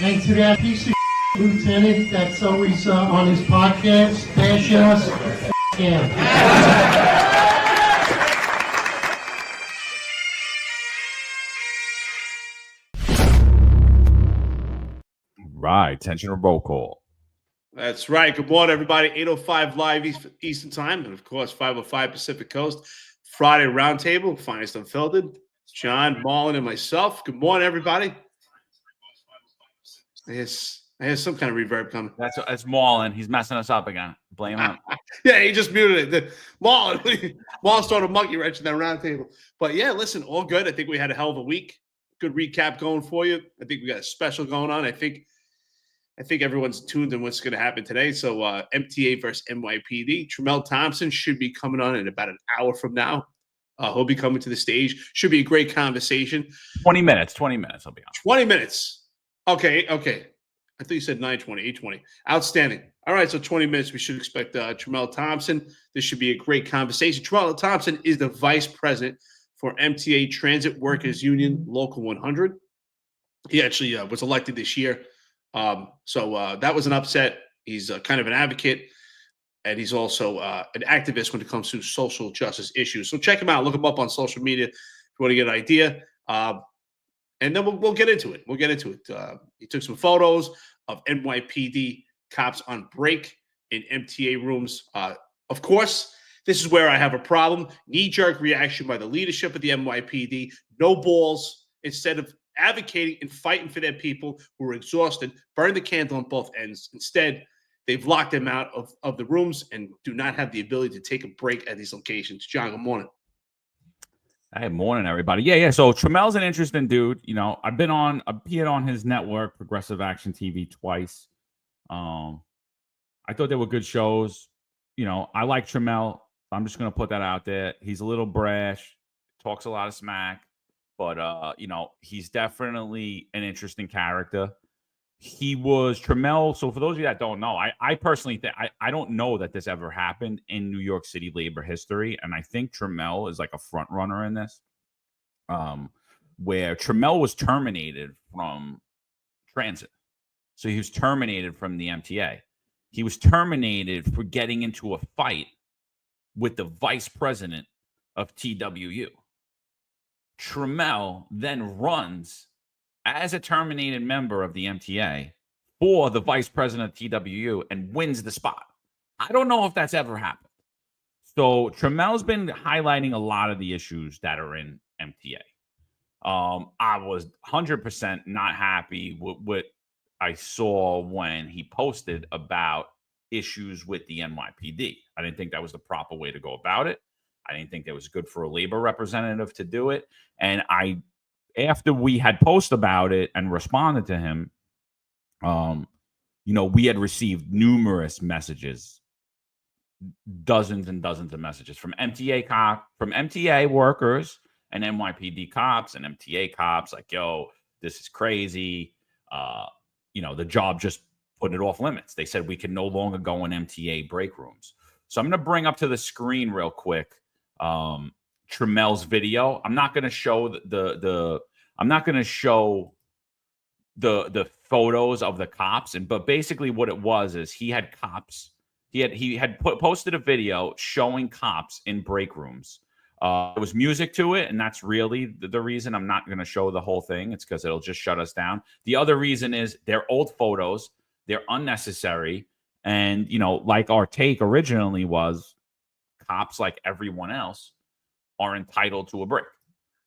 And to that piece of lieutenant that's always on his podcast, bashing us, him. Right, attention or roll call. That's right. Good morning, everybody. 8:05 live Eastern Time, and of course 5:05 Pacific Coast. Friday Roundtable, finest Unfiltered. John, Marlon, and myself. Good morning, everybody. I hear some kind of reverb coming. That's Marlon. He's messing us up again. Blame him. Yeah, he just muted it. Marlon started a monkey wrench in that roundtable. But yeah, listen, all good. I think we had a hell of a week. Good recap going for you. I think we got a special going on. I think everyone's tuned in what's going to happen today. So MTA versus NYPD. Tramell Thompson should be coming on in about an hour from now. He'll be coming to the stage. Should be a great conversation. 20 minutes. I'll be on. 20 minutes. Okay. I thought you said 9:20, 8:20. Outstanding. All right, so 20 minutes. We should expect Tramell Thompson. This should be a great conversation. Tramell Thompson is the vice president for MTA Transit Workers Union Local 100. He actually was elected this year. So that was an upset. He's kind of an advocate, and he's also an activist when it comes to social justice issues. So check him out. Look him up on social media if you want to get an idea. And then we'll get into it. He took some photos of NYPD cops on break in MTA rooms. Of course, this is where I have a problem. Knee-jerk reaction by the leadership of the NYPD. No balls. Instead of advocating and fighting for their people who are exhausted, burn the candle on both ends. Instead, they've locked them out of the rooms and do not have the ability to take a break at these locations. John, good morning. Hey, morning, everybody. Yeah. So Tramell's an interesting dude. You know, I've appeared on his network, Progressive Action TV, twice. I thought they were good shows. You know, I like Tramell. I'm just going to put that out there. He's a little brash, talks a lot of smack, but, you know, he's definitely an interesting character. He was Tramell. So for those of you that don't know, I personally think I don't know that this ever happened in New York City labor history. And I think Tramell is like a front runner in this, where Tramell was terminated from transit. So he was terminated from the MTA. He was terminated for getting into a fight with the vice president of TWU. Tramell then runs as a terminated member of the MTA for the vice president of TWU and wins the spot. I don't know if that's ever happened. So Tramell's been highlighting a lot of the issues that are in MTA. I was 100% not happy with what I saw when he posted about issues with the NYPD. I didn't think that was the proper way to go about it. I didn't think it was good for a labor representative to do it. And after we had posted about it and responded to him, you know, we had received numerous messages, dozens and dozens of messages from MTA workers and NYPD cops and MTA cops, like, yo, this is crazy. You know, the job just put it off limits. They said we can no longer go in MTA break rooms. So I'm going to bring up to the screen real quick Tramell's video. I'm not going to show the photos of the cops, but basically what it was is he had cops. He had posted a video showing cops in break rooms. There was music to it, and that's really the reason I'm not going to show the whole thing. It's because it'll just shut us down. The other reason is they're old photos. They're unnecessary. And, you know, like our take originally was, cops, like everyone else, are entitled to a break,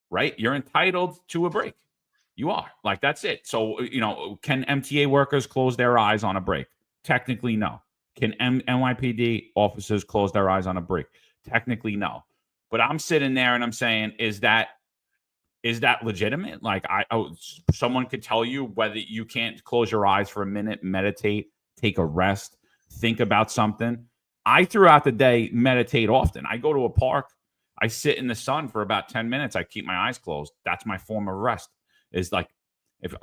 right? You're entitled to a break. You are. Like, that's it. So, you know, can MTA workers close their eyes on a break? Technically, no. Can NYPD officers close their eyes on a break? Technically, no. But I'm sitting there and I'm saying, is that legitimate? Like, someone could tell you whether you can't close your eyes for a minute, meditate, take a rest, think about something. I, throughout the day, meditate often. I go to a park. I sit in the sun for about 10 minutes. I keep my eyes closed. That's my form of rest. Is like, if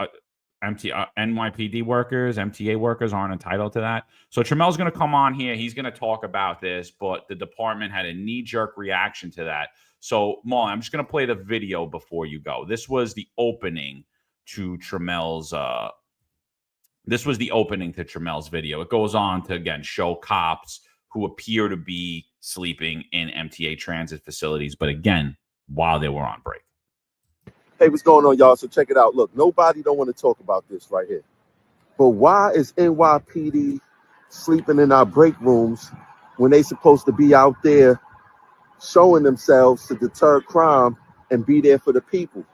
NYPD workers, MTA workers aren't entitled to that. So Tramell's going to come on here. He's going to talk about this, but the department had a knee-jerk reaction to that. So, Marlon, I'm just going to play the video before you go. This was the opening to Tramell's This was the opening to Tramell's video. It goes on to, again, show cops who appear to be sleeping in MTA transit facilities, but again, while they were on break. Hey, what's going on, y'all? So check it out. Look, nobody don't want to talk about this right here. But why is NYPD sleeping in our break rooms when they supposed to be out there showing themselves to deter crime and be there for the people?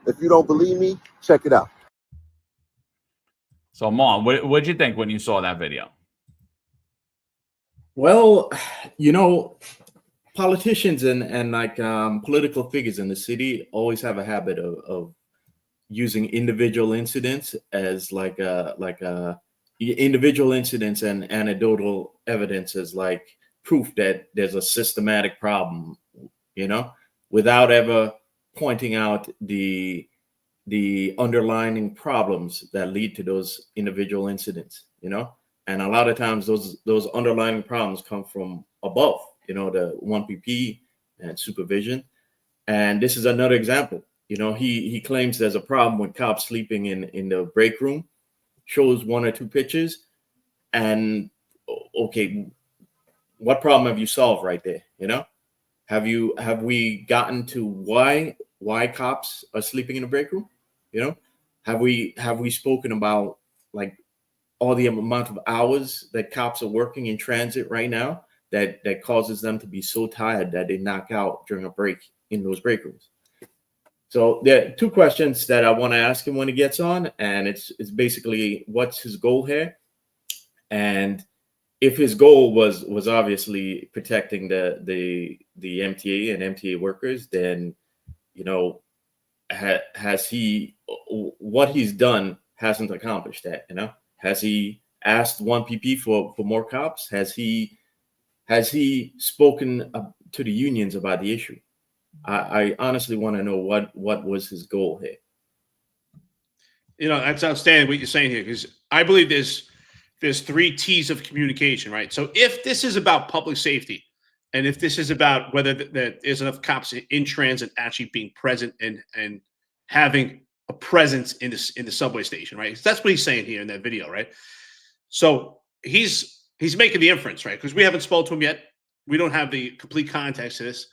If you don't believe me, check it out. So, Mom, what did you think when you saw that video? Well, you know, politicians and like political figures in the city always have a habit of using individual incidents as like individual incidents and anecdotal evidence as like proof that there's a systematic problem, you know, without ever pointing out the underlying problems that lead to those individual incidents, you know. And a lot of times those underlying problems come from above, you know, the 1PP and supervision. And this is another example. You know, he claims there's a problem with cops sleeping in the break room, shows 1 or 2 pictures. And okay, what problem have you solved right there? You know, have we gotten to why cops are sleeping in the break room? You know, have we spoken about like all the amount of hours that cops are working in transit right now that causes them to be so tired that they knock out during a break in those break rooms? So there are 2 questions that I want to ask him when he gets on, and it's basically what's his goal here, and if his goal was obviously protecting the MTA and MTA workers, then, you know, has he, what he's done hasn't accomplished that, you know? Has he asked 1PP for more cops? Has he spoken to the unions about the issue? I honestly want to know what was his goal here. You know, that's outstanding what you're saying here, because I believe there's 3 T's of communication, right? So if this is about public safety, and if this is about whether there's enough cops in transit actually being present and having a presence in the subway station, right? That's what he's saying here in that video, right? So he's making the inference, right? Because we haven't spoken to him yet. We don't have the complete context of this.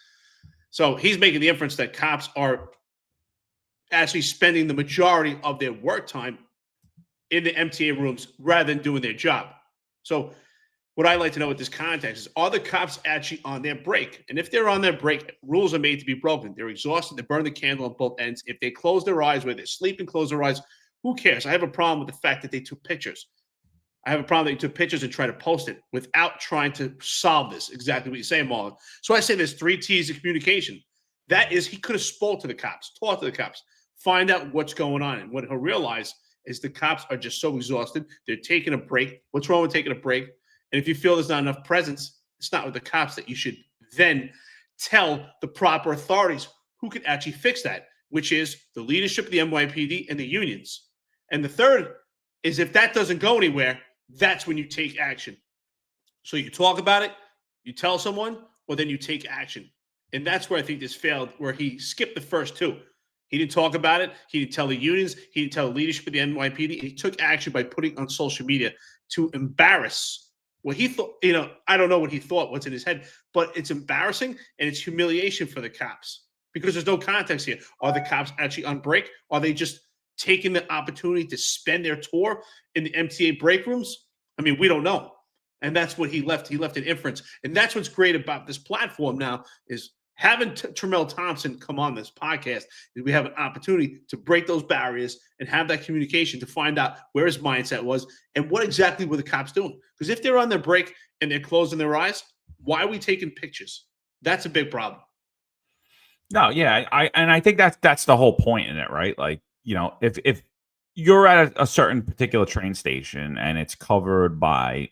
So he's making the inference that cops are actually spending the majority of their work time in the MTA rooms rather than doing their job. So what I like to know with this context is, are the cops actually on their break? And if they're on their break, rules are made to be broken. They're exhausted. They burn the candle on both ends. If they close their eyes, where they're sleeping, close their eyes, who cares? I have a problem with the fact that they took pictures. I have a problem that you took pictures and try to post it without trying to solve this. Exactly what you're saying, Marlon. So I say there's 3 T's of communication. That is, he could have spoke to the cops, talked to the cops, find out what's going on. And what he'll realize is the cops are just so exhausted. They're taking a break. What's wrong with taking a break? And if you feel there's not enough presence, it's not with the cops that you should then tell the proper authorities who can actually fix that, which is the leadership of the NYPD and the unions. And the third is, if that doesn't go anywhere, that's when you take action. So you talk about it, you tell someone, or then you take action. And that's where I think this failed, where he skipped the first 2. He didn't talk about it. He didn't tell the unions. He didn't tell the leadership of the NYPD. He took action by putting on social media to embarrass what he thought. You know, I don't know what he thought, what's in his head, but it's embarrassing and it's humiliation for the cops, because there's no context here. Are the cops actually on break? Are they just taking the opportunity to spend their tour in the MTA break rooms? I mean, we don't know. And that's what he left. He left an inference. And that's what's great about this platform now, is having Tramell Thompson come on this podcast, is we have an opportunity to break those barriers and have that communication to find out where his mindset was and what exactly were the cops doing. Because if they're on their break and they're closing their eyes, why are we taking pictures? That's a big problem. No, yeah, I think that's the whole point in it, right? Like, you know, if you're at a certain particular train station and it's covered by,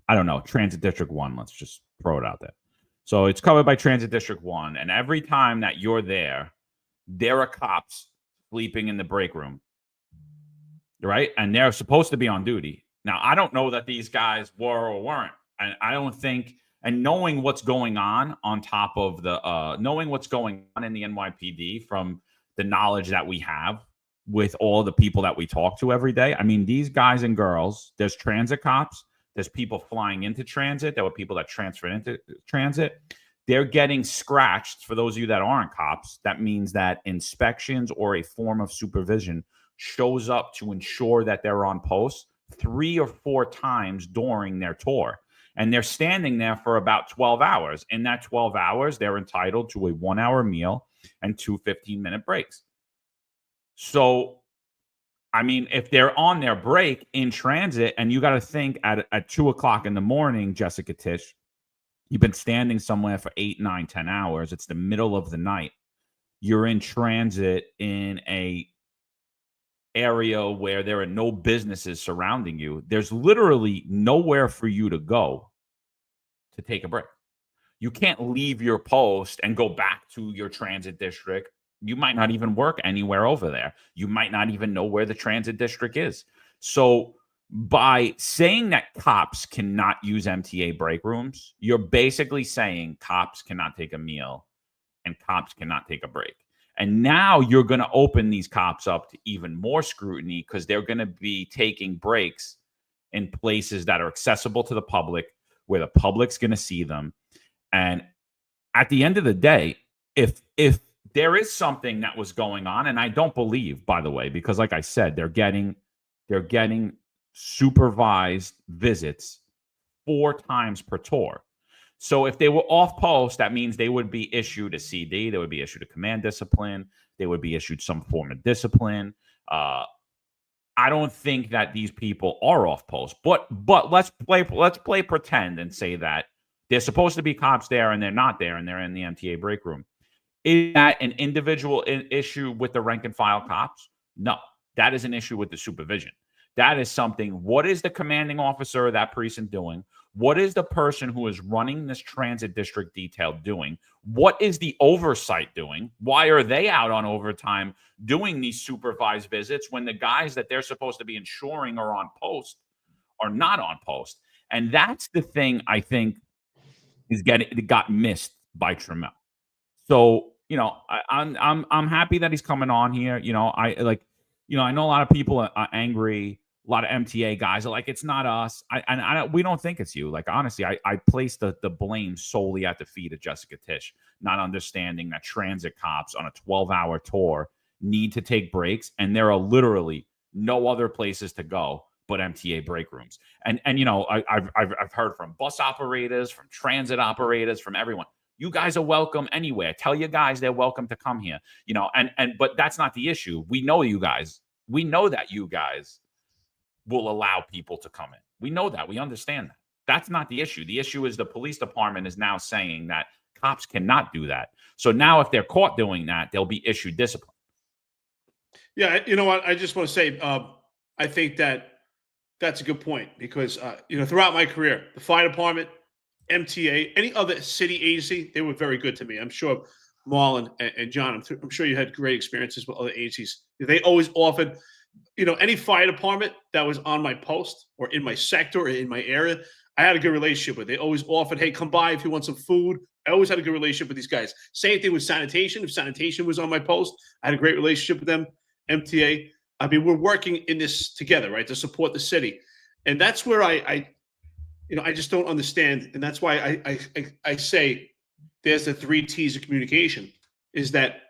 I don't know, Transit District 1, let's just throw it out there. So it's covered by Transit District 1, and every time that you're there are cops sleeping in the break room, right? And they're supposed to be on duty. Now, I don't know that these guys were or weren't. And I don't think, and knowing what's going on top of the, knowing what's going on in the NYPD from the knowledge that we have, with all the people that we talk to every day. I mean, these guys and girls, there's transit cops, there's people flying into transit, there were people that transferred into transit. They're getting scratched. For those of you that aren't cops, that means that inspections or a form of supervision shows up to ensure that they're on post 3 or 4 times during their tour. And they're standing there for about 12 hours. In that 12 hours, they're entitled to a 1-hour meal and 2 15-minute breaks. So, I mean, if they're on their break in transit, and you got to think at 2 o'clock in the morning, Jessica Tish, you've been standing somewhere for 8, 9, 10 hours. It's the middle of the night. You're in transit in a area where there are no businesses surrounding you. There's literally nowhere for you to go to take a break. You can't leave your post and go back to your transit district. You might not even work anywhere over there. You might not even know where the transit district is. So by saying that cops cannot use MTA break rooms, you're basically saying cops cannot take a meal and cops cannot take a break. And now you're going to open these cops up to even more scrutiny because they're going to be taking breaks in places that are accessible to the public, where the public's going to see them. And at the end of the day, if there is something that was going on, and I don't believe, by the way, because like I said, they're getting supervised visits 4 times per tour. So if they were off post, that means they would be issued a CD, they would be issued a command discipline, they would be issued some form of discipline. I don't think that these people are off post, but let's play pretend and say that they're supposed to be cops there and they're not there and they're in the MTA break room. Is that an individual issue with the rank and file cops? No, that is an issue with the supervision. That is something. What is the commanding officer of that precinct doing? What is the person who is running this transit district detail doing? What is the oversight doing? Why are they out on overtime doing these supervised visits when the guys that they're supposed to be ensuring are on post are not on post? And that's the thing I think got missed by Tramell. So, you know, I'm happy that he's coming on here. You know, I know a lot of people are angry. A lot of MTA guys are like, it's not us. We don't think it's you. Like, honestly, I place the blame solely at the feet of Jessica Tish, not understanding that transit cops on a 12-hour tour need to take breaks, and there are literally no other places to go but MTA break rooms. And you know, I've heard from bus operators, from transit operators, from everyone. You guys are welcome anywhere. Tell your guys they're welcome to come here. You know, but that's not the issue. We know you guys. We know that you guys will allow people to come in. We know that. We understand that. That's not the issue. The issue is the police department is now saying that cops cannot do that. So now if they're caught doing that, they'll be issued discipline. Yeah, you know what? I just want to say, I think that's a good point because, you know, throughout my career, the fire department, MTA, any other city agency, they were very good to me. I'm sure Marlon and John, I'm sure you had great experiences with other agencies. They always offered, you know, any fire department that was on my post or in my sector or in my area, I had a good relationship with. They always offered, hey, come by if you want some food. I always had a good relationship with these guys. Same thing with sanitation. If sanitation was on my post, I had a great relationship with them. MTA. I mean, we're working in this together, right, to support the city. And that's where I just don't understand. And that's why I say there's the 3 T's of communication, is that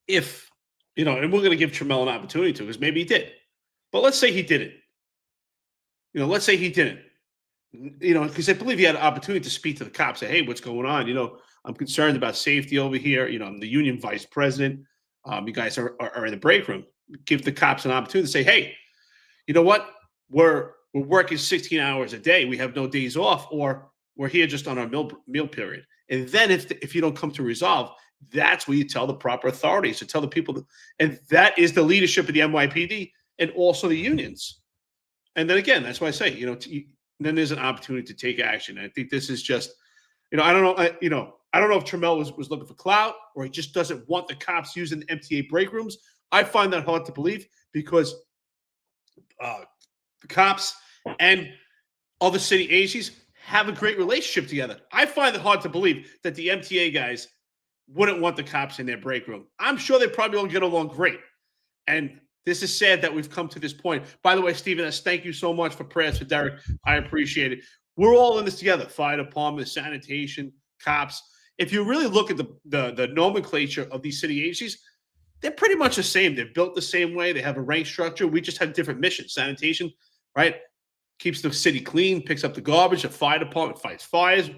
if, you know, and we're going to give Tramell an opportunity to, because maybe he did. But let's say he didn't. You know, let's say he didn't. You know, because I believe he had an opportunity to speak to the cops, say, hey, what's going on? You know, I'm concerned about safety over here. You know, I'm the union vice president. You guys are in the break room. Give the cops an opportunity to say, hey, you know what? We're working 16 hours a day. We have no days off, or we're here just on our meal period. And then if you don't come to resolve, that's where you tell the proper authorities to tell the people. And that is the leadership of the NYPD and also the unions. And then again, that's why I say, you know, then there's an opportunity to take action. And I think this is just, you know, I don't know if Tramell was looking for clout, or he just doesn't want the cops using the MTA break rooms. I find that hard to believe because the cops and other city agencies have a great relationship together. I find it hard to believe that the MTA guys wouldn't want the cops in their break room. I'm sure they probably all get along great. And this is sad that we've come to this point. By the way, Stephen, thank you so much for prayers for Derek. I appreciate it. We're all in this together. Fire department, sanitation, cops. If you really look at the nomenclature of these city agencies, they're pretty much the same. They're built the same way. They have a rank structure. We just have different missions. Sanitation, right, keeps the city clean, picks up the garbage. The fire department fights fires.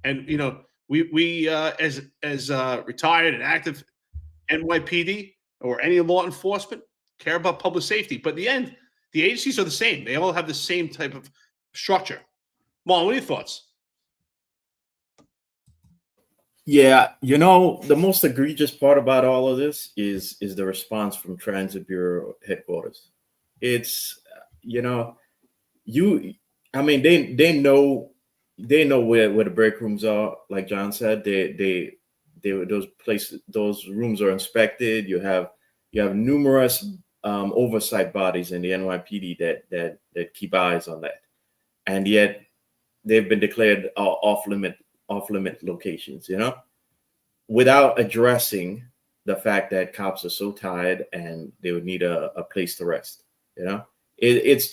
And, you know, we as retired and active NYPD or any law enforcement care about public safety. But in the end, the agencies are the same. They all have the same type of structure. Marlon, what are your thoughts? Yeah, you know, the most egregious part about all of this is the response from Transit Bureau headquarters. It's, you know, I mean, they know where the break rooms are. Like John said, they those rooms are inspected. You have numerous oversight bodies in the NYPD that keep eyes on that, and yet they've been declared off limit locations, you know, without addressing the fact that cops are so tired and they would need a place to rest. You know, it's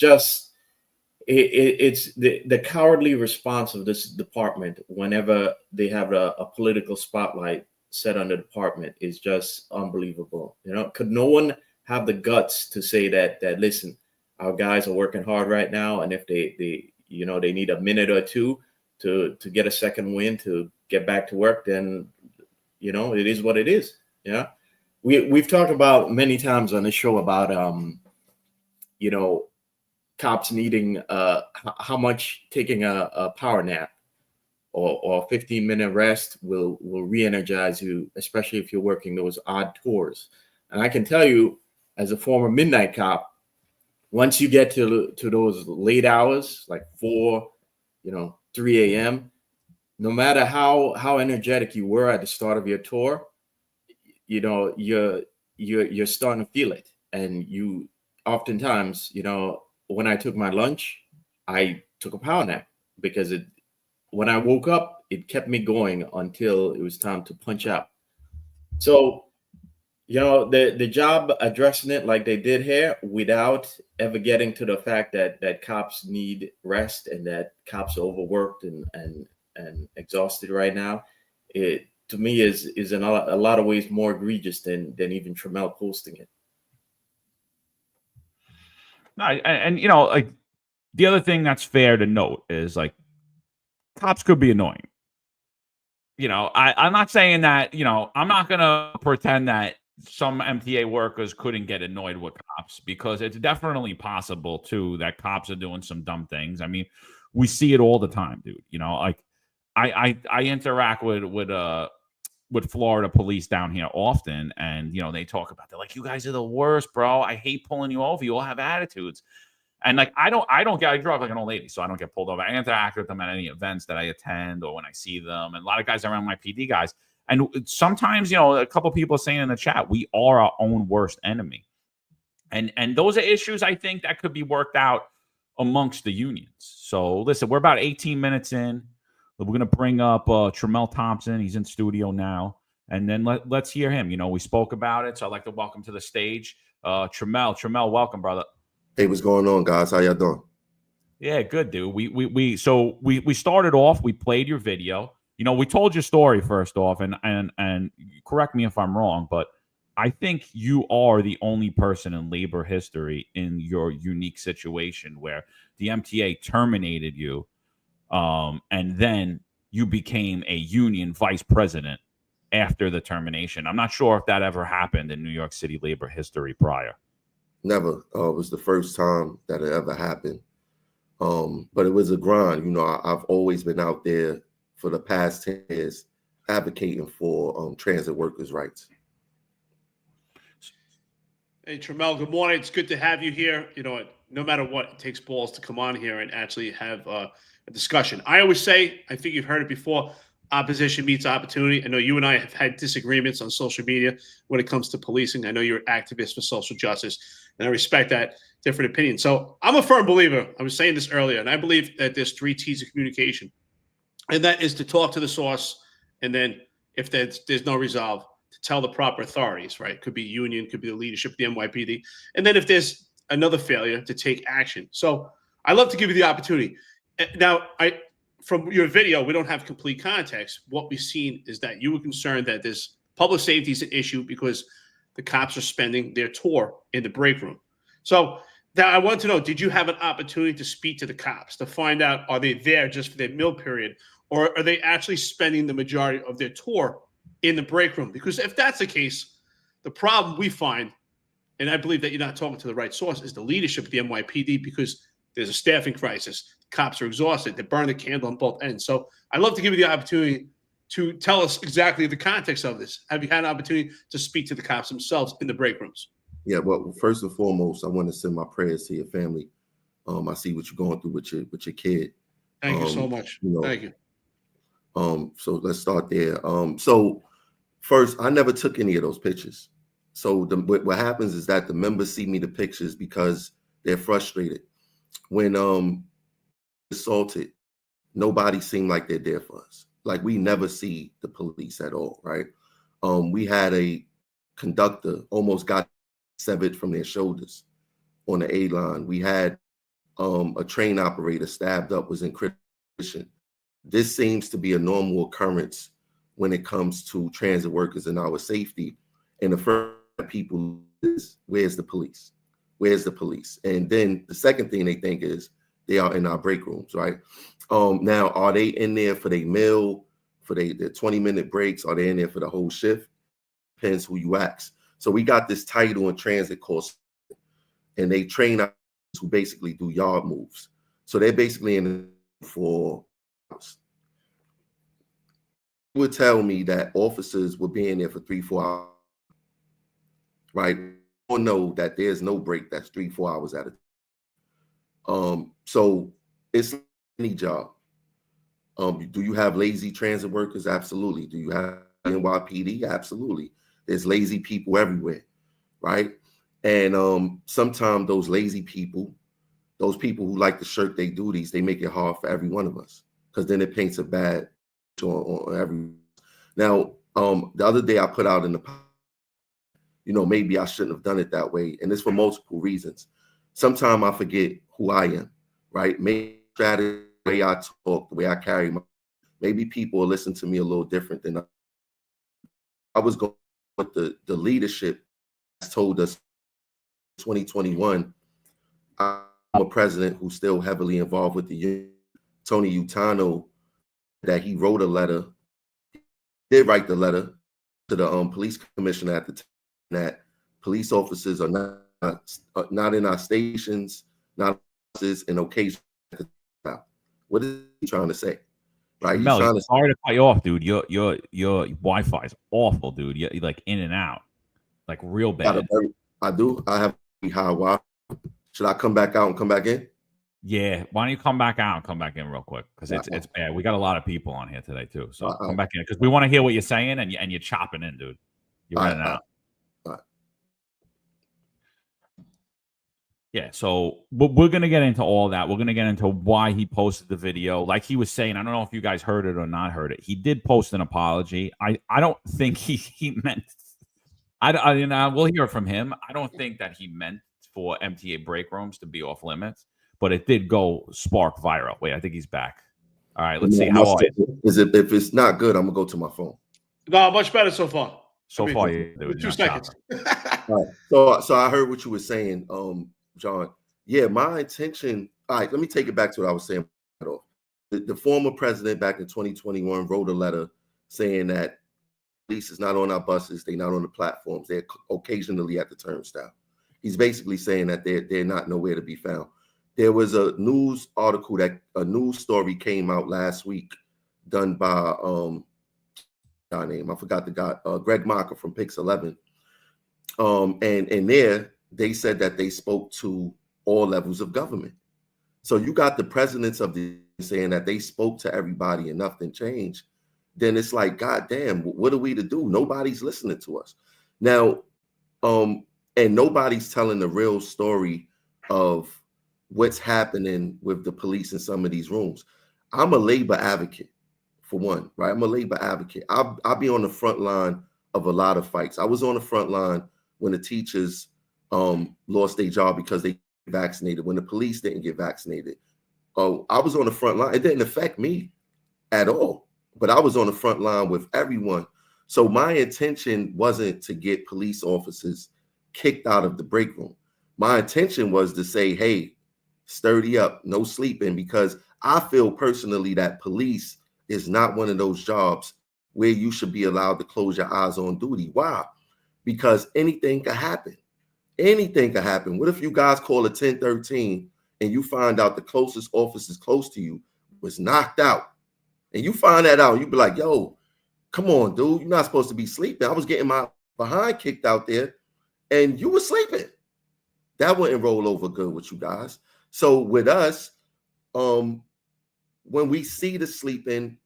the cowardly response of this department whenever they have a political spotlight set on the department is just unbelievable. You know, could no one have the guts to say that listen, our guys are working hard right now, and if they you know, they need a minute or two to get a second wind to get back to work, then, you know, it is what it is. Yeah. We've talked about many times on this show about, you know, cops needing how much taking a power nap or a 15-minute rest will re-energize you, especially if you're working those odd tours. And I can tell you, as a former midnight cop, once you get to those late hours, like 4, 3 a.m., no matter how energetic you were at the start of your tour, you know, you're starting to feel it. And you oftentimes, you know, when I took my lunch, I took a power nap because when I woke up, it kept me going until it was time to punch out. So, you know, the job addressing it like they did here without ever getting to the fact that cops need rest and that cops are overworked and exhausted right now, it to me is in a lot of ways more egregious than even Tramell posting it. No, and you know, like the other thing that's fair to note is like cops could be annoying. You know, I'm not saying that, you know, I'm not gonna pretend that some MTA workers couldn't get annoyed with cops, because it's definitely possible too that cops are doing some dumb things. I mean, we see it all the time, dude. You know, like I interact with Florida police down here often, and you know, they talk about, they're like, you guys are the worst, bro. I hate pulling you over. You all have attitudes. And like I drive like an old lady, so I don't get pulled over. I interact with them at any events that I attend or when I see them. And a lot of guys around my PD guys. And sometimes, you know, a couple of people are saying in the chat, we are our own worst enemy. And those are issues I think that could be worked out amongst the unions. So listen, we're about 18 minutes in. We're going to bring up Tramell Thompson. He's in studio now. And then let's hear him. You know, we spoke about it. So I'd like to welcome to the stage Tramell, welcome, brother. Hey, what's going on, guys? How y'all doing? Yeah, good, dude. We started off, we played your video. You know, we told your story first off, and correct me if I'm wrong, but I think you are the only person in labor history in your unique situation where the MTA terminated you, and then you became a union vice president after the termination. I'm not sure if that ever happened in New York City labor history prior. Never. It was the first time that it ever happened. But it was a grind. You know, I've always been out there for the past 10 years advocating for transit workers' rights. Hey, Tramell, good morning. It's good to have you here. You know, no matter what, it takes balls to come on here and actually have a discussion. I always say, I think you've heard it before, opposition meets opportunity. I know you and I have had disagreements on social media when it comes to policing. I know you're an activist for social justice, and I respect that different opinion. So I'm a firm believer. I was saying this earlier, and I believe that there's 3 T's of communication, and that is to talk to the source, and then if there's no resolve, to tell the proper authorities, right? Could be union, could be the leadership of the NYPD. And then if there's another failure, to take action. So I love to give you the opportunity. Now, from your video, we don't have complete context. What we've seen is that you were concerned that this public safety is an issue because the cops are spending their tour in the break room. So now I want to know, did you have an opportunity to speak to the cops to find out, are they there just for their meal period, or are they actually spending the majority of their tour in the break room? Because if that's the case, the problem we find, and I believe that you're not talking to the right source, is the leadership of the NYPD, because there's a staffing crisis. The cops are exhausted. They burn the candle on both ends. So I'd love to give you the opportunity to tell us exactly the context of this. Have you had an opportunity to speak to the cops themselves in the break rooms? Yeah, well, first and foremost, I want to send my prayers to your family. I see what you're going through with your kid. Thank you so much. Thank you. So let's start there. So first, I never took any of those pictures. So what happens is that the members see me the pictures because they're frustrated. When assaulted, nobody seemed like they're there for us. Like, we never see the police at all, right? We had a conductor almost got severed from their shoulders on the A line. We had a train operator stabbed up, was in critical condition. This seems to be a normal occurrence when it comes to transit workers and our safety. And the first people is, where's the police? Where's the police? And then the second thing they think is they are in our break rooms, right? Now, are they in there for their meal, for their 20-minute breaks? Are they in there for the whole shift? Depends who you ask. So we got this title in transit called, and they train us who basically do yard moves. So they're basically in for hours. Would tell me that officers were being there for 3-4 hours, right? Or know that there's no break that's 3-4 hours at a time. So it's any job. Do you have lazy transit workers? Absolutely. Do you have NYPD? Absolutely. There's lazy people everywhere, right? And sometimes those lazy people, those people who like to shirk their duties, they make it hard for every one of us, because then it paints a bad on every. Now, the other day I put out in the, maybe I shouldn't have done it that way, and it's for multiple reasons. Sometimes I forget who I am, right? Maybe strategy, the way I talk, the way I carry my, maybe people will listen to me a little different than I was going with the leadership has told us 2021. I'm a president who's still heavily involved with the union. Tony Utano, that he wrote a letter, did write the letter to the police commissioner at the time, that police officers are not in our stations, not in occasion. What is he trying to say? Right? Mel, sorry to cut you off, dude. Your Wi-Fi is awful, dude. You're like in and out, like real bad. I do. I have high Wi-Fi. Should I come back out and come back in? Yeah. Why don't you come back out and come back in real quick? Because it's bad. We got a lot of people on here today too. So come back in, because we want to hear what you're saying, and you're chopping in, dude. You're running out. Yeah, so we're going to get into all that. We're going to get into why he posted the video. Like he was saying, I don't know if you guys heard it or not heard it. He did post an apology. I don't think he meant, we'll hear from him. I don't think that he meant for MTA break rooms to be off limits, but it did go spark viral. Wait, I think he's back. All right, let's see. How are you? If it's not good, I'm going to go to my phone. No, much better so far. So far, you 2 seconds. All right. So I heard what you were saying, John. Yeah, my intention. All right, let me take it back to what I was saying. The former president back in 2021 wrote a letter saying that police is not on our buses, they're not on the platforms, they're occasionally at the turnstile. He's basically saying that they're not nowhere to be found. There was a news article a news story came out last week, done by guy name, I forgot the guy, Greg Mocker from Pix 11. And there they said that they spoke to all levels of government. So you got the presidents of the saying that they spoke to everybody and nothing changed. Then it's like, God damn, what are we to do? Nobody's listening to us now. And nobody's telling the real story of what's happening with the police in some of these rooms. I'm a labor advocate, for one, right? I'm a labor advocate. I'll be on the front line of a lot of fights. I was on the front line when the teachers lost their job because they vaccinated, when the police didn't get vaccinated. I was on the front line. It didn't affect me at all, but I was on the front line with everyone. So my intention wasn't to get police officers kicked out of the break room. My intention was to say, hey, sturdy up, no sleeping, because I feel personally that police is not one of those jobs where you should be allowed to close your eyes on duty. Why? Because anything could happen. Anything could happen. What if you guys call a 1013 and you find out the closest officers close to you was knocked out? And you find that out, you be like, yo, come on, dude, you're not supposed to be sleeping. I was getting my behind kicked out there and you were sleeping. That wouldn't roll over good with you guys. So with us, when we see the sleeping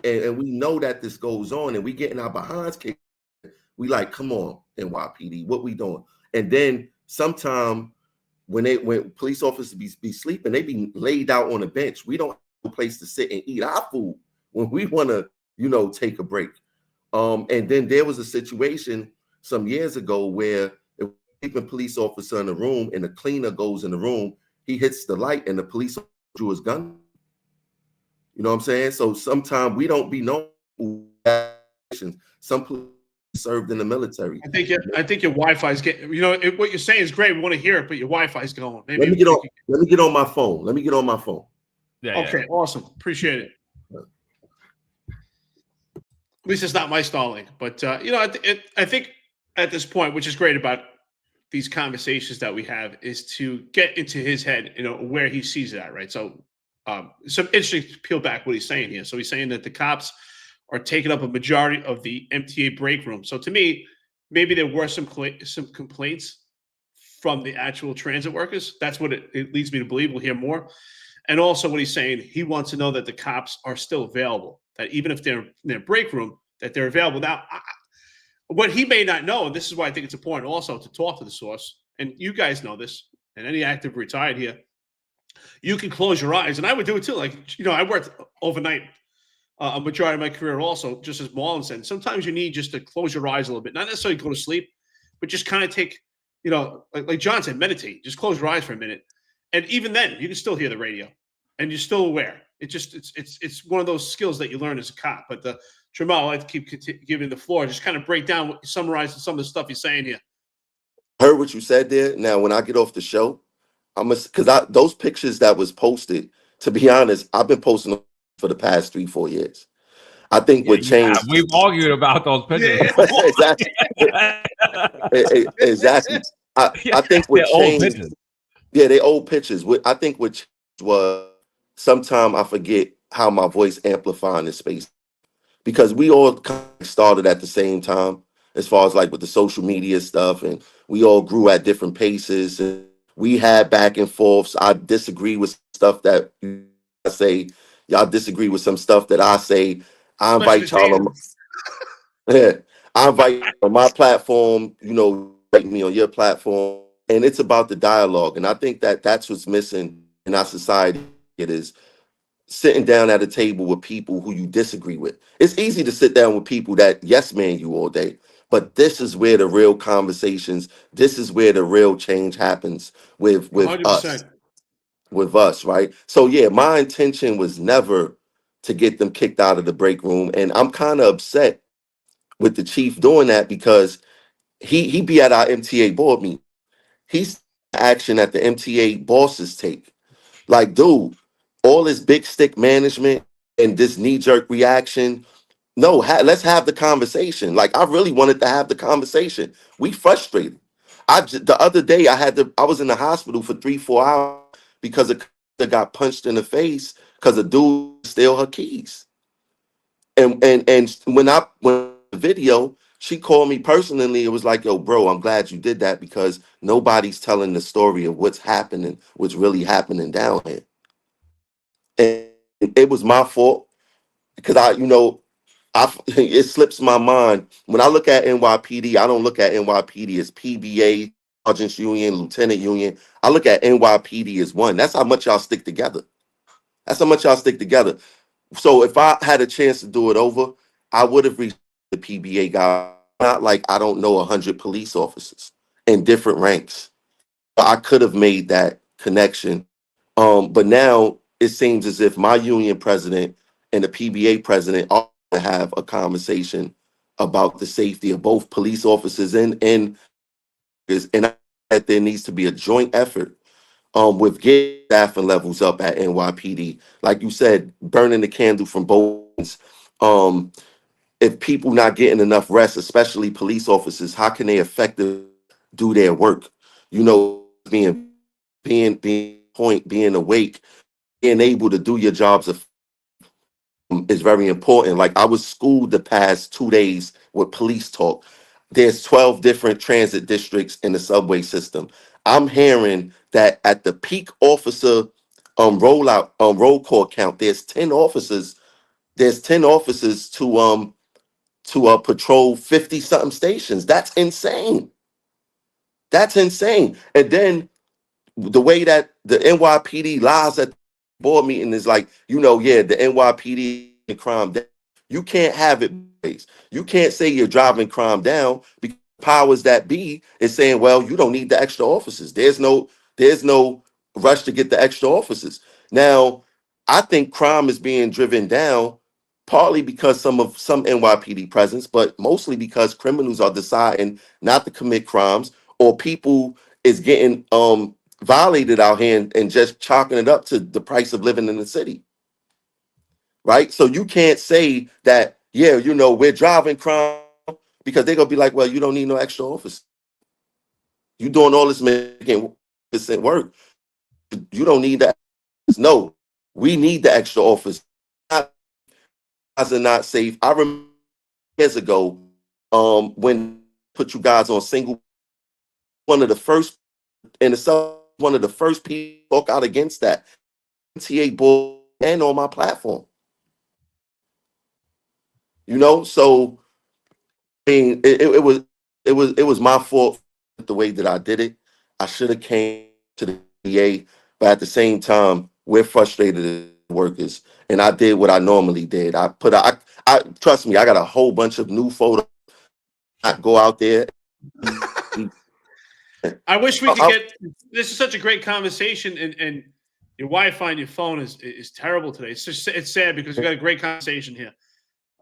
and we know that this goes on and we getting our behinds kicked, we like, come on, NYPD, what we doing? And then sometime when police officers be sleeping, they be laid out on a bench. We don't have a place to sit and eat our food when we want to, take a break. And then there was a situation some years ago where a sleeping police officer in the room and the cleaner goes in the room, he hits the light and the police officer drew his gun. You know what I'm saying? So sometimes we don't be known. Some police served in the military. I think your Wi-Fi is getting. What you're saying is great. We want to hear it, but your Wi-Fi is going. Maybe let me get on my phone. Yeah, okay, awesome. Appreciate it. At least it's not my stalling, but I think at this point, which is great about these conversations that we have, is to get into his head, where he sees it at, right? So, some interesting to peel back what he's saying here. So he's saying that the cops are taking up a majority of the MTA break room. So to me, maybe there were some complaints from the actual transit workers. That's what it leads me to believe. We'll hear more. And also what he's saying, he wants to know that the cops are still available, that even if they're in their break room, that they're available. Now, what he may not know, and this is why I think it's important also to talk to the source, and you guys know this, and any active retired here, you can close your eyes, and I would do it too. Like, I worked overnight a majority of my career also, just as Marlon said. Sometimes you need just to close your eyes a little bit, not necessarily go to sleep, but just kind of take, like John said, meditate. Just close your eyes for a minute. And even then, you can still hear the radio, and you're still aware. It's one of those skills that you learn as a cop. But Tramell, I like to keep giving the floor. Just kind of break down, summarize some of the stuff he's saying here. I heard what you said there. Now, when I get off the show, because those pictures that was posted, to be honest, I've been posting them for the past 3-4 years. I think what changed. We've argued about those pictures. Exactly. I think what changed. Yeah, they old pictures. I think what changed was sometimes I forget how my voice amplifying in space, because we all kind of started at the same time as far as like with the social media stuff, and we all grew at different paces, and we had back and forths. I disagree with stuff that I say. Y'all disagree with some stuff that I say. I invite y'all on. I invite you on my platform. Invite me on your platform. And it's about the dialogue. And I think that that's what's missing in our society. It is sitting down at a table with people who you disagree with. It's easy to sit down with people that yes man you all day. But this is where the real conversations, this is where the real change happens with 100%. With us, right? So yeah, my intention was never to get them kicked out of the break room. And I'm kind of upset with the chief doing that, because he be at our MTA board meeting. He's action that the MTA bosses take. Like, dude, all this big stick management and this knee-jerk reaction. No, let's have the conversation. Like, I really wanted to have the conversation. We frustrated. The other day I was in the hospital for 3-4 hours because a got punched in the face because a dude stole her keys. And when the video, she called me personally. It was like, yo, bro, I'm glad you did that, because nobody's telling the story of what's happening, what's really happening down here. And it was my fault, because it slips my mind. When I look at NYPD, I don't look at NYPD as PBA, Sergeant's Union, Lieutenant Union. I look at NYPD as one. That's how much y'all stick together. So if I had a chance to do it over, I would have reached the PBA guy not like I don't know 100 police officers in different ranks. I could have made that connection. But now it seems as if my union president and the PBA president are to have a conversation about the safety of both police officers and that there needs to be a joint effort with getting staffing levels up at NYPD. Like you said, burning the candle from both ends. If people not getting enough rest, especially police officers, how can they effectively do their work? You know, being awake, being able to do your jobs is very important. Like I was schooled the past 2 days with police talk. There's 12 different transit districts in the subway system. I'm hearing that at the peak officer roll call count, there's 10 officers. There's 10 officers to patrol 50 something stations. That's insane. That's insane. And then the way that the NYPD lies at the board meeting is like, yeah, the NYPD and crime down. You can't have it ways. You can't say you're driving crime down because powers that be is saying, well, you don't need the extra officers. There's no rush to get the extra officers. Now, I think crime is being driven down partly because some NYPD presence, but mostly because criminals are deciding not to commit crimes, or people is getting violated out here and just chalking it up to the price of living in the city. Right? So you can't say that, yeah, we're driving crime, because they're gonna be like, well, you don't need no extra office. You doing all this making % work. You don't need that. No, we need the extra office. Guys are not safe. I remember years ago, when put you guys on single, one of the first people spoke out against that. MTA board and on my platform. So I mean, it was my fault the way that I did it. I should have came to the PA, but at the same time, we're frustrated as workers, and I did what I normally did. I trust me, I got a whole bunch of new photos. I go out there. I wish we could get. This is such a great conversation, and your Wi-Fi on your phone is terrible today. It's sad because we got a great conversation here.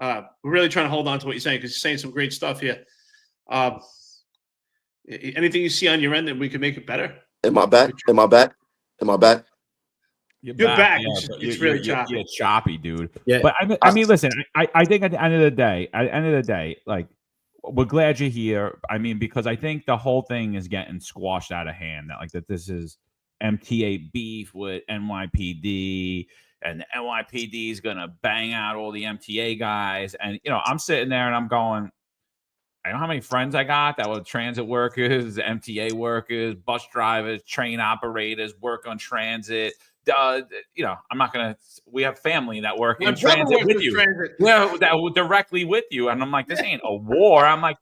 We're really trying to hold on to what you're saying because you're saying some great stuff here. Anything you see on your end that we can make it better? Am I back? You're back. Yeah, it's really choppy. You're choppy, dude. Yeah. But I mean, listen. I think at the end of the day, like, we're glad you're here. I mean, because I think the whole thing is getting squashed out of hand. That this is MTA beef with NYPD, and the NYPD is gonna bang out all the MTA guys. And I'm sitting there and I'm going, I know how many friends I got that were transit workers, MTA workers, bus drivers, train operators, work on transit. I'm not gonna. We have family that work in transit with you. Yeah, that directly with you, and I'm like, this ain't a war. I'm like,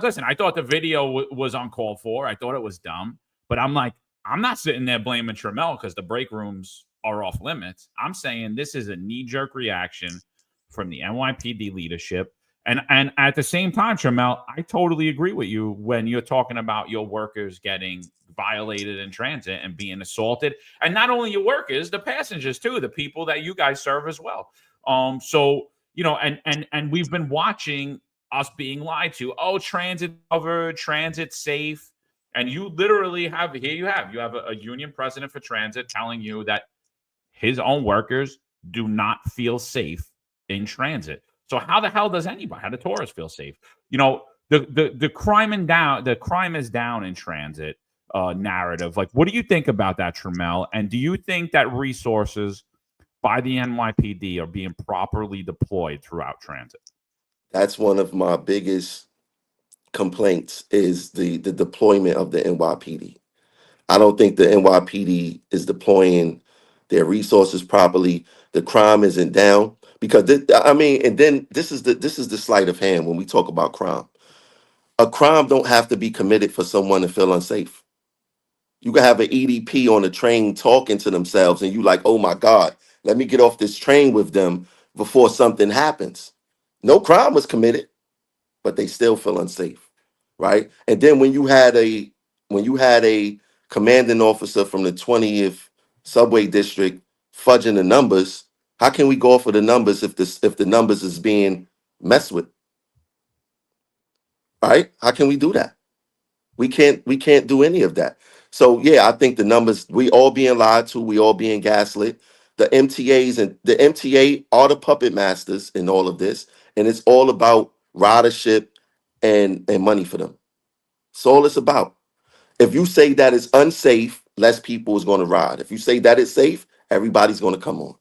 listen. I thought the video was uncalled for. I thought it was dumb, but I'm like, I'm not sitting there blaming Tramell because the break rooms are off limits. I'm saying this is a knee-jerk reaction from the NYPD leadership. And at the same time, Tramell, I totally agree with you when you're talking about your workers getting violated in transit and being assaulted. And not only your workers, the passengers too, the people that you guys serve as well. So, and we've been watching us being lied to. Oh, transit covered, transit safe. And you literally have a union president for transit telling you that his own workers do not feel safe in transit. So how the hell does anybody, how do tourists feel safe? The crime is down in transit narrative. Like, what do you think about that, Tramell? And do you think that resources by the NYPD are being properly deployed throughout transit? That's one of my biggest complaints is the deployment of the NYPD. I don't think the NYPD is deploying their resources properly. The crime isn't down. Because and then this is the sleight of hand when we talk about crime. A crime don't have to be committed for someone to feel unsafe. You can have an EDP on a train talking to themselves, and you like, oh my God, let me get off this train with them before something happens. No crime was committed, but they still feel unsafe, right? And then when you had a commanding officer from the 20th subway district fudging the numbers, how can we go off of the numbers if the numbers is being messed with, right? How can we do that? We can't do any of that. So yeah, I think the numbers, we all being lied to, we all being gaslit. The MTAs and the MTA are the puppet masters in all of this, and it's all about ridership and money for them. That's all it's about. If you say that it's unsafe, less people is going to ride. If you say that it's safe, everybody's going to come on,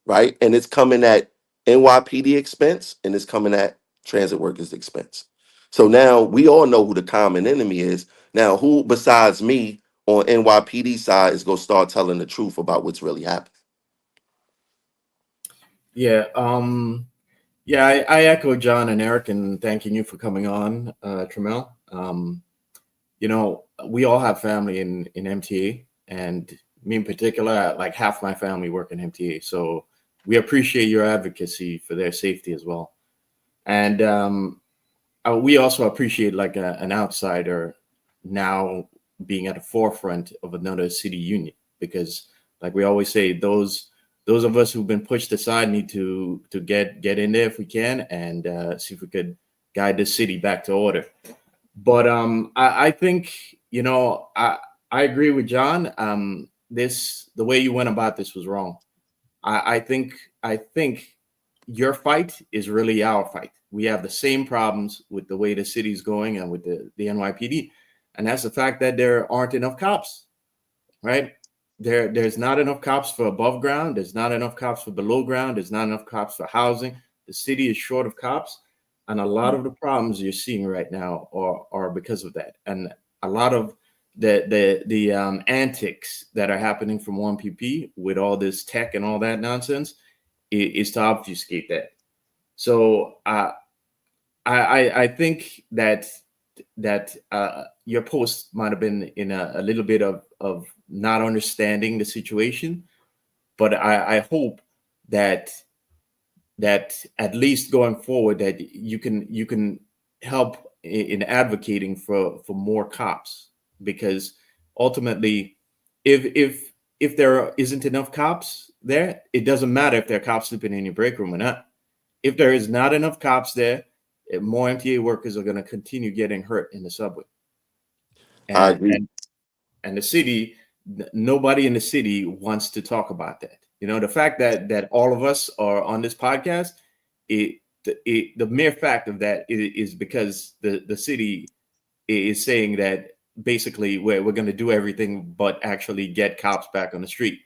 right? And it's coming at NYPD expense, and it's coming at transit workers expense. So now we all know who the common enemy is. Now, who besides me on NYPD side is going to start telling the truth about what's really happening? Yeah. Yeah, I echo John and Eric and thanking you for coming on, Tramell. You know, we all have family in MTA, and me in particular, like half my family work in MTA. So we appreciate your advocacy for their safety as well. And we also appreciate like an outsider now being at the forefront of another city union, because like we always say, those of us who've been pushed aside need to get in there if we can, and see if we could guide the city back to order. But I think, you know, I agree with John. The way you went about this was wrong. I think your fight is really our fight. We have the same problems with the way the city's going and with the NYPD, and that's the fact that there aren't enough cops, right? There's not enough cops for above ground. There's not enough cops for below ground. There's not enough cops for housing. The city is short of cops, and a lot of the problems you're seeing right now are because of that. And a lot of the antics that are happening from 1PP with all this tech and all that nonsense is to obfuscate that. So I think that your post might have been in a little bit of not understanding the situation, but I hope that at least going forward that you can help in advocating for more cops, because ultimately if there isn't enough cops there, it doesn't matter if there are cops sleeping in your break room or not. If there is not enough cops there, more MTA workers are going to continue getting hurt in the subway. I agree. And the city, nobody in the city wants to talk about that. You know, the fact that all of us are on this podcast, the mere fact of that is because the city is saying that basically we're going to do everything but actually get cops back on the street,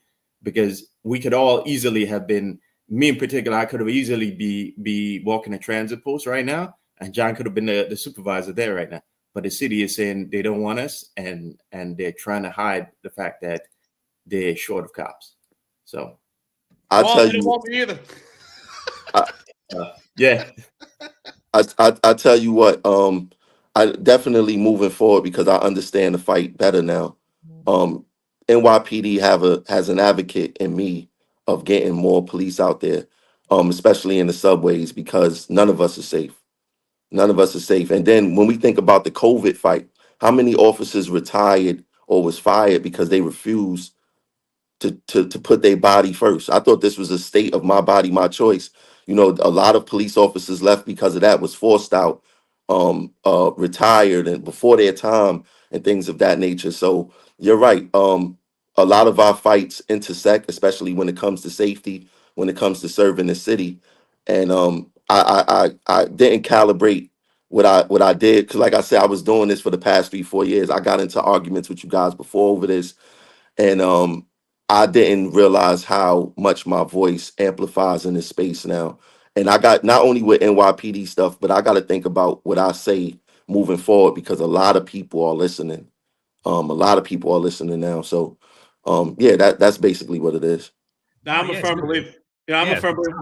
because we could all easily have been, me in particular, I could have easily be walking a transit post right now, and John could have been the supervisor there right now. But the city is saying they don't want us, and they're trying to hide the fact that they're short of cops. So I'll tell they don't you. want me either. Yeah. I tell you what, I definitely moving forward because I understand the fight better now. NYPD has an advocate in me of getting more police out there, especially in the subways, because none of us are safe. None of us are safe. And then when we think about the COVID fight, how many officers retired or was fired because they refused to put their body first? I thought this was a state of my body, my choice. You know, a lot of police officers left because of that, was forced out, retired and before their time and things of that nature. So you're right. A lot of our fights intersect, especially when it comes to safety, when it comes to serving the city. And I didn't calibrate what I did, because like I said, I was doing this for the past 3-4 years. I got into arguments with you guys before over this, and I didn't realize how much my voice amplifies in this space now. And I got, not only with NYPD stuff, but I got to think about what I say moving forward, because a lot of people are listening. A lot of people are listening now. So yeah, that's basically what it is. Now, I'm a firm believer. I'm a firm believer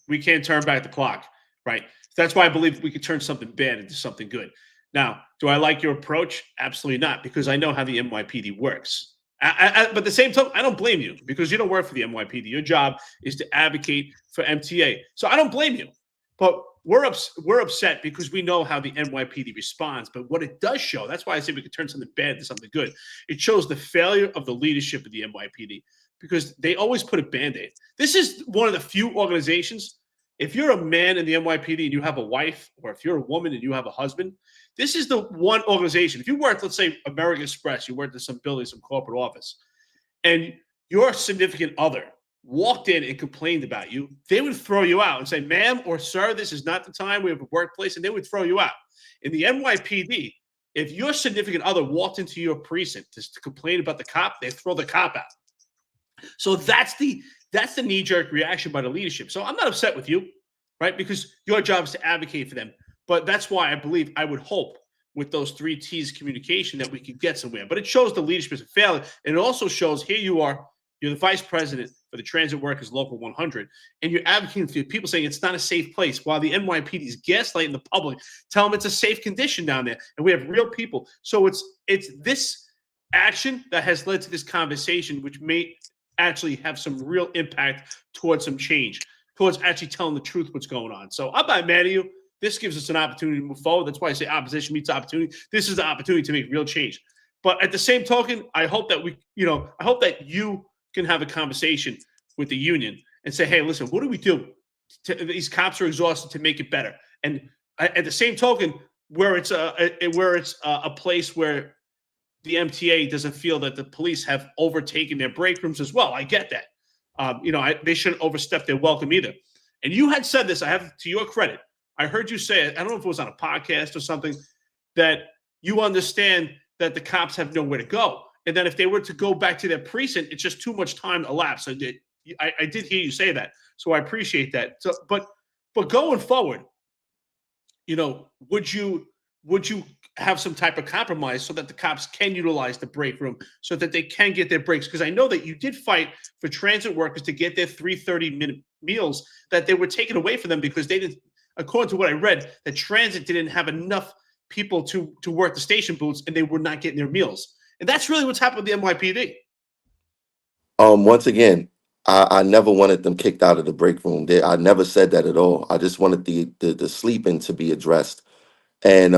we can't turn back the clock, right? That's why I believe we could turn something bad into something good. Now, do I like your approach? Absolutely not, because I know how the NYPD works. But at the same time, I don't blame you, because you don't work for the NYPD. Your job is to advocate for MTA. So I don't blame you. But we're upset because we know how the NYPD responds. But what it does show, that's why I say we could turn something bad to something good. It shows the failure of the leadership of the NYPD because they always put a Band-Aid. This is one of the few organizations. If you're a man in the NYPD and you have a wife, or if you're a woman and you have a husband, this is the one organization. If you worked, let's say, American Express, you worked in some building, some corporate office, and your significant other walked in and complained about you, they would throw you out and say, ma'am or sir, this is not the time. We have a workplace, and they would throw you out. In the NYPD, if your significant other walked into your precinct to complain about the cop, they throw the cop out. So that's the knee-jerk reaction by the leadership. So I'm not upset with you, right? Because your job is to advocate for them. But that's why I would hope with those 3 T's communication that we could get somewhere. But it shows the leadership is a failure. And it also shows here you are, you're the vice president for the Transit Workers Local 100, and you're advocating for people saying it's not a safe place, while the NYPD is gaslighting the public, tell them it's a safe condition down there, and we have real people. So it's this action that has led to this conversation, which may actually have some real impact towards some change, towards actually telling the truth what's going on. So I'm not mad at you. This gives us an opportunity to move forward. That's why I say opposition meets opportunity. This is the opportunity to make real change. But at the same token, I hope that I hope that you can have a conversation with the union and say, hey, listen, what do we do? These cops are exhausted to make it better. And at the same token, where it's a place where the MTA doesn't feel that the police have overtaken their break rooms as well. I get that. They shouldn't overstep their welcome either. And you had said this, I have to your credit. I heard you say it. I don't know if it was on a podcast or something, that you understand that the cops have nowhere to go. And then if they were to go back to their precinct, it's just too much time elapsed. I did hear you say that. So I appreciate that. So, but going forward, would you have some type of compromise so that the cops can utilize the break room so that they can get their breaks? Because I know that you did fight for transit workers to get their 3:30-minute meals that they were taken away from them because they didn't, according to what I read, that transit didn't have enough people to work the station booths and they were not getting their meals. And that's really what's happened with the NYPD. Once again, I never wanted them kicked out of the break room. I never said that at all. I just wanted the sleeping to be addressed. And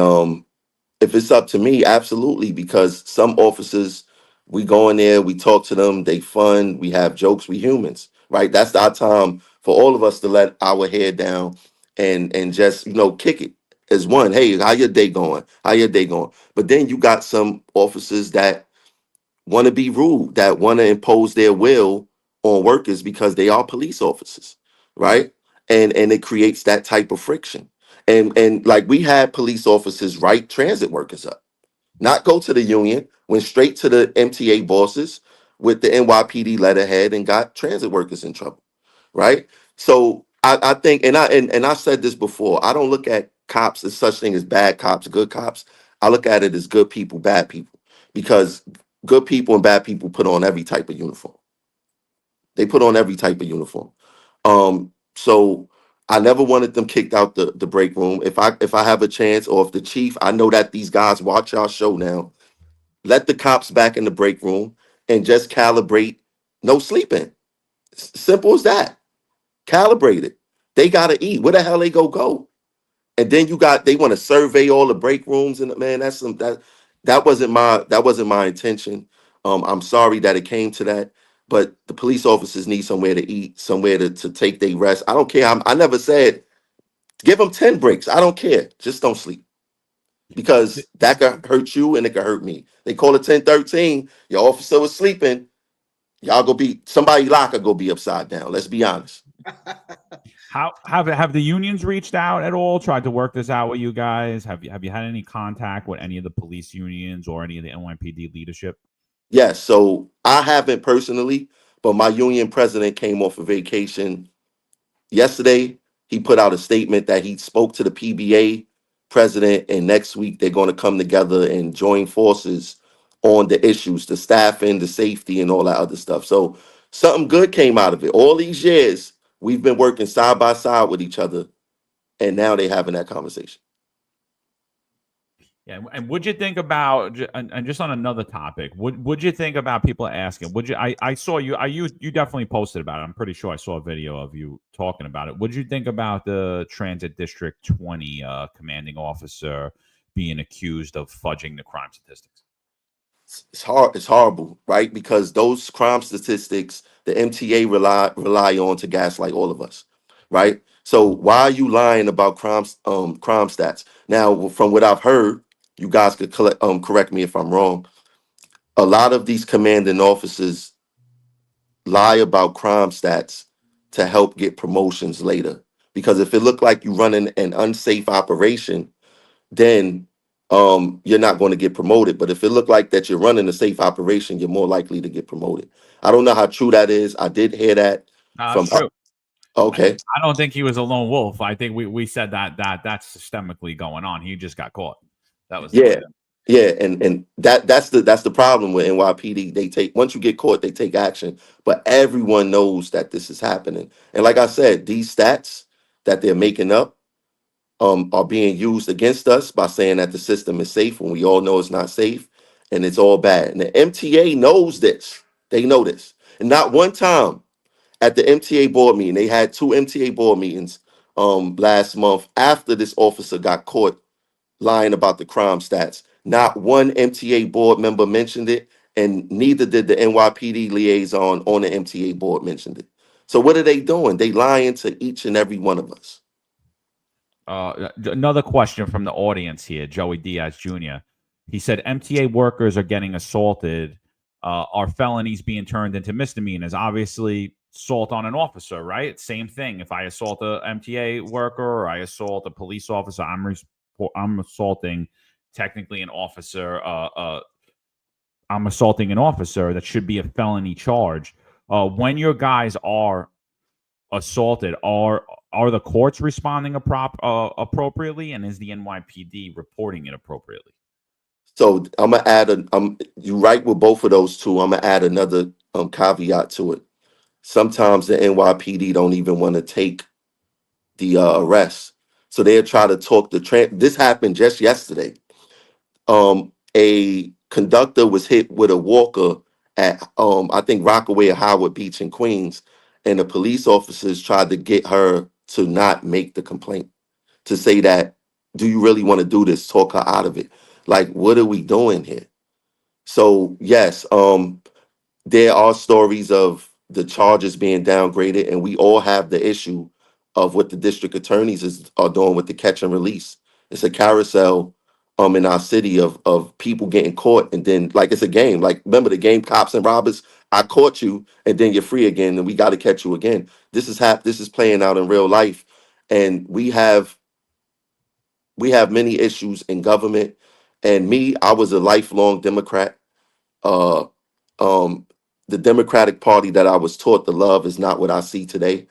if it's up to me, absolutely, because some officers, we go in there, we talk to them, they fun, we have jokes, we humans, right? That's our time for all of us to let our head down and just, kick it as one. Hey, how your day going? How your day going? But then you got some officers that want to be rude, that want to impose their will on workers because they are police officers, right? And it creates that type of friction. And like we had police officers write transit workers up, not go to the union, went straight to the MTA bosses with the NYPD letterhead and got transit workers in trouble, right? So I think, and I said this before, I don't look at cops as such thing as bad cops, good cops. I look at it as good people, bad people, because good people and bad people put on every type of uniform. They put on every type of uniform. So I never wanted them kicked out the break room. If I have a chance, or if the chief, I know that these guys watch our show now, let the cops back in the break room and just calibrate no sleeping. Simple as that. Calibrate it. They gotta eat. Where the hell they go? And then they want to survey all the break rooms, and man, that wasn't my intention. I'm sorry that it came to that, but the police officers need somewhere to eat, somewhere to take their rest. I don't care. I never said give them 10 breaks. I don't care. Just don't sleep, because that could hurt you and it could hurt me. They call it 10-13. Your officer was sleeping. Y'all go be somebody locker go be upside down. Let's be honest. How have the unions reached out at all? Tried to work this out with you guys? Have you had any contact with any of the police unions or any of the NYPD leadership? Yes. So I haven't personally, but my union president came off a vacation yesterday. He put out a statement that he spoke to the PBA president, and next week they're going to come together and join forces on the issues, the staffing, the safety, and all that other stuff. So something good came out of it. All these years we've been working side by side with each other, and now they're having that conversation. Yeah, and would you think about, and just on another topic, would you think about people asking? Would you? I saw you definitely posted about it. I'm pretty sure I saw a video of you talking about it. Would you think about the Transit District 20 commanding officer being accused of fudging the crime statistics? It's hard. It's horrible, right? Because those crime statistics, the MTA rely on to gaslight all of us, right? So why are you lying about crime stats? Now, from what I've heard, you guys could correct me if I'm wrong. A lot of these commanding officers lie about crime stats to help get promotions later. Because if it looked like you running an unsafe operation, then you're not going to get promoted. But if it looked like that you're running a safe operation, you're more likely to get promoted. I don't know how true that is. I did hear that from True. okay. I don't think he was a lone wolf. I think we said that's systemically going on. He just got caught. That was Yeah. Yeah, and that's the problem with NYPD. They take, once you get caught, they take action. But everyone knows that this is happening. And like I said, these stats that they're making up are being used against us by saying that the system is safe when we all know it's not safe and it's all bad. And the MTA knows this. They know this. And not one time at the MTA board meeting, they had 2 MTA board meetings last month after this officer got caught lying about the crime stats. Not one MTA board member mentioned it, and neither did the NYPD liaison on the MTA board mentioned it. So what are they doing? They lying to each and every one of us. Another question from the audience here, Joey Diaz Jr. He said MTA workers are getting assaulted. Are felonies being turned into misdemeanors? Obviously, assault on an officer, right? Same thing. If I assault a MTA worker or I assault a police officer, I'm assaulting technically an officer. I'm assaulting an officer. That should be a felony charge. When your guys are assaulted, are the courts responding appropriately, and is the NYPD reporting it appropriately? So I'm gonna add you right with both of those two. I'm gonna add another caveat to it. Sometimes the NYPD don't even want to take the arrest, so they'll try to talk the this happened just yesterday. A conductor was hit with a walker at I think Rockaway or Howard Beach in Queens, and the police officers tried to get her to not make the complaint, to say that, do you really want to do this? Talk her out of it. Like, what are we doing here? So yes, there are stories of the charges being downgraded, and we all have the issue of what the district attorneys are doing with the catch and release. It's a carousel in our city of people getting caught, and then, like, it's a game. Like, remember the game Cops and Robbers? I caught you and then you're free again, and we got to catch you again. This is playing out in real life, and we have many issues in government. And me, I was a lifelong Democrat. Uh, the Democratic Party that I was taught to love is not what I see today.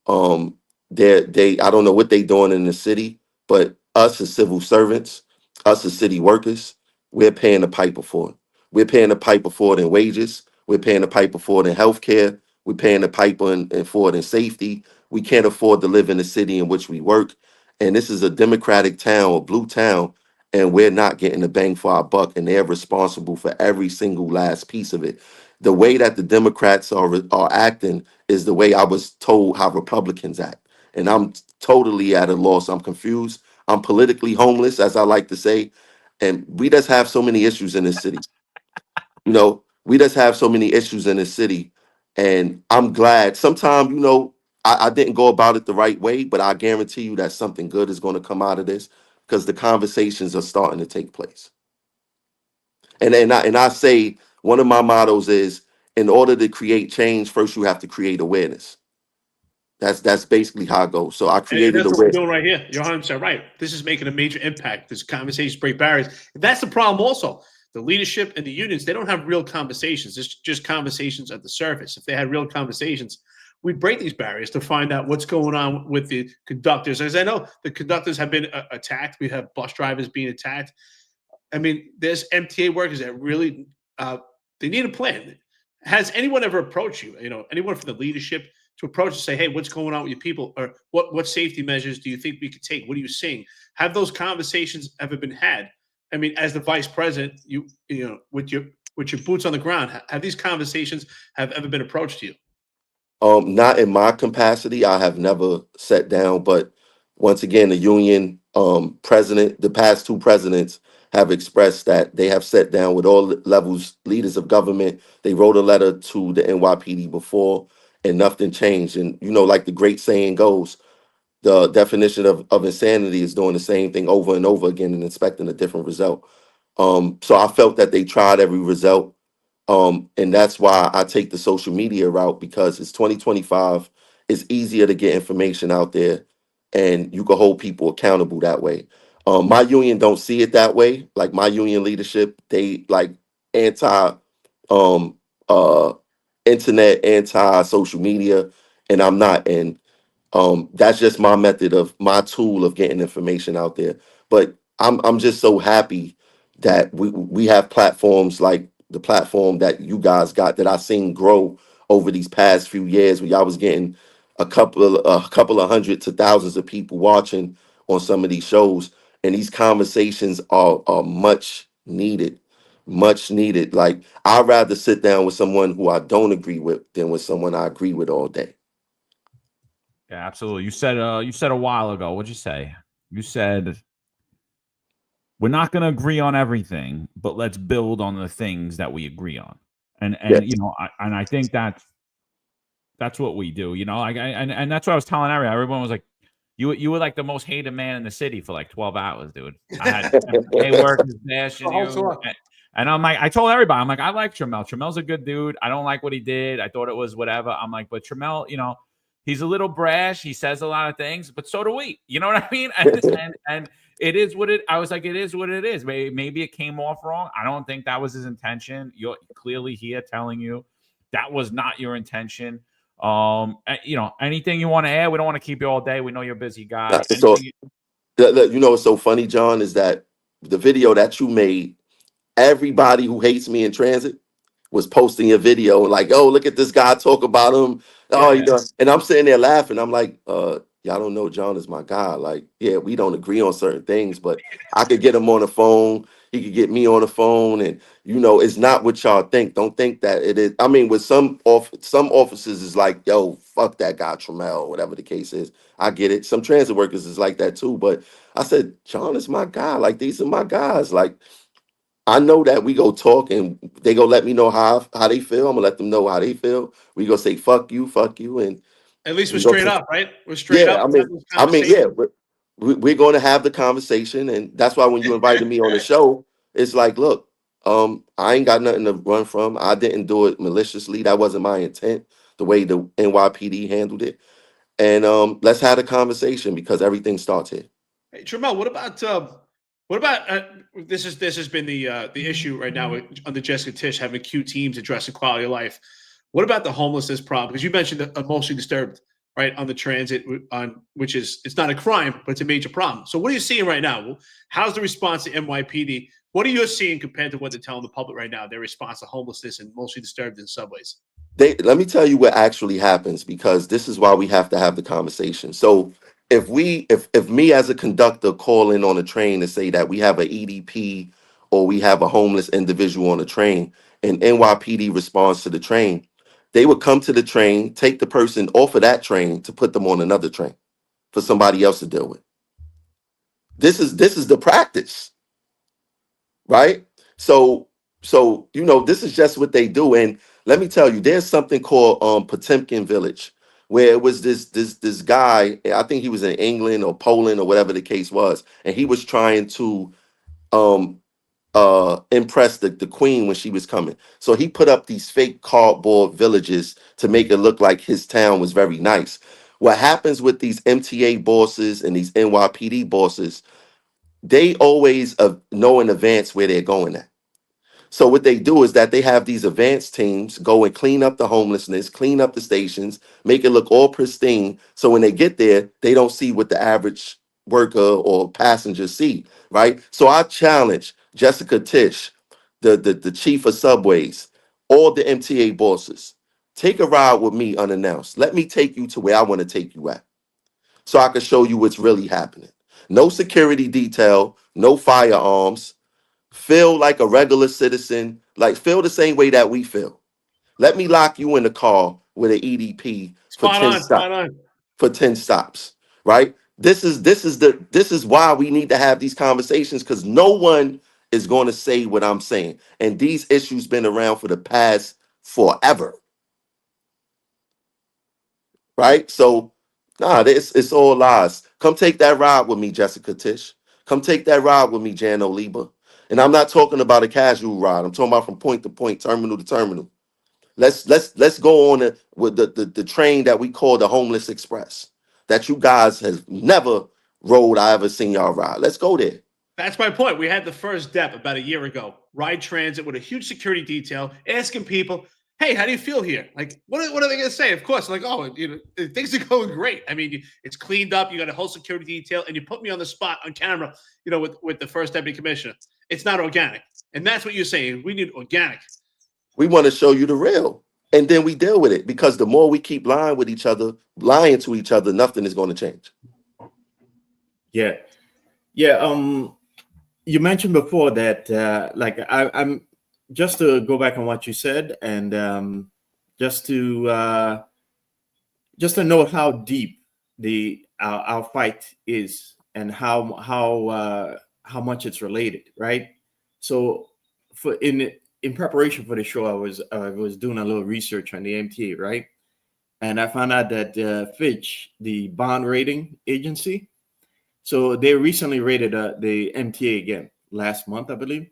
Um, they I don't know what they doing in the city, but us as civil servants, us as city workers, we're paying the piper for it. We're paying the piper for it in wages. We're paying the piper for it in healthcare. We're paying the piper for it in safety. We can't afford to live in the city in which we work. And this is a Democratic town, a blue town, and we're not getting the bang for our buck, and they're responsible for every single last piece of it. The way that the Democrats are acting is the way I was told how Republicans act. And I'm totally at a loss. I'm confused. I'm politically homeless, as I like to say. And we just have so many issues in this city. We just have so many issues in this city. And I'm glad sometimes, I didn't go about it the right way, but I guarantee you that something good is going to come out of this, because the conversations are starting to take place. And I say, one of my mottos is, in order to create change, first you have to create awareness. That's basically how it goes. So I And created that's what we're awareness. doing right here. You're 100% right. This is making a major impact. This conversations break barriers. And that's the problem also. The leadership and the unions, they don't have real conversations. It's just conversations at the surface. If they had real conversations, we'd break these barriers to find out what's going on with the conductors. As I know, the conductors have been attacked. We have bus drivers being attacked. I mean, there's MTA workers that really, they need a plan. Has anyone ever approached you, anyone from the leadership, to approach and say, hey, what's going on with your people? Or what safety measures do you think we could take? What are you seeing? Have those conversations ever been had? I mean, as the vice president, you know, with your boots on the ground, have these conversations have ever been approached to you? Not in my capacity. I have never sat down, but once again, the union president, the past two presidents have expressed that they have sat down with all levels, leaders of government. They wrote a letter to the NYPD before, and nothing changed. And you know, like the great saying goes, the definition of insanity is doing the same thing over and over again and expecting a different result. So I felt that they tried every result. And that's why I take the social media route, because it's 2025. It's easier to get information out there, and you can hold people accountable that way. My union don't see it that way. Like my union leadership, they like anti um uh internet, anti social media, and I'm not. And that's just my method of my tool of getting information out there. But I'm just so happy that we have platforms like the platform that you guys got, that I seen grow over these past few years, where y'all was getting a couple of hundred to thousands of people watching on some of these shows, and these conversations are much needed, much needed. Like I'd rather sit down with someone who I don't agree with than with someone I agree with all day. Yeah, absolutely. You said a while ago, what'd you say? You said we're not going to agree on everything, but let's build on the things that we agree on. And Yes. you know, I think that's what we do. You know, like and that's what I was telling everyone was like, you were like the most hated man in the city for like 12 hours, dude. I had MTA workers bashing you. And I'm like, I told everybody, I'm like, I like Tramell. Tramell's a good dude. I don't like what he did. I thought it was whatever. I'm like, but Tramell, you know, he's a little brash. He says a lot of things, but so do we. You know what I mean? And it is what it. I was like, it is what it is. Maybe it came off wrong. I don't think that was his intention. You're clearly here telling you that was not your intention. You know, anything you want to add? We don't want to keep you all day. We know you're a busy guy. So, you know, what's so funny, John, is that the video that you made, everybody who hates me in transit was posting a video like, oh, look at this guy talk about him. Oh, he does. And I'm sitting there laughing. I'm like, y'all don't know John is my guy. Like, yeah, we don't agree on certain things, but I could get him on the phone. He could get me on the phone. And, you know, it's not what y'all think. Don't think that it is. I mean, with some officers is like, yo, fuck that guy, Tramell, whatever the case is. I get it. Some transit workers is like that too. But I said, John is my guy. Like, these are my guys. Like, I know that we go talk and they go let me know how they feel. I'm gonna let them know how they feel. We go say fuck you, and at least we're straight up, right? We're straight up. I mean, yeah, we're going to have the conversation, and that's why when you invited me on the show, it's like, look, I ain't got nothing to run from. I didn't do it maliciously. That wasn't my intent. The way the NYPD handled it, and let's have a conversation because everything starts here. Hey, Tramell, what about this has been the issue right now under Jessica Tisch, having Q teams addressing quality of life. What about the homelessness problem? Because you mentioned the emotionally disturbed, right, on the transit, on which is, it's not a crime, but it's a major problem. So what are you seeing right now? How's the response to NYPD? What are you seeing compared to what they're telling the public right now, their response to homelessness and emotionally disturbed in subways? Let me tell you what actually happens, because this is why we have to have the conversation. So if me as a conductor call in on a train to say that we have an EDP or we have a homeless individual on the train, and NYPD responds to the train, they would come to the train, take the person off of that train to put them on another train for somebody else to deal with. This is the practice, right? So you know, this is just what they do. And let me tell you, there's something called Potemkin Village, where it was this guy, I think he was in England or Poland or whatever the case was, and he was trying to impress the queen when she was coming. So he put up these fake cardboard villages to make it look like his town was very nice. What happens with these MTA bosses and these NYPD bosses, they always know in advance where they're going at. So what they do is that they have these advanced teams go and clean up the homelessness, clean up the stations, make it look all pristine. So when they get there, they don't see what the average worker or passenger see, right? So I challenge Jessica Tisch, the chief of subways, all the MTA bosses, take a ride with me unannounced. Let me take you to where I want to take you at, so I can show you what's really happening. No security detail, no firearms. feel like a regular citizen, like feel the same way that we feel. Let me lock you in the car with an EDP for Spot 10 on, stops. spot on. For 10 stops, right? This is why we need to have these conversations, because no one is going to say what I'm saying. And these issues been around for the past forever. Right? So nah, it's all lies. Come take that ride with me, Jessica Tish. Come take that ride with me, Jan Oliva. And I'm not talking about a casual ride. I'm talking about from point to point, terminal to terminal. Let's go on with the train that we call the Homeless Express, that you guys have never rode. I ever seen y'all ride. Let's go there. That's my point. We had the first DEP about a year ago, ride transit with a huge security detail, asking people, hey, how do you feel here? Like, what are they going to say? Of course, like, oh, things are going great. I mean, it's cleaned up. You got a whole security detail, and you put me on the spot on camera, with the first deputy commissioner. It's not organic. And that's what you're saying. We need organic. We want to show you the real, and then we deal with it, because the more we keep lying with each other, lying to each other, nothing is going to change. Yeah. You mentioned before that, I'm just to go back on what you said, and just to note how deep our fight is, and how much it's related, right? So, in preparation for the show, I was doing a little research on the MTA, right? And I found out that Fitch, the bond rating agency, so they recently rated the MTA again last month, I believe,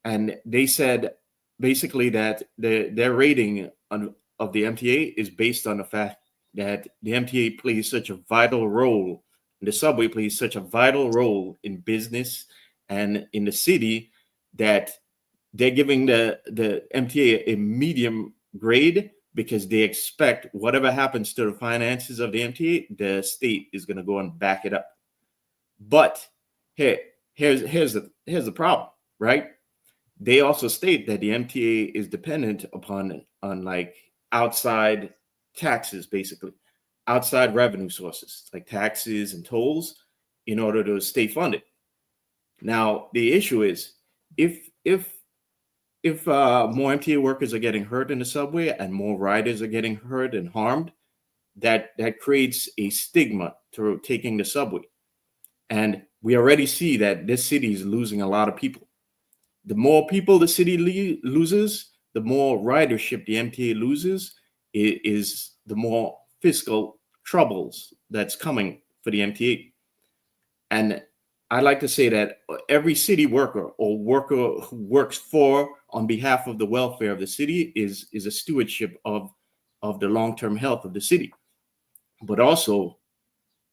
and they said basically that their rating of the MTA is based on the fact that the MTA plays such a vital role, the subway plays such a vital role in business and in the city, that they're giving the MTA a medium grade, because they expect whatever happens to the finances of the MTA, the state is going to go and back it up. But here's the problem, right? They also state that the MTA is dependent on like outside taxes, basically outside revenue sources like taxes and tolls, in order to stay funded. Now the issue is, if more MTA workers are getting hurt in the subway and more riders are getting hurt and harmed, that creates a stigma to taking the subway. And we already see that this city is losing a lot of people. The more people the city loses, the more ridership the MTA loses, is the more fiscal troubles that's coming for the MTA. And I like to say that every city worker or worker who works for, on behalf of the welfare of the city, is a stewardship of the long-term health of the city. But also,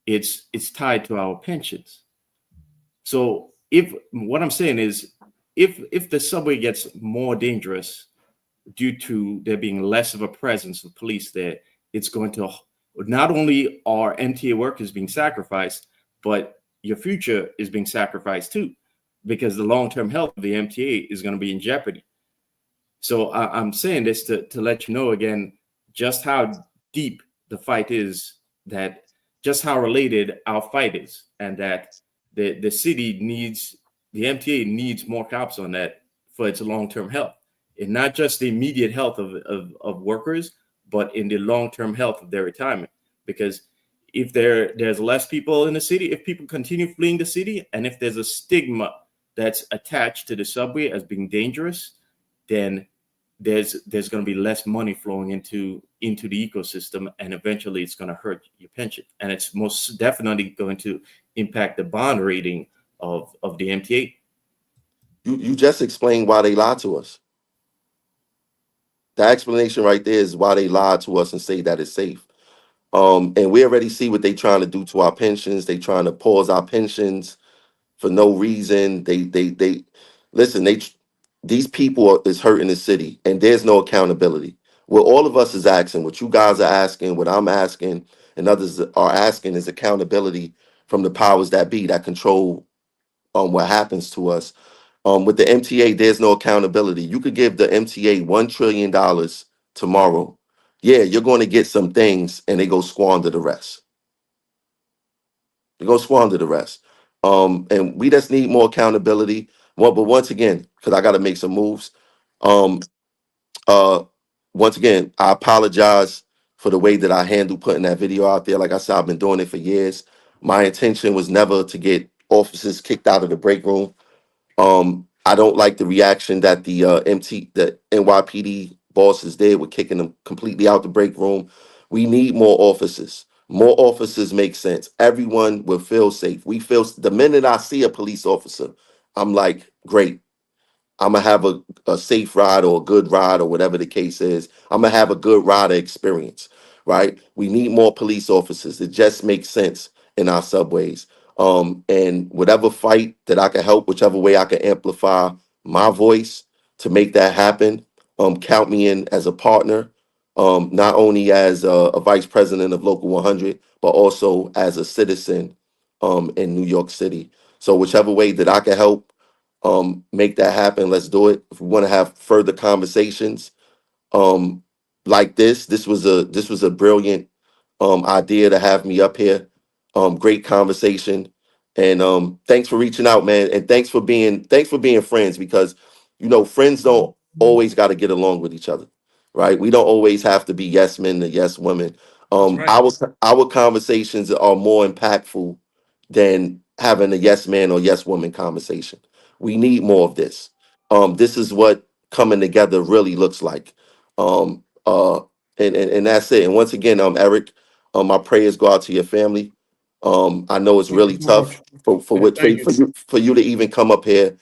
it's tied to our pensions. So what I'm saying is, if the subway gets more dangerous due to there being less of a presence of police there, it's going to, not only are MTA workers being sacrificed, but your future is being sacrificed too, because the long-term health of the MTA is going to be in jeopardy. So I'm saying this to let you know again just how deep the fight is, that just how related our fight is, and that the city needs, the MTA needs more cops on that for its long-term health, and not just the immediate health of workers, but in the long-term health of their retirement. Because if there's less people in the city, if people continue fleeing the city, and if there's a stigma that's attached to the subway as being dangerous, then there's going to be less money flowing into the ecosystem, and eventually it's going to hurt your pension, and it's most definitely going to impact the bond rating of the MTA. You just explained why they lied to us. The explanation right there is why they lied to us and say that it's safe. And we already see what they're trying to do to our pensions. They trying to pause our pensions for no reason. They listen. These people is hurting the city, and there's no accountability. What all of us is asking, what you guys are asking, what I'm asking, and others are asking, is accountability from the powers that be, that control what happens to us. With the MTA, there's no accountability. You could give the MTA $1 trillion tomorrow. Yeah, you're going to get some things, and they go squander the rest. They go squander the rest. And we just need more accountability. Well, but once again, because I got to make some moves. Um, Once again, I apologize for the way that I handled putting that video out there. Like I said, I've been doing it for years. My intention was never to get officers kicked out of the break room. I don't like the reaction that the NYPD bosses did with kicking them completely out the break room. We need more officers. More officers make sense. Everyone will feel safe. The minute I see a police officer, I'm like, great. I'm gonna have a safe ride or a good ride or whatever the case is. I'm gonna have a good rider experience, right? We need more police officers. It just makes sense in our subways. And whatever fight that I can help, whichever way I can amplify my voice to make that happen, count me in as a partner. Not only as a vice president of Local 100, but also as a citizen in New York City. So whichever way that I can help make that happen, let's do it. If we want to have further conversations um like this was a brilliant idea to have me up here. Great conversation. And thanks for reaching out, man. And thanks for being friends, because friends don't always got to get along with each other, right? We don't always have to be yes men and yes women. That's right. Our conversations are more impactful than having a yes man or yes woman conversation. We need more of this. This is what coming together really looks like. Um, uh, and that's it. And once again, Eric, my prayers go out to your family. I know it's Thank you really so tough much. for Yeah, what thank you. for you to even come up here.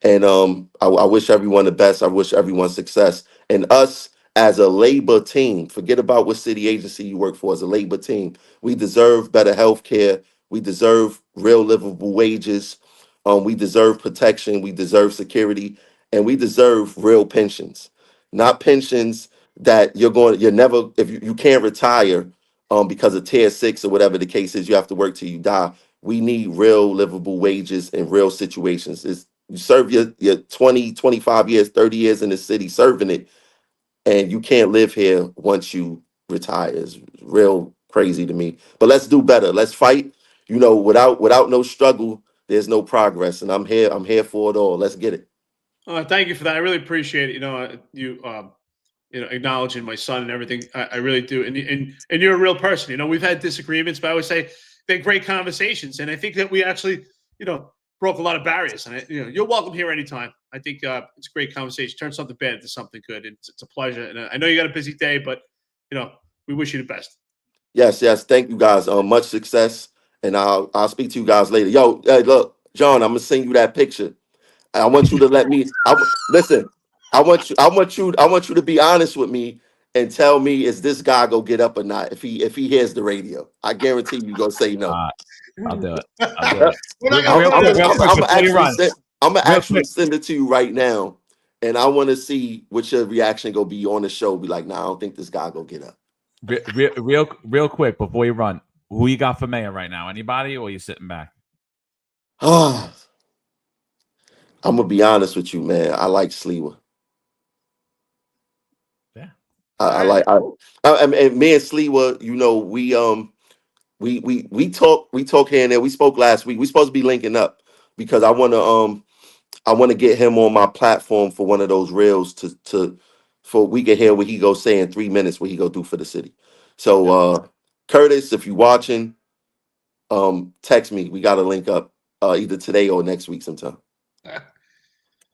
And I wish everyone the best. I wish everyone success. And us as a labor team, forget about what city agency you work for. As a labor team, we deserve better health care. We deserve real livable wages. We deserve protection. We deserve security, and we deserve real pensions, not pensions that you're never, if you can't retire because of tier 6 or whatever the case is, you have to work till you die. We need real livable wages in real situations. You serve your 20, 25 years, 30 years in the city serving it, and you can't live here once you retire. It's real crazy to me. But let's do better. Let's fight. Without no struggle, there's no progress. And I'm here for it all. Let's get it. Thank you for that. I really appreciate it. Acknowledging my son and everything. I really do. And you're a real person. We've had disagreements, but I would say they're great conversations. And I think that we actually, broke a lot of barriers. And you're welcome here anytime. I think it's a great conversation. Turn something bad into something good. It's a pleasure. And I know you got a busy day, but we wish you the best. Yes, yes. Thank you guys. Much success. And I'll speak to you guys later. Yo, hey, look, John, I'm gonna send you that picture. I want you to listen. I want you to be honest with me and tell me, is this guy gonna get up or not if he hears the radio? I guarantee you gonna say no. I'll do it. I'll do it. We're not Real gonna quick, put real it- quick, before you run. I'm gonna Real actually quick. send it to you right now, and I want to see what your reaction gonna be on the show. Be like, nah, I don't think this guy gonna get up. Real quick before you run. Who you got for mayor right now? Anybody, or you sitting back? I'm gonna be honest with you, man. I like Sleewa. Yeah. I like. And me and Sleewa, we talk here and there. We spoke last week. We supposed to be linking up because I want to get him on my platform for one of those reels for we can hear what he go say in 3 minutes what he go do for the city. So Curtis, if you watching, text me. We got to link up either today or next week sometime. All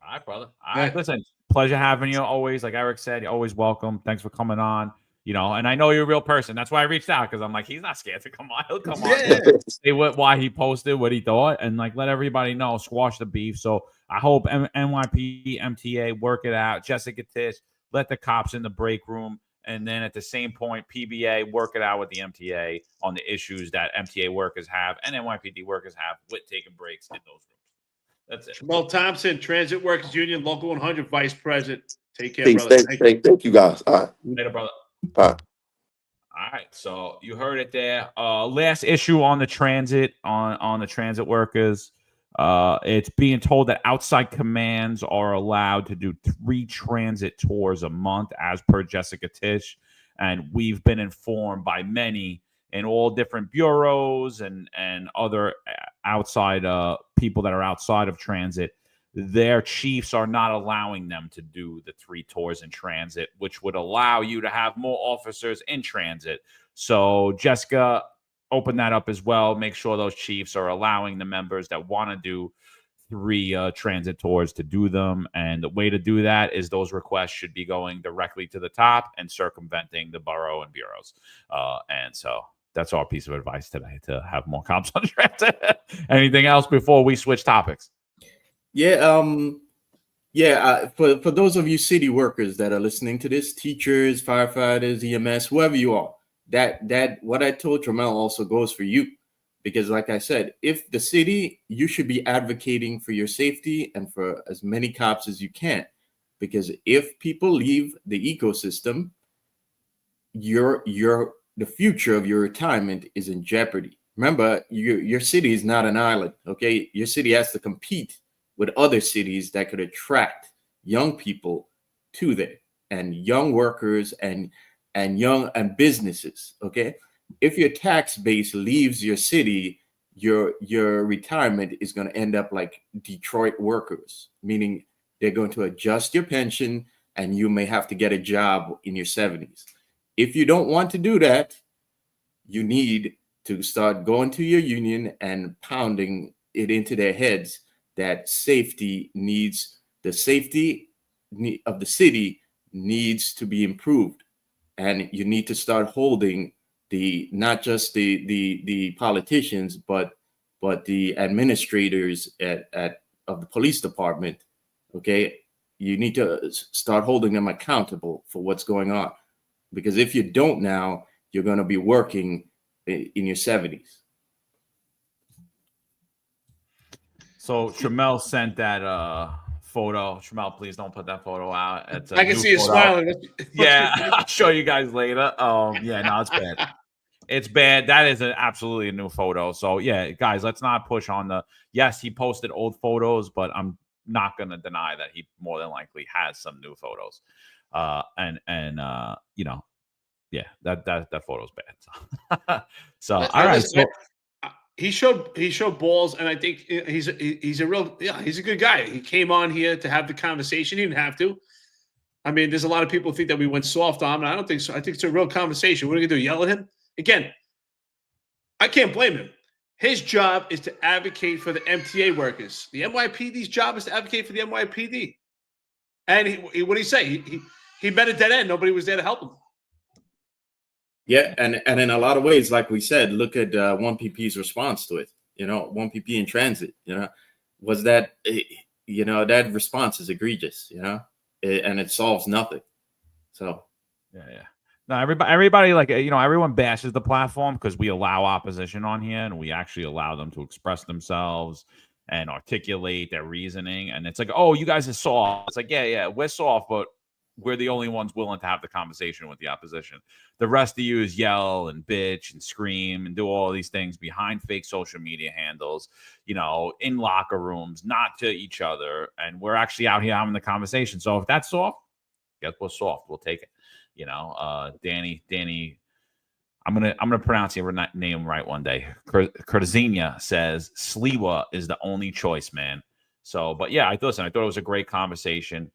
right, brother. All right, listen, pleasure having you always. Like Eric said, you're always welcome. Thanks for coming on. And I know you're a real person. That's why I reached out, because I'm like, he's not scared to come on. He'll come on. Say why he posted, what he thought, and like let everybody know, squash the beef. So I hope NYPD, MTA work it out. Jessica Tish, let the cops in the break room, and then at the same point, PBA work it out with the MTA on the issues that MTA workers have and NYPD workers have with taking breaks in those rooms. That's it. Tramell Thompson, Transit Workers Union, Local 100 Vice President. Take care, Peace. brother. Thank you guys. All right. Later, brother. All right. All right, so you heard it there. Last issue on the transit on the transit workers. It's being told that outside commands are allowed to do 3 transit tours a month, as per Jessica Tish, and we've been informed by many in all different bureaus and other outside people that are outside of transit their chiefs are not allowing them to do the 3 tours in transit, which would allow you to have more officers in transit. So Jessica, open that up as well. Make sure those chiefs are allowing the members that want to do 3 transit tours to do them. And the way to do that is those requests should be going directly to the top and circumventing the borough and bureaus. And so that's our piece of advice today, to have more cops on transit. Anything else before we switch topics? Yeah. For those of you city workers that are listening to this, teachers, firefighters, EMS, whoever you are, that what I told Tramell also goes for you. Because like I said, if the city, you should be advocating for your safety and for as many cops as you can. Because if people leave the ecosystem, the future of your retirement is in jeopardy. Remember, your city is not an island, okay? Your city has to compete with other cities that could attract young people to there, and young workers and businesses, okay? If your tax base leaves your city, your retirement is going to end up like Detroit workers, meaning they're going to adjust your pension and you may have to get a job in your 70s. If you don't want to do that, you need to start going to your union and pounding it into their heads that the safety of the city needs to be improved. And you need to start holding not just the politicians, but the administrators of the police department. Okay, you need to start holding them accountable for what's going on, because if you don't now, you're going to be working in your 70s. So Tramell sent that photo. Tramell, please don't put that photo out. I can see you smiling. Yeah, I'll show you guys later. Yeah, no, it's bad. It's bad. That is absolutely a new photo. So yeah, guys, let's not push on yes, he posted old photos, but I'm not going to deny that he more than likely has some new photos. You know, yeah, that photo's bad. So all right. So he showed balls, and I think he's a good guy. He came on here to have the conversation. He didn't have to. I mean, there's a lot of people who think that we went soft on him. I don't think so. I think it's a real conversation. What are we gonna do? Yell at him? Again, I can't blame him. His job is to advocate for the MTA workers. The NYPD's job is to advocate for the NYPD. And what did he say? He met a dead end. Nobody was there to help him. Yeah, and in a lot of ways, like we said, look at 1PP's response to it. 1PP in transit. Was that that response is egregious. And it solves nothing. So yeah. No, everybody like everyone bashes the platform because we allow opposition on here, and we actually allow them to express themselves and articulate their reasoning. And it's like, oh, you guys are soft. It's like, yeah, we're soft, but we're the only ones willing to have the conversation with the opposition. The rest of you is yell and bitch and scream and do all these things behind fake social media handles, in locker rooms, not to each other. And we're actually out here having the conversation. So if that's soft, guess we're soft. We'll take it. Danny, I'm gonna pronounce your name right one day. Kurtzenia says Sliwa is the only choice, man. So, but yeah, I thought it was a great conversation.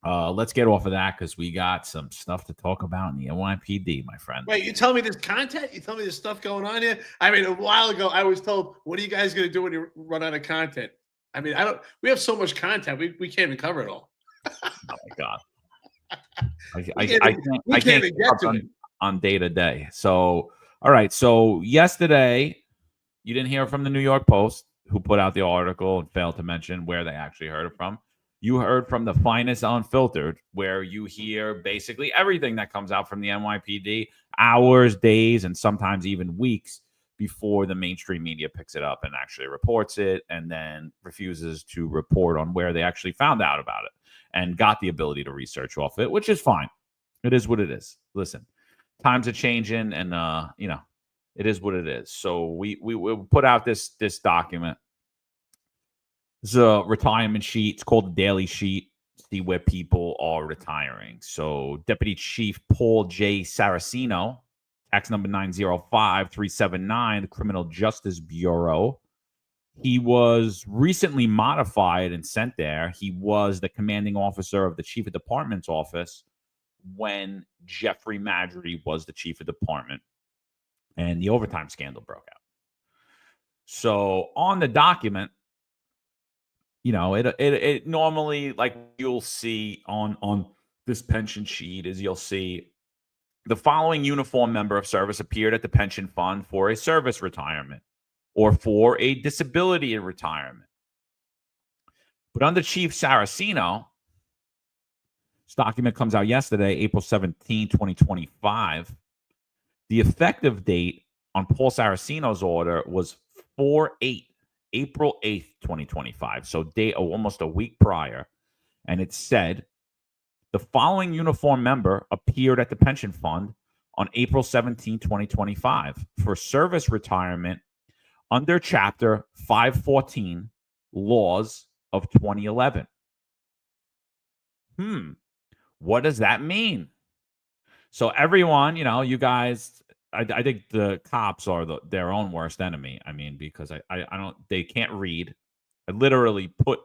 Let's get off of that because we got some stuff to talk about in the NYPD, my friend. Wait, you tell me there's content? You tell me there's stuff going on here? I mean, a while ago, I was told, what are you guys going to do when you run out of content? I mean, we have so much content. We can't even cover it all. Oh, my God. I can't get on day to day. So, all right. So yesterday, you didn't hear from the New York Post, who put out the article and failed to mention where they actually heard it from. You heard from the finest Unfiltered, where you hear basically everything that comes out from the NYPD, hours, days, and sometimes even weeks before the mainstream media picks it up and actually reports it, and then refuses to report on where they actually found out about it and got the ability to research off it, which is fine. It is what it is. Listen, times are changing, and it is what it is. So we put out this document. It's a retirement sheet. It's called the Daily Sheet. See where people are retiring. So Deputy Chief Paul J. Saraceno, tax number 905-379, the Criminal Justice Bureau, He was recently modified and sent there. He was the commanding officer of the chief of department's office when Jeffrey Madry was the chief of department and the overtime scandal broke out. So on the document, you know, it normally, like you'll see on this pension sheet, is you'll see the following uniform member of service appeared at the pension fund for a service retirement or for a disability retirement. But under Chief Saraceno, this document comes out yesterday, April 17, 2025. The effective date on Paul Saraceno's order was April 8th, 2025. So almost a week prior. And it said, the following uniform member appeared at the pension fund on April 17, 2025 for service retirement under Chapter 514, Laws of 2011. What does that mean? So everyone, you know, you guys, I think the cops are their own worst enemy. I mean, because they can't read. I literally put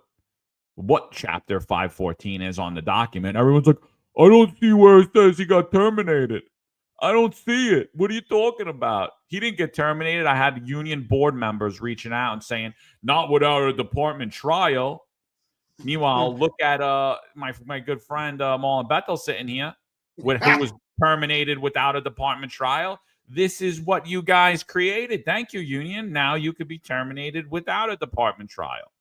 what Chapter 514 is on the document. Everyone's like, I don't see where it says he got terminated. I don't see it. What are you talking about? He didn't get terminated. I had union board members reaching out and saying, not without a department trial. Meanwhile, look at my good friend Marlon Bethel sitting here, who was terminated without a department trial. This is what you guys created. Thank you, union. Now you could be terminated without a department trial.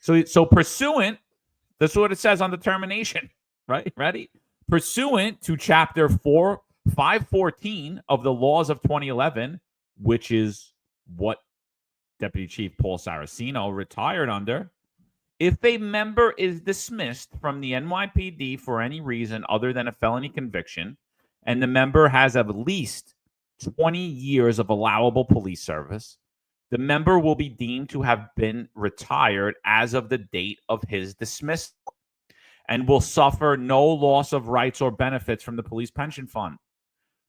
So pursuant, that's what it says on the termination, right? Ready? Pursuant to Chapter 514 of the Laws of 2011, which is what Deputy Chief Paul Saraceno retired under, if a member is dismissed from the NYPD for any reason other than a felony conviction, and the member has at least 20 years of allowable police service, the member will be deemed to have been retired as of the date of his dismissal and will suffer no loss of rights or benefits from the police pension fund.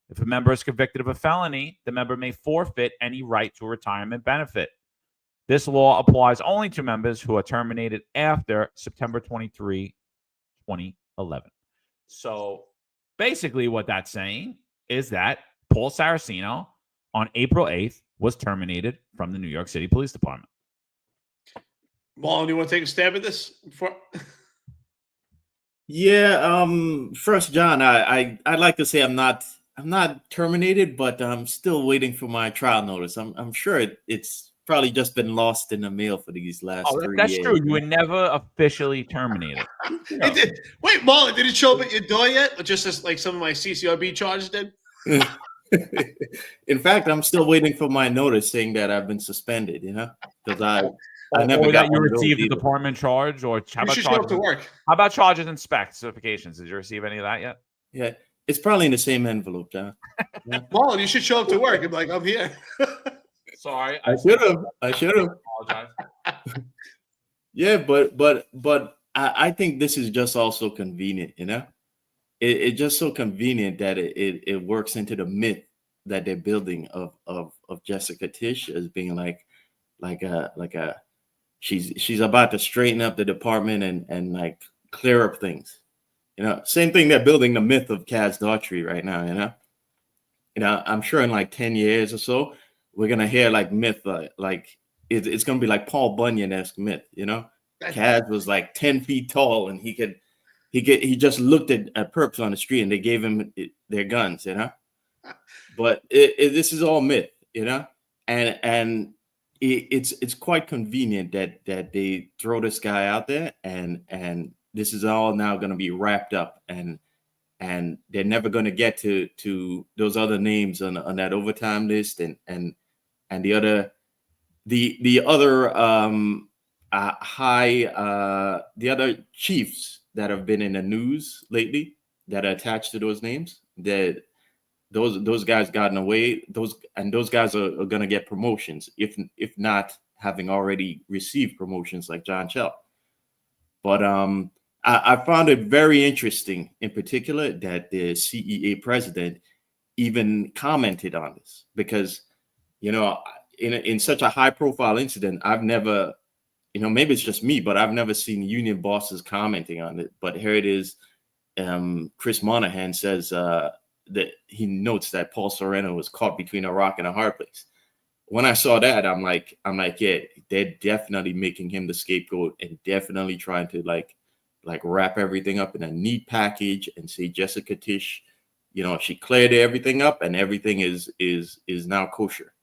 If a member is convicted of a felony, the member may forfeit any right to a retirement benefit. This law applies only to members who are terminated after September 23, 2011. So basically what that's saying is that Paul Saraceno on April 8th was terminated from the New York City Police Department. Marlon, you want to take a stab at this before? Yeah. First, John, I'd like to say I'm not terminated, but I'm still waiting for my trial notice. I'm sure it's probably just been lost in the mail for these last 3 that's years. true. You were never officially terminated. It did. Wait, Marlon, did it show up at your door yet? Or just as like some of my CCRB charges did? In fact, I'm still waiting for my notice saying that I've been suspended, because I never got that you one of those received a either. department charge, or how You about should show up charges? to work. How about charges and specifications? Did you receive any of that yet? Yeah, it's probably in the same envelope, John. Yeah. Marlon, you should show up to work and be like, I'm here. Sorry, I should have. Apologize. Yeah, but I think this is just also convenient, It's just so convenient that it works into the myth that they're building of Jessica Tisch as being like she's about to straighten up the department and like clear up things. Same thing they're building the myth of Kaz Daughtry right now, I'm sure in like 10 years or so, we're gonna hear like myth like it's gonna be like Paul Bunyan-esque myth, Kaz was like 10 feet tall and he just looked at perps on the street and they gave him their guns, But this is all myth, and it's quite convenient that they throw this guy out there and this is all now going to be wrapped up and they're never going to get to those other names on that overtime list and the other the other chiefs that have been in the news lately that are attached to those names, that those guys gotten away. Those guys are going to get promotions, if not having already received promotions like John Chell. But I found it very interesting, in particular, that the CEA president even commented on this because, in such a high profile incident, I've never, maybe it's just me, but I've never seen union bosses commenting on it. But here it is. Chris Monahan says that he notes that Paul Sorrento was caught between a rock and a hard place. When I saw that, I'm like, yeah, they're definitely making him the scapegoat and definitely trying to like wrap everything up in a neat package and say Jessica Tisch, she cleared everything up and everything is now kosher.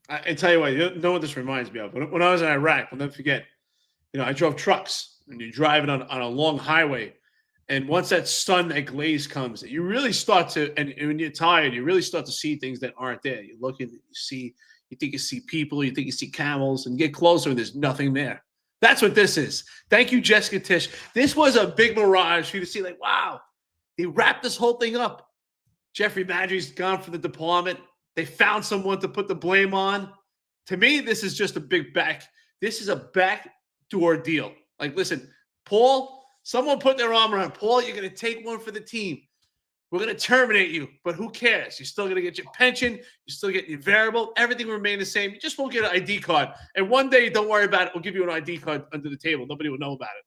I tell you what, you know what this reminds me of? When I was in Iraq, I'll never forget, I drove trucks and you're driving on a long highway. And once that sun, that glaze comes, you really start to, and when you're tired, you really start to see things that aren't there. You look and you think you see people, you think you see camels, and you get closer and there's nothing there. That's what this is. Thank you, Jessica Tisch. This was a big mirage for you to see, like, wow, they wrapped this whole thing up. Jeffrey Maddrey's gone from the department. They found someone to put the blame on. To me, this is just a big this is a backdoor deal. Like, listen, Paul, someone put their arm around Paul. You're going to take one for the team. We're going to terminate you, but who cares? You're still going to get your pension. You're still getting your variable. Everything will remain the same. You just won't get an ID card. And one day, don't worry about it. We'll give you an ID card under the table. Nobody will know about it.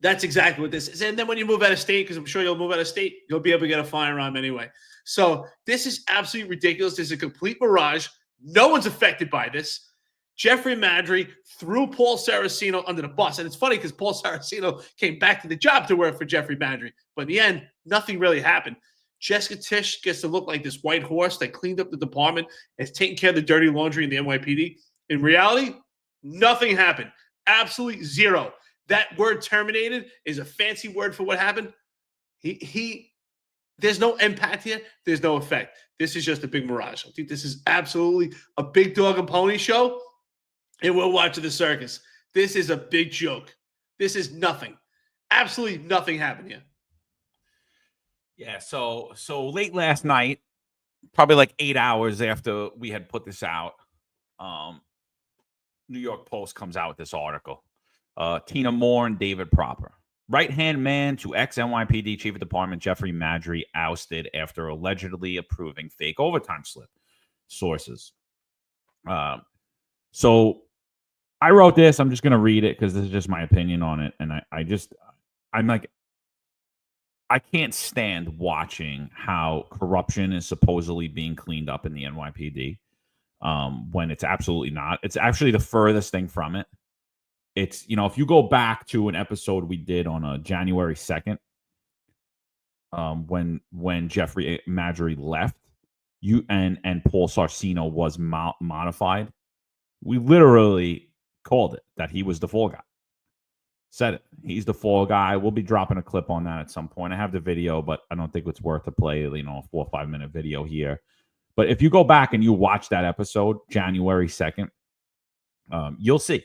That's exactly what this is. And then when you move out of state, because I'm sure you'll move out of state, you'll be able to get a firearm anyway. So this is absolutely ridiculous. This is a complete mirage. No one's affected by this. Jeffrey Maddrey threw Paul Saraceno under the bus. And it's funny because Paul Saraceno came back to the job to work for Jeffrey Maddrey. But in the end, nothing really happened. Jessica Tisch gets to look like this white horse that cleaned up the department, is taking care of the dirty laundry in the NYPD. In reality, nothing happened. Absolutely zero. That word terminated is a fancy word for what happened. There's no impact here. There's no effect. This is just a big mirage. I think this is absolutely a big dog and pony show. And we'll watch the circus. This is a big joke. This is nothing. Absolutely nothing happened here. Yeah, so late last night, probably like 8 hours after we had put this out, New York Post comes out with this article. Tina Moore and David Proper. Right-hand man to ex-NYPD Chief of Department Jeffrey Maddrey ousted after allegedly approving fake overtime slip. Sources. So I wrote this. I'm just going to read it because this is just my opinion on it. And I'm like, I can't stand watching how corruption is supposedly being cleaned up in the NYPD when it's absolutely not. It's actually the furthest thing from it. It's, if you go back to an episode we did on January 2nd, when Jeffrey Maddrey left, and Paul Saraceno was modified, we literally called it that he was the fall guy. Said it. He's the fall guy. We'll be dropping a clip on that at some point. I have the video, but I don't think it's worth to play, a 4 or 5 minute video here. But if you go back and you watch that episode, January 2nd, you'll see.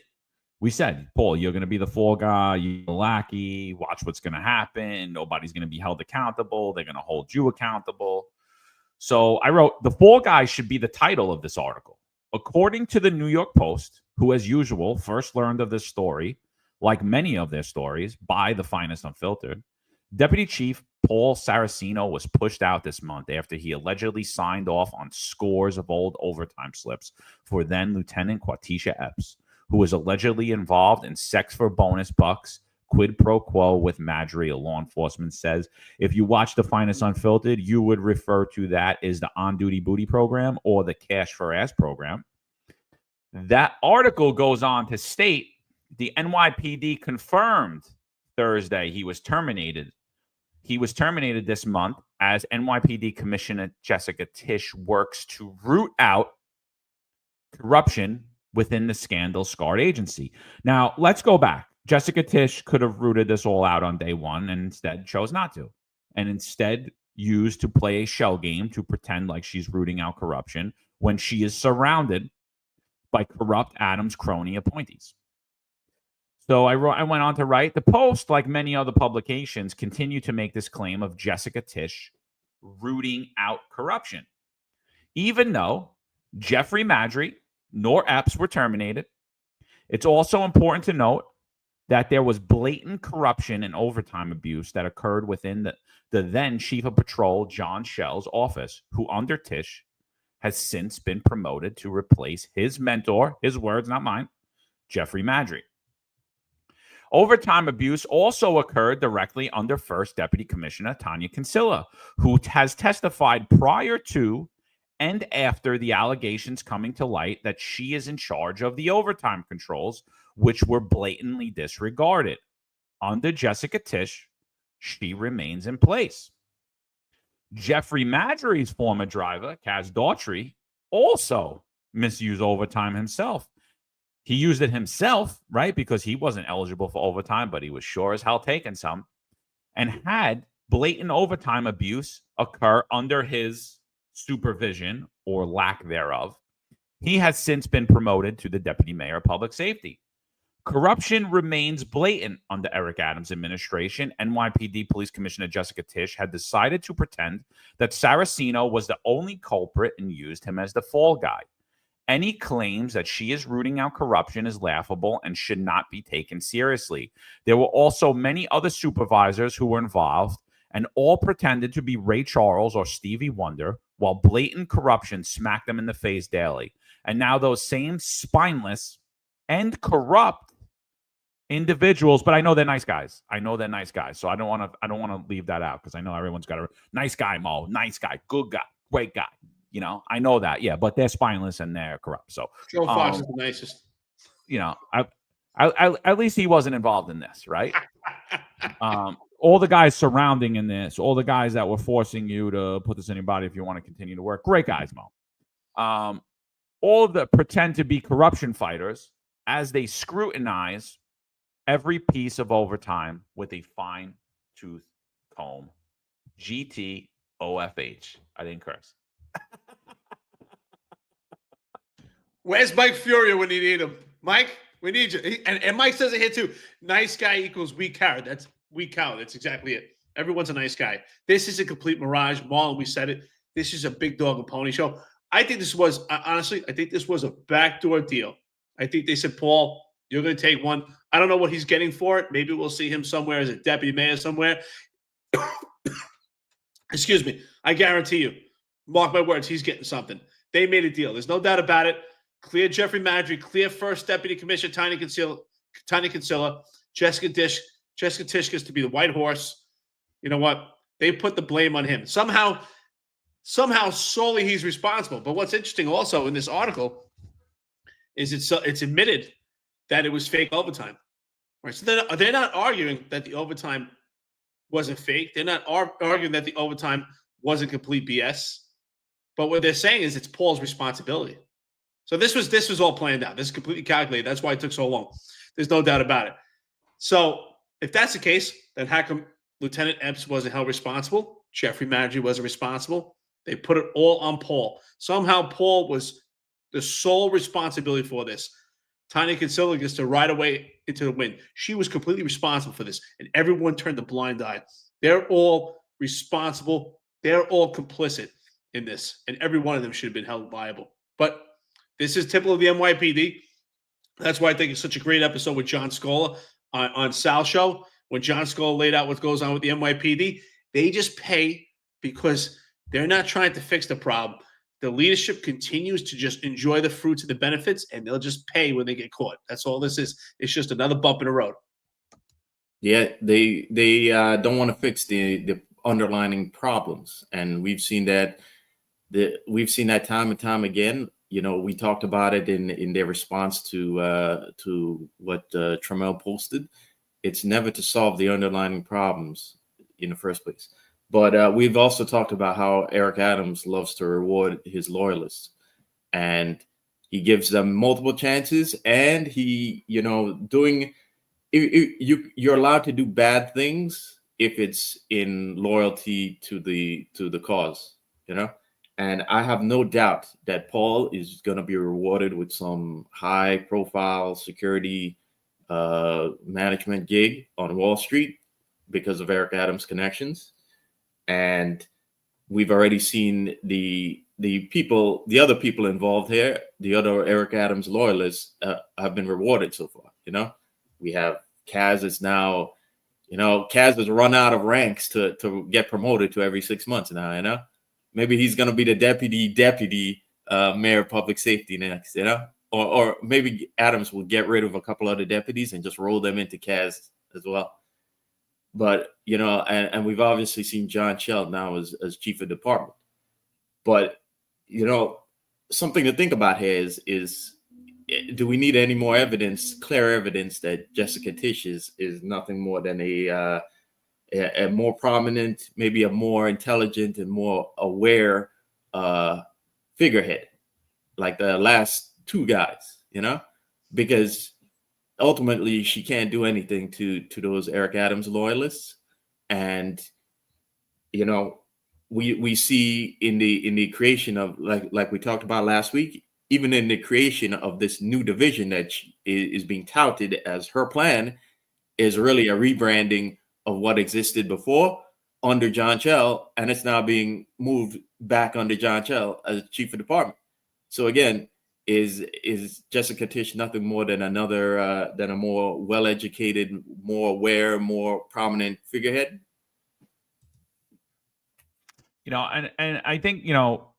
We said, Paul, you're going to be the fall guy. You're the lackey. Watch what's going to happen. Nobody's going to be held accountable. They're going to hold you accountable. So I wrote, the fall guy should be the title of this article. According to the New York Post, who, as usual, first learned of this story, like many of their stories, by the finest Unfiltered, Deputy Chief Paul Saraceno was pushed out this month after he allegedly signed off on scores of old overtime slips for then Lieutenant Quatisha Epps, who was allegedly involved in sex for bonus bucks, quid pro quo with Maddrey, a law enforcement says. If you watch the finest Unfiltered, you would refer to that as the on-duty booty program or the cash for ass program. That article goes on to state the NYPD confirmed Thursday he was terminated. He was terminated this month as NYPD Commissioner Jessica Tisch works to root out corruption within the scandal-scarred agency. Now, let's go back. Jessica Tisch could have rooted this all out on day one and instead chose not to. And instead used to play a shell game to pretend like she's rooting out corruption when she is surrounded by corrupt Adams crony appointees. So I went on to write, the Post, like many other publications, continue to make this claim of Jessica Tisch rooting out corruption. Even though Jeffrey Maddrey nor Epps were terminated, it's also important to note that there was blatant corruption and overtime abuse that occurred within the then Chief of Patrol, John Schell's office, who under Tisch has since been promoted to replace his mentor, his words, not mine, Jeffrey Madry. Overtime abuse also occurred directly under First Deputy Commissioner Tanya Kinsella, who has testified prior to and after the allegations coming to light that she is in charge of the overtime controls, which were blatantly disregarded. Under Jessica Tisch, she remains in place. Jeffrey Madry's former driver, Kaz Daughtry, also misused overtime himself. He used it himself, right, because he wasn't eligible for overtime, but he was sure as hell taking some, and had blatant overtime abuse occur under his supervision or lack thereof. He has since been promoted to the Deputy Mayor of Public Safety. Corruption remains blatant under Eric Adams' administration. NYPD Police Commissioner Jessica Tisch had decided to pretend that Saraceno was the only culprit and used him as the fall guy. Any claims that she is rooting out corruption is laughable and should not be taken seriously. There were also many other supervisors who were involved, and all pretended to be Ray Charles or Stevie Wonder, while blatant corruption smacked them in the face daily. And now those same spineless and corrupt individuals, but I know they're nice guys. So I don't want to leave that out, because I know everyone's got a nice guy, Mo, nice guy, good guy, great guy. You know, I know that, yeah, but they're spineless and they're corrupt. So Joe Fox is the nicest. You know, I at least he wasn't involved in this, right? All the guys surrounding in this, all the guys that were forcing you to put this in your body if you want to continue to work, great guys, Mo. All of the pretend to be corruption fighters as they scrutinize every piece of overtime with a fine-tooth comb. GTOFH. I didn't curse. Where's Mike Furia when you need him? Mike, we need you. And Mike says it here too. Nice guy equals weak coward. That's weak coward. That's exactly it. Everyone's a nice guy. This is a complete mirage. Marlon, we said it. This is a big dog and pony show. I think this was, honestly, I think this was a backdoor deal. I think they said, Paul, you're going to take one. I don't know what he's getting for it. Maybe we'll see him somewhere as a deputy mayor somewhere. Excuse me. I guarantee you, mark my words, he's getting something. They made a deal. There's no doubt about it. Clear Jeffrey Madry, clear First Deputy Commissioner Tanya Kinsella, Jessica Tisch gets to be the white horse. You know what? They put the blame on him. Somehow solely he's responsible. But what's interesting also in this article is it's admitted that it was fake overtime. Right? So they're not arguing that the overtime wasn't fake. They're not arguing that the overtime wasn't complete BS. But what they're saying is it's Paul's responsibility. So this was all planned out. This is completely calculated. That's why it took so long. There's no doubt about it. So if that's the case, then how come Lieutenant Epps wasn't held responsible? Jeffrey Madry wasn't responsible. They put it all on Paul. Somehow Paul was the sole responsibility for this. Tanya Kinsella gets to ride away into the wind. She was completely responsible for this, and everyone turned a blind eye. They're all responsible. They're all complicit in this, and every one of them should have been held liable. But this is typical of the NYPD. That's why I think it's such a great episode with John Scola on Sal's show. When John Scola laid out what goes on with the NYPD, they just pay because they're not trying to fix the problem. The leadership continues to just enjoy the fruits of the benefits, and they'll just pay when they get caught. That's all this is. It's just another bump in the road. Yeah, they don't want to fix the underlying problems, and we've seen that. We've seen that time and time again. You know, we talked about it in their response to what Tramell posted. It's never to solve the underlying problems in the first place. But we've also talked about how Eric Adams loves to reward his loyalists, and he gives them multiple chances. And he, you know, you're allowed to do bad things if it's in loyalty to the cause, you know. And I have no doubt that Paul is going to be rewarded with some high-profile security management gig on Wall Street because of Eric Adams' connections. And we've already seen the other people involved here, the other Eric Adams loyalists have been rewarded so far. You know, we have Kaz is now, you know, Kaz has run out of ranks to get promoted to every 6 months now. You know, maybe he's going to be the deputy mayor of public safety next, you know, or maybe Adams will get rid of a couple other deputies and just roll them into CAS as well. But, you know, and we've obviously seen John Chell now as chief of department. But, you know, something to think about here is do we need any more evidence, clear evidence that Jessica Tisch is nothing more than a more prominent, maybe a more intelligent and more aware figurehead, like the last two guys, you know, because ultimately she can't do anything to those Eric Adams loyalists. And, you know, we see in the creation of, like we talked about last week, even in the creation of this new division that is being touted as her plan, is really a rebranding of what existed before under John Chell, and it's now being moved back under John Chell as chief of department. So again, is Jessica Tisch nothing more than another than a more well-educated, more aware, more prominent figurehead? You know, and I think, you know,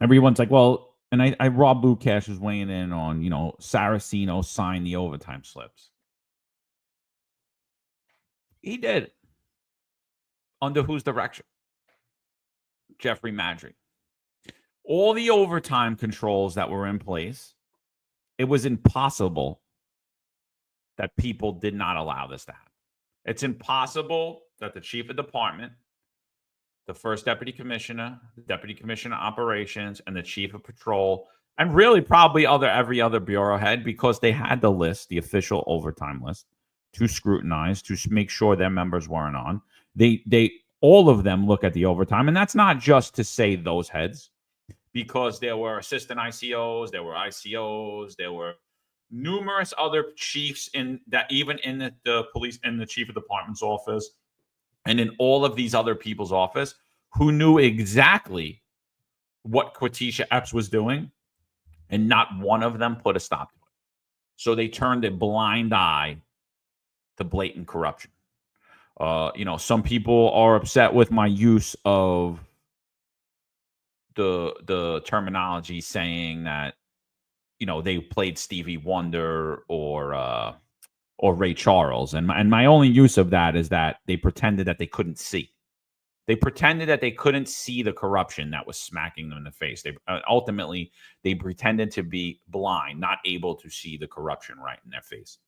everyone's like, well, and I Rob Lukash was weighing in on, you know, Saraceno signed the overtime slips. He did. Under whose direction? Jeffrey Madry. All the overtime controls that were in place, it was impossible that people did not allow this to happen. It's impossible that the chief of department, the first deputy commissioner, the deputy commissioner of operations, and the chief of patrol, and really probably every other bureau head, because they had the list, the official overtime list, to scrutinize, to make sure their members weren't on. They all of them look at the overtime, and that's not just to say those heads, because there were assistant ICOs, there were ICOs, there were numerous other chiefs in that, even in the police, in the chief of department's office, and in all of these other people's office, who knew exactly what Quatisha Epps was doing, and not one of them put a stop to it. So they turned a blind eye to blatant corruption. You know, some people are upset with my use of the terminology, saying that, you know, they played Stevie Wonder or Ray Charles, and my only use of that is that they pretended that they couldn't see. They pretended that they couldn't see the corruption that was smacking them in the face. They ultimately they pretended to be blind, not able to see the corruption right in their face.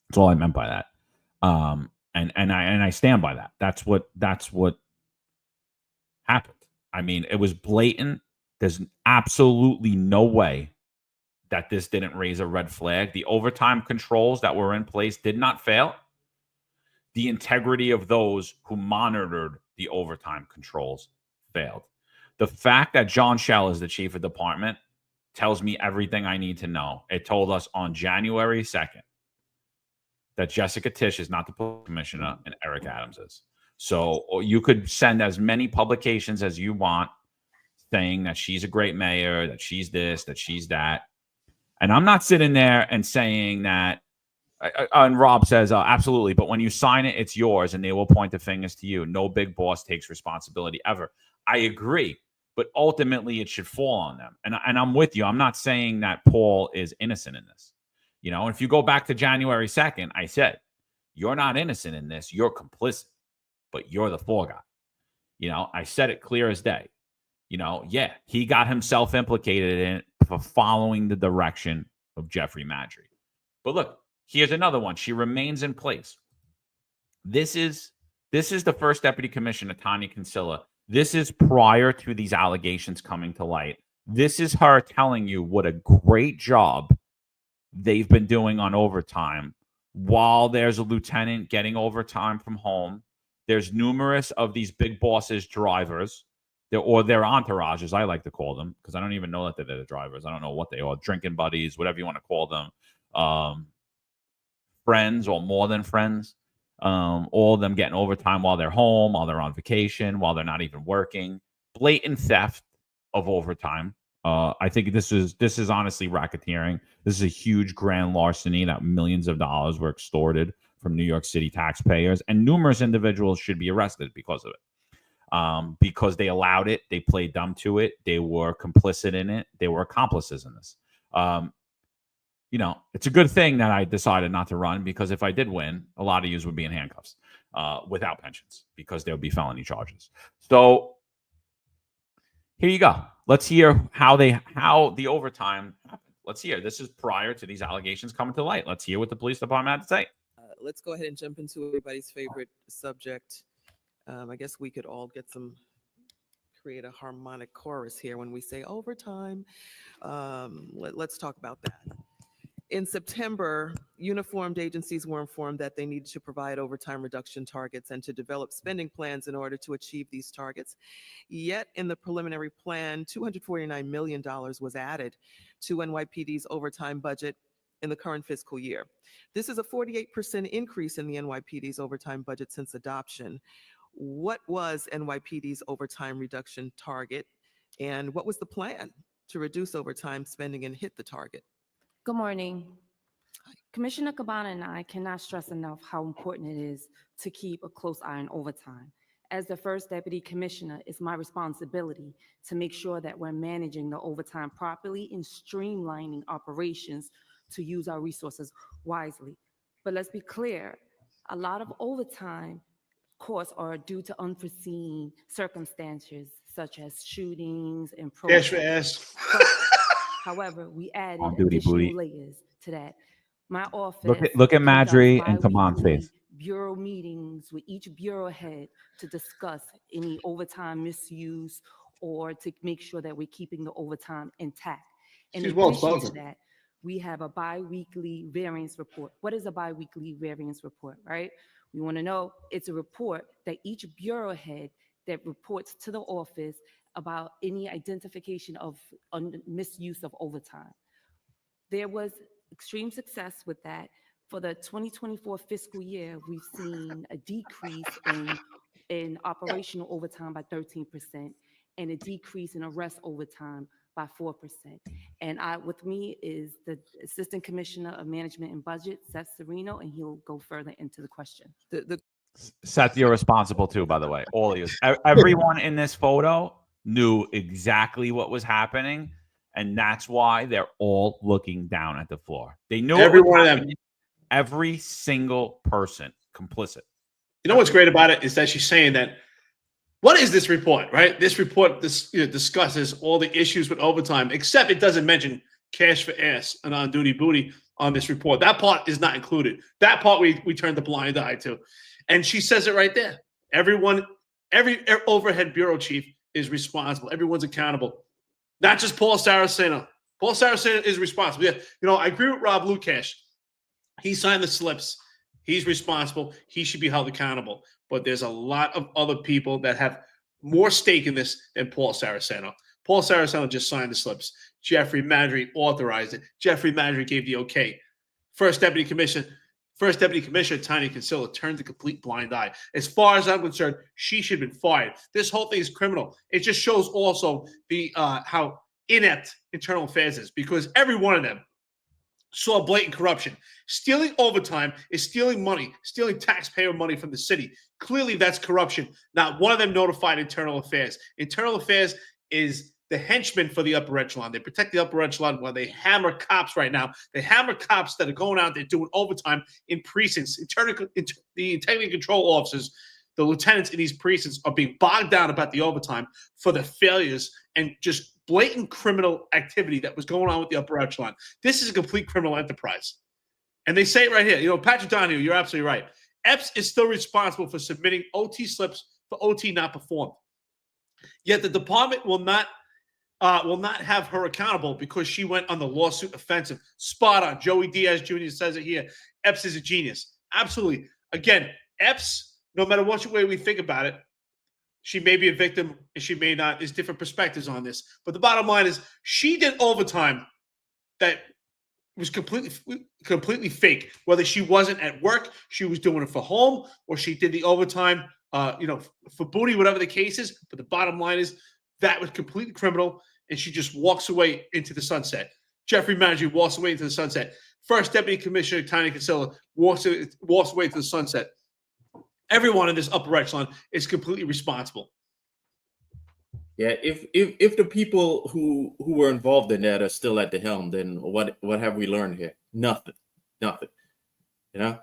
That's all I meant by that. And I stand by that. That's what happened. I mean, it was blatant. There's absolutely no way that this didn't raise a red flag. The overtime controls that were in place did not fail. The integrity of those who monitored the overtime controls failed. The fact that John Chell is the chief of department tells me everything I need to know. It told us on January 2nd that Jessica Tisch is not the police commissioner and Eric Adams is. So you could send as many publications as you want saying that she's a great mayor, that she's this, that she's that. And I'm not sitting there and saying that, and Rob says, absolutely, but when you sign it, it's yours, and they will point the fingers to you. No big boss takes responsibility ever. I agree, but ultimately it should fall on them. And I'm with you. I'm not saying that Paul is innocent in this. You know, if you go back to January 2nd, I said, you're not innocent in this. You're complicit, but you're the fall guy. You know, I said it clear as day. You know, yeah, he got himself implicated in it for following the direction of Jeffrey Madry. But look, here's another one. She remains in place. This is the first deputy commissioner, Tanya Kinsella. This is prior to these allegations coming to light. This is her telling you what a great job they've been doing on overtime, while there's a lieutenant getting overtime from home. There's numerous of these big bosses' drivers, or their entourages, I like to call them, because I don't even know that they're the drivers. I don't know what they are. Drinking buddies, whatever you want to call them. Friends or more than friends. All of them getting overtime while they're home, while they're on vacation, while they're not even working. Blatant theft of overtime. I think this is honestly racketeering. This is a huge grand larceny that millions of dollars were extorted from New York City taxpayers, and numerous individuals should be arrested because of it. because they allowed it. They played dumb to it. They were complicit in it. They were accomplices in this. You know, it's a good thing that I decided not to run, because if I did win, a lot of yous would be in handcuffs without pensions, because there would be felony charges. So here you go. Let's hear how the overtime happened. Let's hear. This is prior to these allegations coming to light. Let's hear what the police department had to say. Let's go ahead and jump into everybody's favorite subject. I guess we could all create a harmonic chorus here when we say overtime. Let's talk about that. In September, uniformed agencies were informed that they needed to provide overtime reduction targets and to develop spending plans in order to achieve these targets. Yet in the preliminary plan, $249 million was added to NYPD's overtime budget in the current fiscal year. This is a 48% increase in the NYPD's overtime budget since adoption. What was NYPD's overtime reduction target, and what was the plan to reduce overtime spending and hit the target? Good morning. Commissioner Cabana and I cannot stress enough how important it is to keep a close eye on overtime. As the first deputy commissioner, it's my responsibility to make sure that we're managing the overtime properly and streamlining operations to use our resources wisely. But let's be clear, a lot of overtime costs are due to unforeseen circumstances, such as shootings and protests. However, we added additional layers to that. My office look at Marjorie and Kaman's face. Bureau meetings with each bureau head to discuss any overtime misuse or to make sure that we're keeping the overtime intact. And in addition to that, we have a bi-weekly variance report. What is a bi-weekly variance report, right? We want to know, it's a report that each bureau head that reports to the office about any identification of misuse of overtime. There was extreme success with that. For the 2024 fiscal year, we've seen a decrease in operational overtime by 13% and a decrease in arrest overtime by 4%. And with me is the Assistant Commissioner of Management and Budget, Seth Serino, and he'll go further into the question. Seth, you're responsible too, by the way. All of you. Everyone in this photo knew exactly what was happening, and that's why they're all looking down at the floor. They knew every one of them. Every single person complicit. You know what's great about it is that she's saying that, what is this report, right? This report discusses all the issues with overtime, except it doesn't mention cash for ass and on-duty booty on this report. That part is not included. That part we turned the blind eye to. And she says it right there. Every overhead bureau chief is responsible. Everyone's accountable. Not just Paul Saraceno. Paul Saraceno is responsible. Yeah, you know, I agree with Rob Lukash. He signed the slips. He's responsible. He should be held accountable. But there's a lot of other people that have more stake in this than Paul Saraceno. Paul Saraceno just signed the slips. Jeffrey Madry authorized it. Jeffrey Madry gave the okay. First Deputy Commissioner Tiny Kinsella turned a complete blind eye. As far as I'm concerned, she should have been fired. This whole thing is criminal. It just shows also the how inept internal affairs is, because every one of them saw blatant corruption. Stealing overtime is stealing money, stealing taxpayer money from the city. Clearly, that's corruption. Not one of them notified internal affairs. Internal affairs is the henchmen for the upper echelon. They protect the upper echelon while they hammer cops right now. They hammer cops that are going out there doing overtime in precincts. The integrity control officers, the lieutenants in these precincts, are being bogged down about the overtime for the failures and just blatant criminal activity that was going on with the upper echelon. This is a complete criminal enterprise. And they say it right here. You know, Patrick Donahue, you're absolutely right. EPS is still responsible for submitting OT slips for OT not performed. Yet the department will not have her accountable because she went on the lawsuit offensive. Spot on. Joey Diaz Jr. says it here. EPS is a genius. Absolutely. Again, EPS, no matter what way we think about it, she may be a victim and she may not. There's different perspectives on this. But the bottom line is she did overtime that was completely fake. Whether she wasn't at work, she was doing it for home, or she did the overtime, for booty, whatever the case is. But the bottom line is that was completely criminal, and she just walks away into the sunset. Jeffrey Madry walks away into the sunset. First Deputy Commissioner Tiny Kinsella walks away to the sunset. Everyone in this upper echelon is completely responsible. Yeah, if the people who were involved in that are still at the helm, then what have we learned here? Nothing. You know,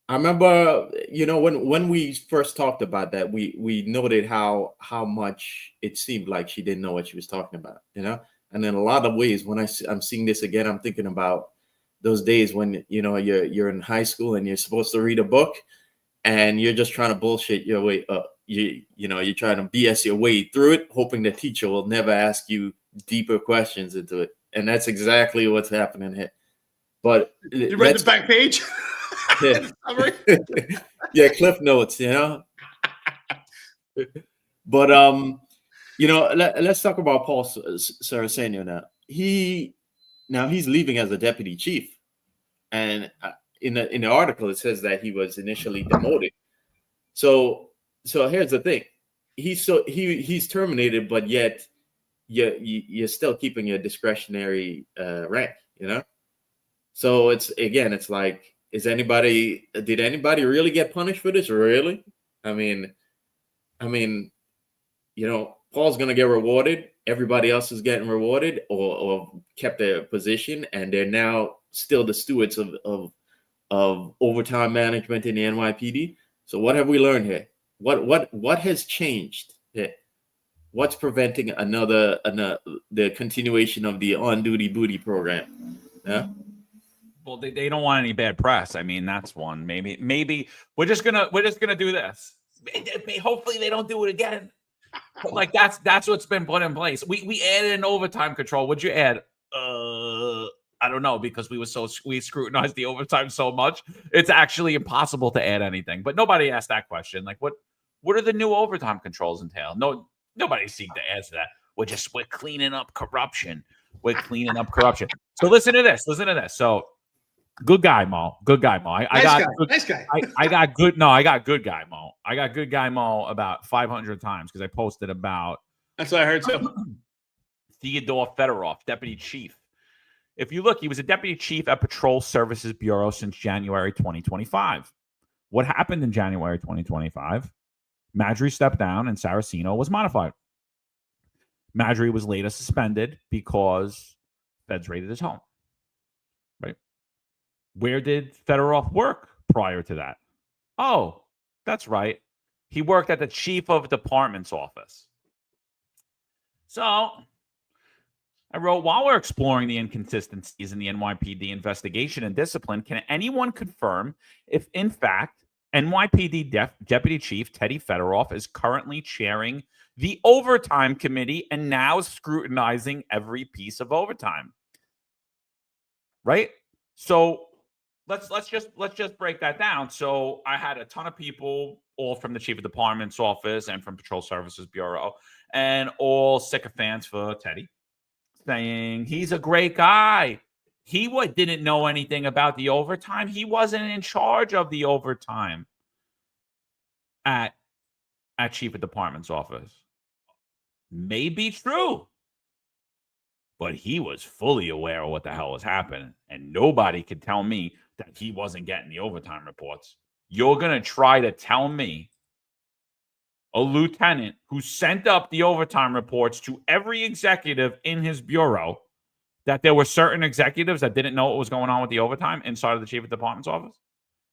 I remember, when we first talked about that, we noted how much it seemed like she didn't know what she was talking about. And in a lot of ways, when I'm seeing this again, I'm thinking about those days when you're in high school and you're supposed to read a book, and you're just trying to bullshit your way up. You're trying to BS your way through it, hoping the teacher will never ask you deeper questions into it. And that's exactly what's happening here. But you read the back page? Yeah. Yeah, Cliff Notes, But let's talk about Paul Saraceno now. He's leaving as a deputy chief, and in the article it says that he was initially demoted. So here's the thing: he's terminated, but yet you're still keeping your discretionary rank. So it's like, did anybody really get punished for this? Really? I mean, Paul's gonna get rewarded. Everybody else is getting rewarded or kept their position, and they're now still the stewards of overtime management in the NYPD. So what have we learned here? What has changed here? What's preventing the continuation of the on-duty booty program? Yeah. Well, they don't want any bad press. I mean, that's one. Maybe we're just gonna do this. Hopefully they don't do it again. But like that's what's been put in place. We added an overtime control. What'd you add? I don't know, because we scrutinized the overtime so much. It's actually impossible to add anything. But nobody asked that question. Like, what are the new overtime controls entail? No, nobody seemed to answer that. We're cleaning up corruption. We're cleaning up corruption. So listen to this. So good guy, Mo. Good guy, Mo. Nice guy. I got good guy, Mo. I got good guy, Mo about 500 times because I posted about. That's what I heard too. Theodore Fedorov, deputy chief. If you look, he was a deputy chief at Patrol Services Bureau since January 2025. What happened in January 2025? Marjorie stepped down and Saraceno was modified. Marjorie was later suspended because feds raided his home. Right? Where did Fedorov work prior to that? Oh, that's right. He worked at the chief of department's office. So I wrote, while we're exploring the inconsistencies in the NYPD investigation and discipline, can anyone confirm if, in fact, NYPD Deputy Chief Teddy Fedorov is currently chairing the overtime committee and now scrutinizing every piece of overtime? Right? So let's just break that down. So I had a ton of people, all from the chief of department's office and from Patrol Services Bureau, and all sycophants for Teddy, saying he's a great guy. He didn't know anything about the overtime. He wasn't in charge of the overtime at chief of department's office. May be true, but he was fully aware of what the hell was happening, and nobody could tell me that he wasn't getting the overtime reports. You're going to try to tell me, a lieutenant who sent up the overtime reports to every executive in his bureau, that there were certain executives that didn't know what was going on with the overtime inside of the chief of department's office?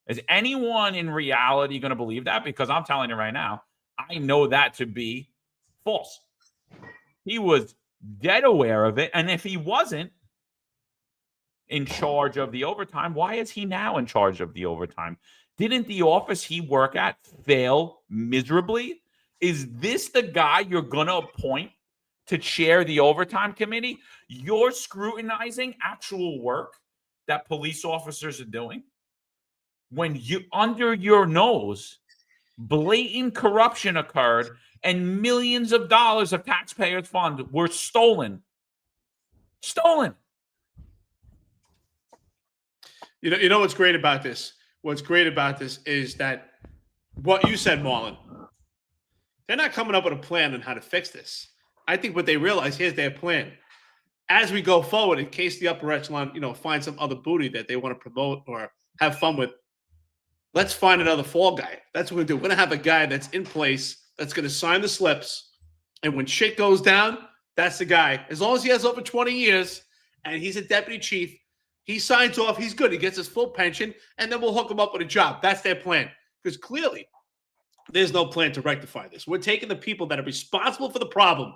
Is anyone in reality going to believe that? Because I'm telling you right now, I know that to be false. He was dead aware of it. And if he wasn't in charge of the overtime, why is he now in charge of the overtime? Didn't the office he worked at fail miserably? Is this the guy you're going to appoint to chair the overtime committee? You're scrutinizing actual work that police officers are doing when you, under your nose, blatant corruption occurred and millions of dollars of taxpayers' funds were stolen. Stolen. You know what's great about this? What's great about this is that what you said, Marlon, they're not coming up with a plan on how to fix this. I think what they realize, here's their plan. As we go forward, in case the upper echelon, find some other booty that they want to promote or have fun with, let's find another fall guy. That's what we're going to do. We're going to have a guy that's in place that's going to sign the slips And when shit goes down, that's the guy. As long as he has over 20 years and he's a deputy chief, he signs off, he's good. He gets his full pension, and then we'll hook him up with a job. That's their plan. Because clearly, there's no plan to rectify this. We're taking the people that are responsible for the problem.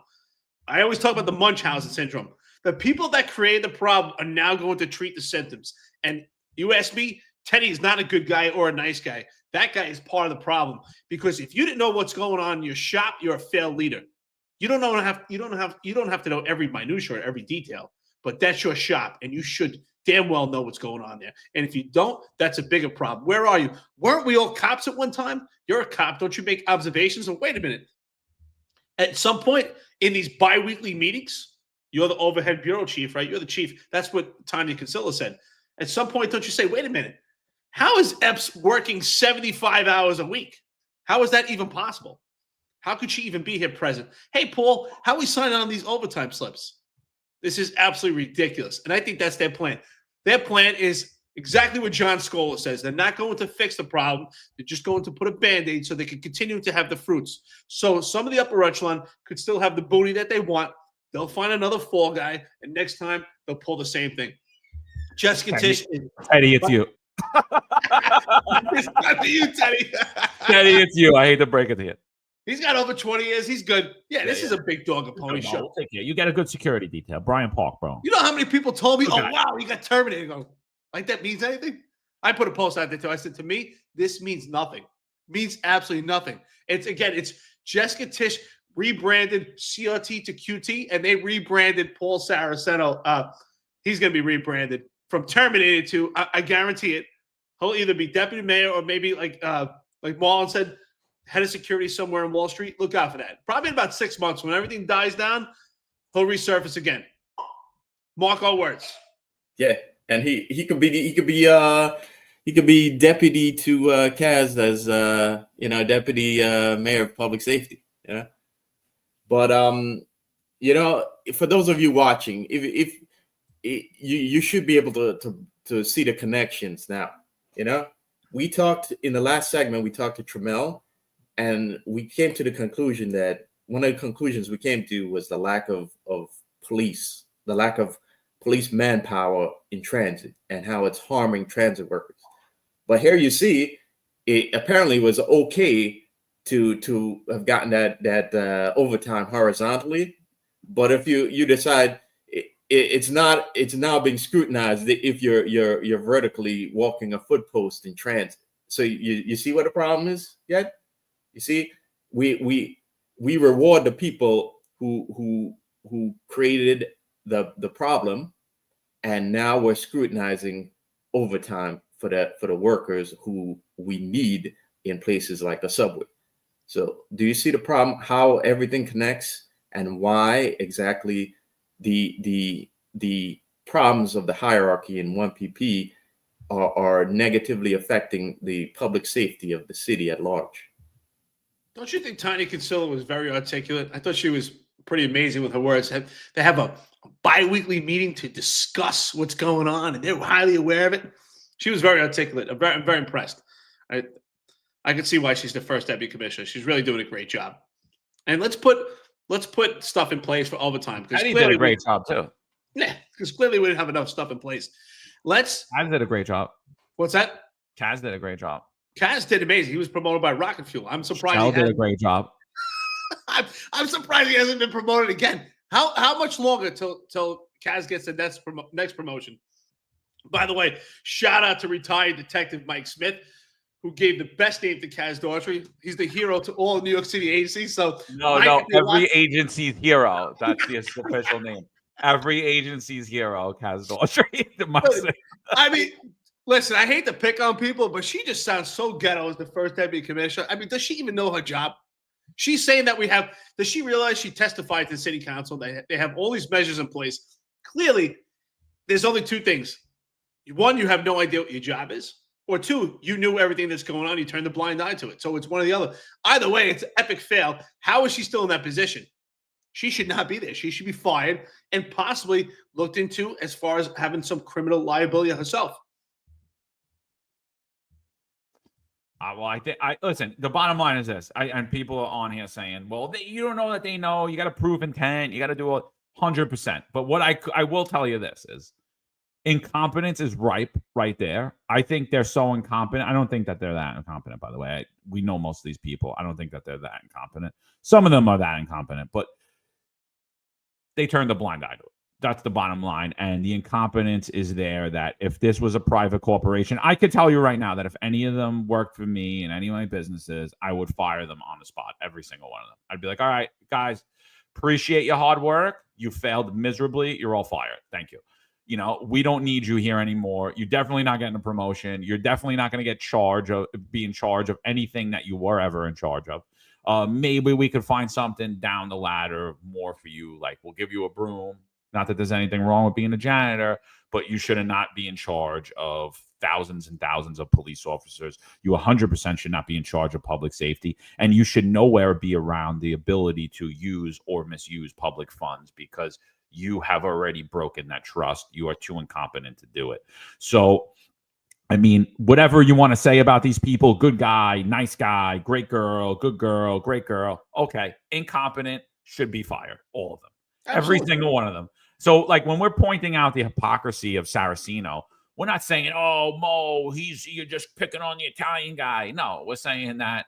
I always talk about the Munchausen syndrome. The people that created the problem are now going to treat the symptoms. And you ask me, Teddy is not a good guy or a nice guy. That guy is part of the problem. Because if you didn't know what's going on in your shop, you're a failed leader. You don't have to know every minutia or every detail, but that's your shop, and you should damn well know what's going on there. And if you don't, that's a bigger problem. Where are you? Weren't we all cops at one time? You're a cop. Don't you make observations? And wait a minute. At some point in these bi-weekly meetings, you're the overhead bureau chief, right? You're the chief. That's what Tanya Kinsella said. At some point, don't you say, wait a minute, how is Epps working 75 hours a week? How is that even possible? How could she even be here present? Hey, Paul, how are we signing on these overtime slips? This is absolutely ridiculous. And I think that's their plan. Their plan is exactly what John Scola says. They're not going to fix the problem. They're just going to put a Band-Aid so they can continue to have the fruits. So some of the upper echelon could still have the booty that they want. They'll find another fall guy, and next time they'll pull the same thing. Jessica Tish. Teddy, it's you. It's not you, Teddy. Teddy, it's you. I hate to break it to you. He's got over 20 years. He's good. Yeah, this is a big dog and pony show. We'll take it. You got a good security detail. Brian Park, bro. You know how many people told me, oh, wow, he got terminated. I go, like that means anything? I put a post out there too. I said, to me, this means nothing. Means absolutely nothing. It's Jessica Tish rebranded CRT to QT, and they rebranded Paul Saraceno. He's going to be rebranded from terminated to, I guarantee it, he'll either be deputy mayor or maybe like Marlon said, head of security somewhere in Wall Street. Look out for that. Probably in about 6 months, when everything dies down, he'll resurface again. Mark our words. Yeah, and he could be deputy to Kaz as deputy mayor of public safety. Yeah, but for those of you watching, if you should be able to see the connections now. We talked in the last segment. We talked to Tramell. And we came to the conclusion that one of the conclusions we came to was the lack of police manpower in transit and how it's harming transit workers. But here you see, it apparently was okay to have gotten that overtime horizontally. But if you decide it's now being scrutinized if you're vertically walking a foot post in transit. So you see what the problem is yet? You see, we reward the people who created the problem, and now we're scrutinizing overtime for the workers who we need in places like the subway. So, do you see the problem? How everything connects, and why exactly the problems of the hierarchy in 1PP are negatively affecting the public safety of the city at large? Don't you think Tanya Kinsella was very articulate? I thought she was pretty amazing with her words. They have a bi-weekly meeting to discuss what's going on, and they're highly aware of it. She was very articulate. I'm very impressed. I can see why she's the first deputy commissioner. She's really doing a great job. And let's put stuff in place for overtime. And he did a great job too. Yeah, because clearly we didn't have enough stuff in place. Kaz did a great job. What's that? Kaz did a great job. Kaz did amazing. He was promoted by Rocket Fuel. I'm surprised. Shell did a great job. I'm surprised he hasn't been promoted again. How much longer till Kaz gets the next promotion? By the way, shout out to retired Detective Mike Smith, who gave the best name to Kaz Daughtry. He's the hero to all New York City agencies. So every agency's hero. That's the official name. Every agency's hero, Kaz Daughtry. I mean, listen, I hate to pick on people, but she just sounds so ghetto as the first deputy commissioner. I mean, does she even know her job? She's saying that does she realize she testified to the city council? They have all these measures in place. Clearly, there's only two things. One, you have no idea what your job is. Or two, you knew everything that's going on. You turned a blind eye to it. So it's one or the other. Either way, it's an epic fail. How is she still in that position? She should not be there. She should be fired and possibly looked into as far as having some criminal liability herself. Well, I listen. The bottom line is this, and people are on here saying, "Well, you don't know that they know. You got to prove intent. You got to do 100%." But what I will tell you this is, incompetence is ripe right there. I think they're so incompetent. I don't think that they're that incompetent. By the way, we know most of these people. I don't think that they're that incompetent. Some of them are that incompetent, but they turned a blind eye to it. That's the bottom line. And the incompetence is there that if this was a private corporation, I could tell you right now that if any of them worked for me in any of my businesses, I would fire them on the spot, every single one of them. I'd be like, all right, guys, appreciate your hard work. You failed miserably. You're all fired. Thank you. You know, we don't need you here anymore. You're definitely not getting a promotion. You're definitely not going to be in charge of anything that you were ever in charge of. Maybe we could find something down the ladder more for you. Like, we'll give you a broom. Not that there's anything wrong with being a janitor, but you should not be in charge of thousands and thousands of police officers. You 100% should not be in charge of public safety. And you should nowhere be around the ability to use or misuse public funds, because you have already broken that trust. You are too incompetent to do it. So, I mean, whatever you want to say about these people, good guy, nice guy, great girl, good girl, great girl. Okay, incompetent, should be fired. All of them. Absolutely. Every single one of them. So, like, when we're pointing out the hypocrisy of Saraceno, we're not saying, oh, Mo, you're just picking on the Italian guy. No, we're saying that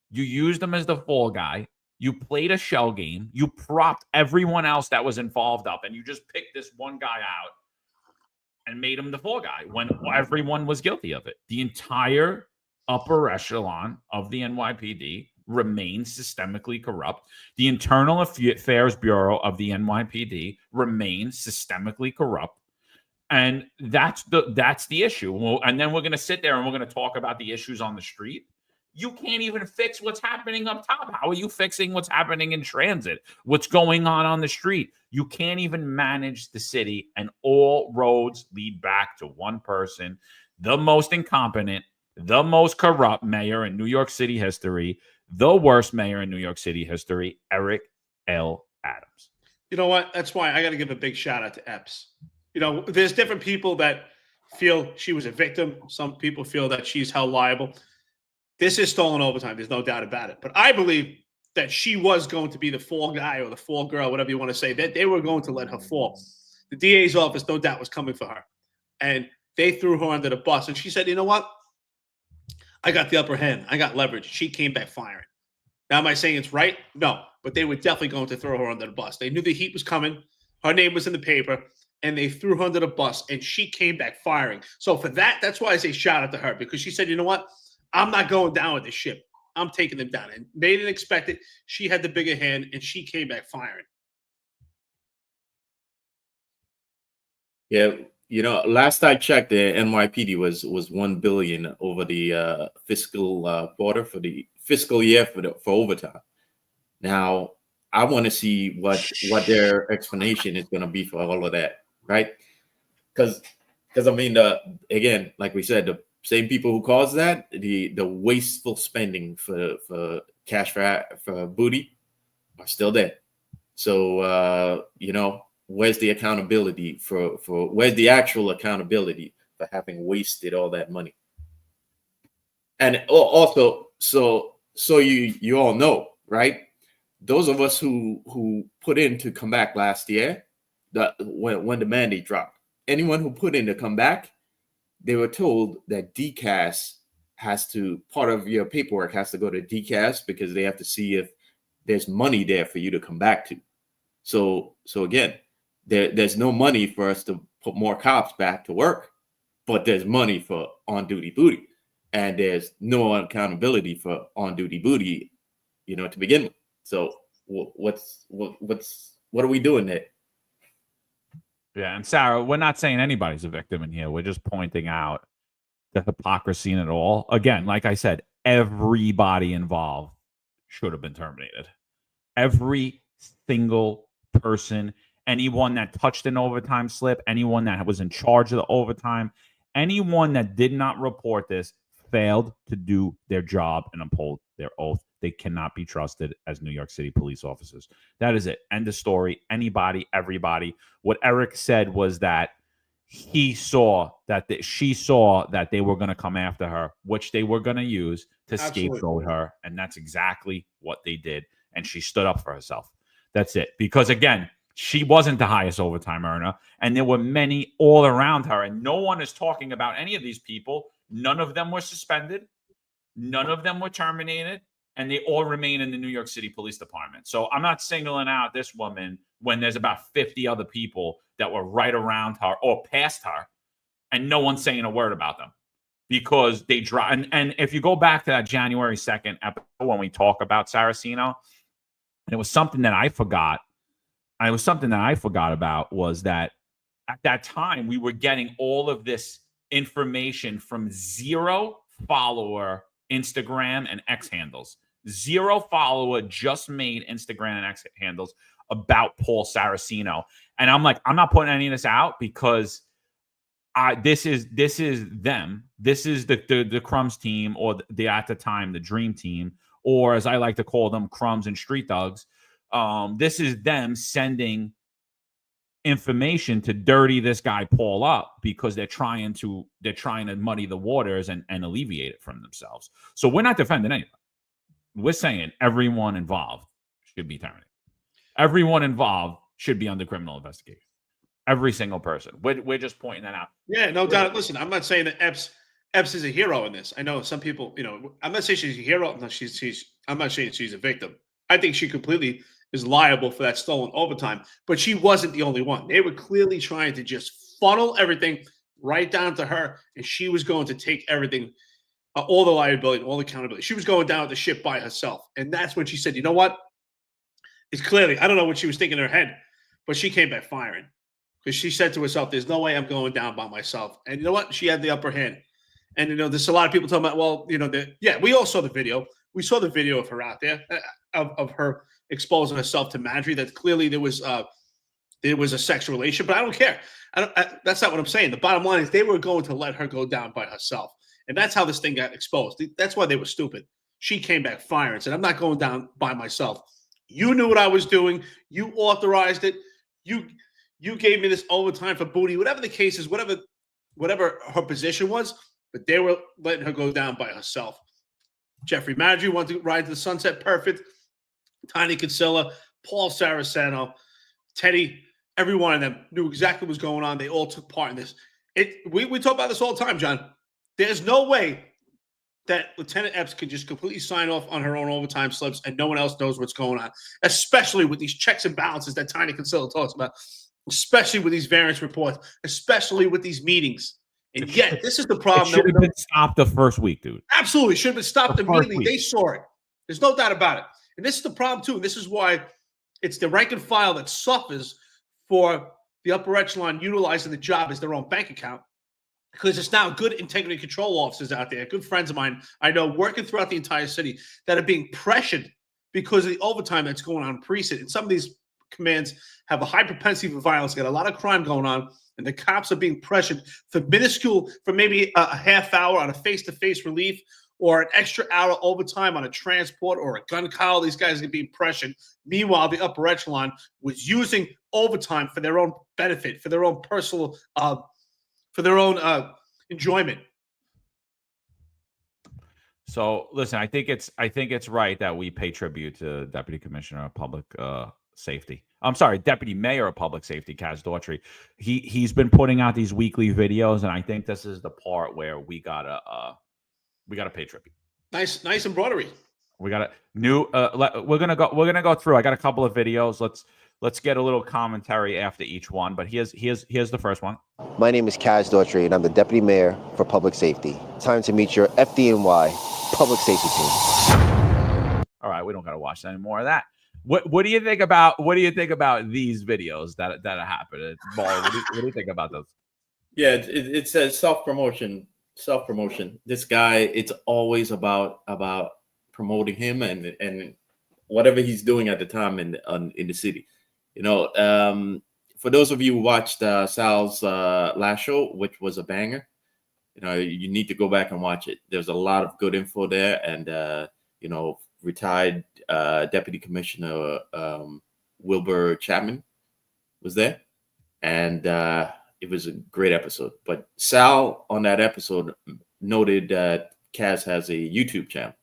you used him as the fall guy. You played a shell game. You propped everyone else that was involved up, and you just picked this one guy out and made him the fall guy when everyone was guilty of it. The entire upper echelon of the NYPD remains systemically corrupt. The Internal Affairs Bureau of the NYPD remains systemically corrupt. And that's the issue. Well, and then we're going to sit there and we're going to talk about the issues on the street. You can't even fix what's happening up top. How are you fixing what's happening in transit? What's going on the street? You can't even manage the city, and all roads lead back to one person, the most incompetent, the most corrupt mayor in New York City history, the worst mayor in New York City history, Eric L. Adams. You know what? That's why I got to give a big shout out to Epps. You know, there's different people that feel she was a victim. Some people feel that she's held liable. This is stolen overtime. There's no doubt about it. But I believe that she was going to be the fall guy or the fall girl, whatever you want to say, that they were going to let her fall. The DA's office, no doubt, was coming for her. And they threw her under the bus. And she said, you know what? I got the upper hand. I got leverage. She came back firing. Now, am I saying it's right? No. But they were definitely going to throw her under the bus. They knew the heat was coming. Her name was in the paper. And they threw her under the bus. And she came back firing. So for that, that's why I say shout out to her. Because she said, you know what? I'm not going down with this ship. I'm taking them down. And they didn't expect it. She had the bigger hand, and she came back firing. Yeah, you know, last I checked, the NYPD was $1 billion over the fiscal quarter for the fiscal year for overtime. Now, I want to see what their explanation is going to be for all of that, right? Because I mean, again, like we said, the same people who caused that, the wasteful spending for cash for booty are still there. So you know, where's the accountability for where's the actual accountability for having wasted all that money? And also, so you all know, right? Those of us who put in to come back last year, that when the mandate dropped, anyone who put in to come back, they were told that DCAS has to, part of your paperwork has to go to DCAS because they have to see if there's money there for you to come back to. So again, there's no money for us to put more cops back to work, but there's money for on-duty booty. And there's no accountability for on-duty booty, you know, to begin with. So what are we doing there? Yeah, and Sarah, we're not saying anybody's a victim in here. We're just pointing out the hypocrisy in it all. Again, like I said, everybody involved should have been terminated. Every single person, anyone that touched an overtime slip, anyone that was in charge of the overtime, anyone that did not report this failed to do their job and uphold their oath. They cannot be trusted as New York City police officers. That is it. End of story. Anybody, everybody. What Eric said was that she saw that they were going to come after her, which they were going to use to scapegoat her. And that's exactly what they did. And she stood up for herself. That's it. Because again, she wasn't the highest overtime earner. And there were many all around her. And no one is talking about any of these people. None of them were suspended. None of them were terminated. And they all remain in the New York City Police Department. So I'm not singling out this woman when there's about 50 other people that were right around her or past her, and no one's saying a word about them because they drive. And if you go back to that January 2nd episode when we talk about Saraceno, and it was something that I forgot. It was something that I forgot about was that at that time we were getting all of this information from 0 follower Instagram and X handles. 0 follower just made Instagram and X handles about Paul Saraceno. And I'm like, I'm not putting any of this out because this is them. This is the Crumbs team, or the at the time the Dream Team, or as I like to call them, Crumbs and Street Thugs. This is them sending information to dirty this guy Paul up because they're trying to muddy the waters and alleviate it from themselves. So we're not defending anyone. We're saying everyone involved should be terminated. Everyone involved should be under criminal investigation. Every single person. We're just pointing that out. Yeah, no doubt. Listen, I'm not saying that Epps is a hero in this. I know some people, I'm not saying she's a hero. No, I'm not saying she's a victim. I think she completely is liable for that stolen overtime, but she wasn't the only one. They were clearly trying to just funnel everything right down to her, and she was going to take everything, all the liability, all the accountability. She was going down with the ship by herself, and that's when she said, you know what? It's clearly, I don't know what she was thinking in her head, but she came back firing because she said to herself, there's no way I'm going down by myself. And you know what? She had the upper hand. And, there's a lot of people talking about, well, we all saw the video. We saw the video of her out there, of her exposing herself to Marjorie, that clearly there was a sexual relation, but I don't care. That's not what I'm saying. The bottom line is they were going to let her go down by herself. And that's how this thing got exposed. That's why they were stupid. She came back firing and said, I'm not going down by myself. You knew what I was doing. You authorized it. You gave me this overtime for booty, whatever the case is, whatever her position was, but they were letting her go down by herself. Jeffrey Marjorie wanted to ride to the sunset. Perfect. Tiny Kinsella, Paul Saraceno, Teddy, every one of them knew exactly what was going on. They all took part in this. We talk about this all the time, John. There's no way that Lieutenant Epps can just completely sign off on her own overtime slips and no one else knows what's going on, especially with these checks and balances that Tiny Kinsella talks about, especially with these variance reports, especially with these meetings. And yet, this is the problem. It should have been stopped the first week, dude. Absolutely. Should have been stopped immediately. They saw it. There's no doubt about it. And this is the problem, too. This is why it's the rank and file that suffers for the upper echelon utilizing the job as their own bank account. Because it's now good integrity control officers out there, good friends of mine I know working throughout the entire city that are being pressured because of the overtime that's going on in precinct. And some of these commands have a high propensity for violence, got a lot of crime going on, and the cops are being pressured for maybe a half hour on a face-to-face relief or an extra hour overtime on a transport or a gun call. These guys are being pressured. Meanwhile, the upper echelon was using overtime for their own benefit, for their own personal for their own enjoyment. So listen, I think it's right that we pay tribute to Deputy Commissioner of Public Safety. I'm sorry, Deputy Mayor of Public Safety, Kaz Daughtry. He's been putting out these weekly videos, and I think this is the part where we gotta pay tribute. Nice embroidery. We got a new. We're gonna go through. I got a couple of videos. Let's get a little commentary after each one. But here's the first one. My name is Kaz Daughtry, and I'm the Deputy Mayor for Public Safety. Time to meet your FDNY Public Safety team. All right, we don't gotta watch any more of that. What do you think about these videos that are happening? What do you think about those? Yeah, it says self-promotion. This guy, it's always about promoting him and whatever he's doing at the time in the city. For those of you who watched Sal's last show, which was a banger, you need to go back and watch it. There's a lot of good info there, and retired Deputy Commissioner Wilbur Chapman was there, and It was a great episode. But Sal on that episode noted that Kaz has a YouTube channel.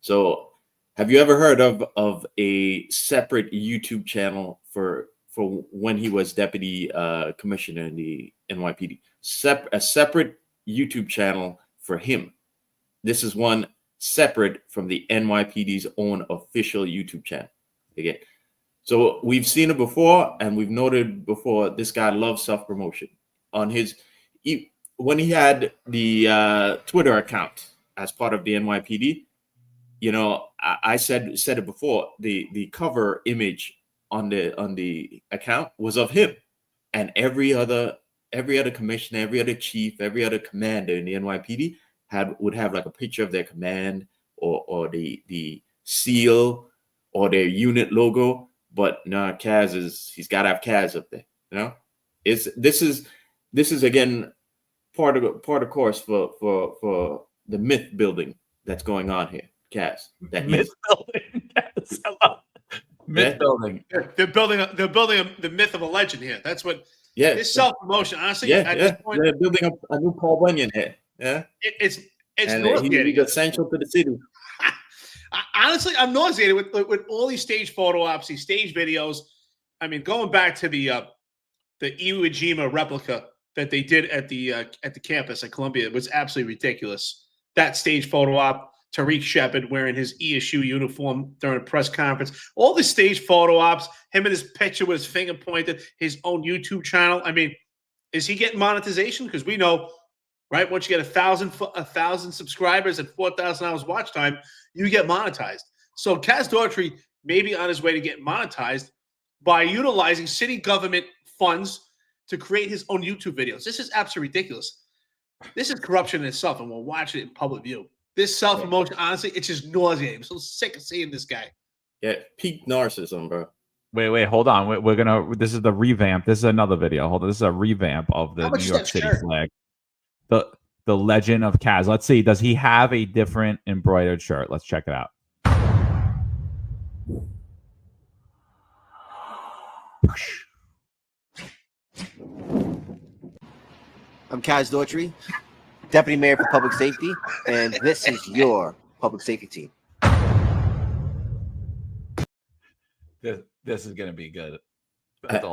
So have you ever heard of a separate YouTube channel for when he was deputy commissioner in the NYPD? A separate YouTube channel for him. This is one separate from the NYPD's own official YouTube channel. Again, so we've seen it before, and we've noted before. This guy loves self-promotion. On his, when he had the Twitter account as part of the NYPD, you know, I said it before. The cover image on the account was of him, and every other commissioner, every other chief, every other commander in the NYPD would have like a picture of their command or the seal or their unit logo. But no, he's got to have Kaz up there. You know, this is again part of course for the myth building that's going on here. Kaz, that myth building. Yes, I love myth building. They're building the myth of a legend here. That's what. Yeah, it's self-promotion. Honestly, this point, they're building up a new Paul Bunyan here. Yeah, it's and he's essential to the city. Honestly, I'm nauseated with all these stage photo ops, these stage videos. I mean, going back to the Iwo Jima replica that they did at the campus at Columbia, it was absolutely ridiculous. That stage photo op, Tariq Shepard wearing his ESU uniform during a press conference, all the stage photo ops, him in his picture with his finger pointed, his own YouTube channel. I mean, is he getting monetization? Because we know, right? Once you get 1,000 subscribers and 4,000 hours watch time, you get monetized. So Kaz Daughtry may be on his way to get monetized by utilizing city government funds to create his own YouTube videos. This is absolutely ridiculous. This is corruption in itself, and we'll watch it in public view. This self-promotion, honestly, it's just nauseating. I'm so sick of seeing this guy. Yeah, peak narcissism, bro. Wait, hold on. We're gonna. This is the revamp. This is another video. Hold on. This is a revamp of the New York City flag. The legend of Kaz. Let's see. Does he have a different embroidered shirt? Let's check it out. I'm Kaz Daughtry, Deputy Mayor for Public Safety, and this is your public safety team. This is gonna be good.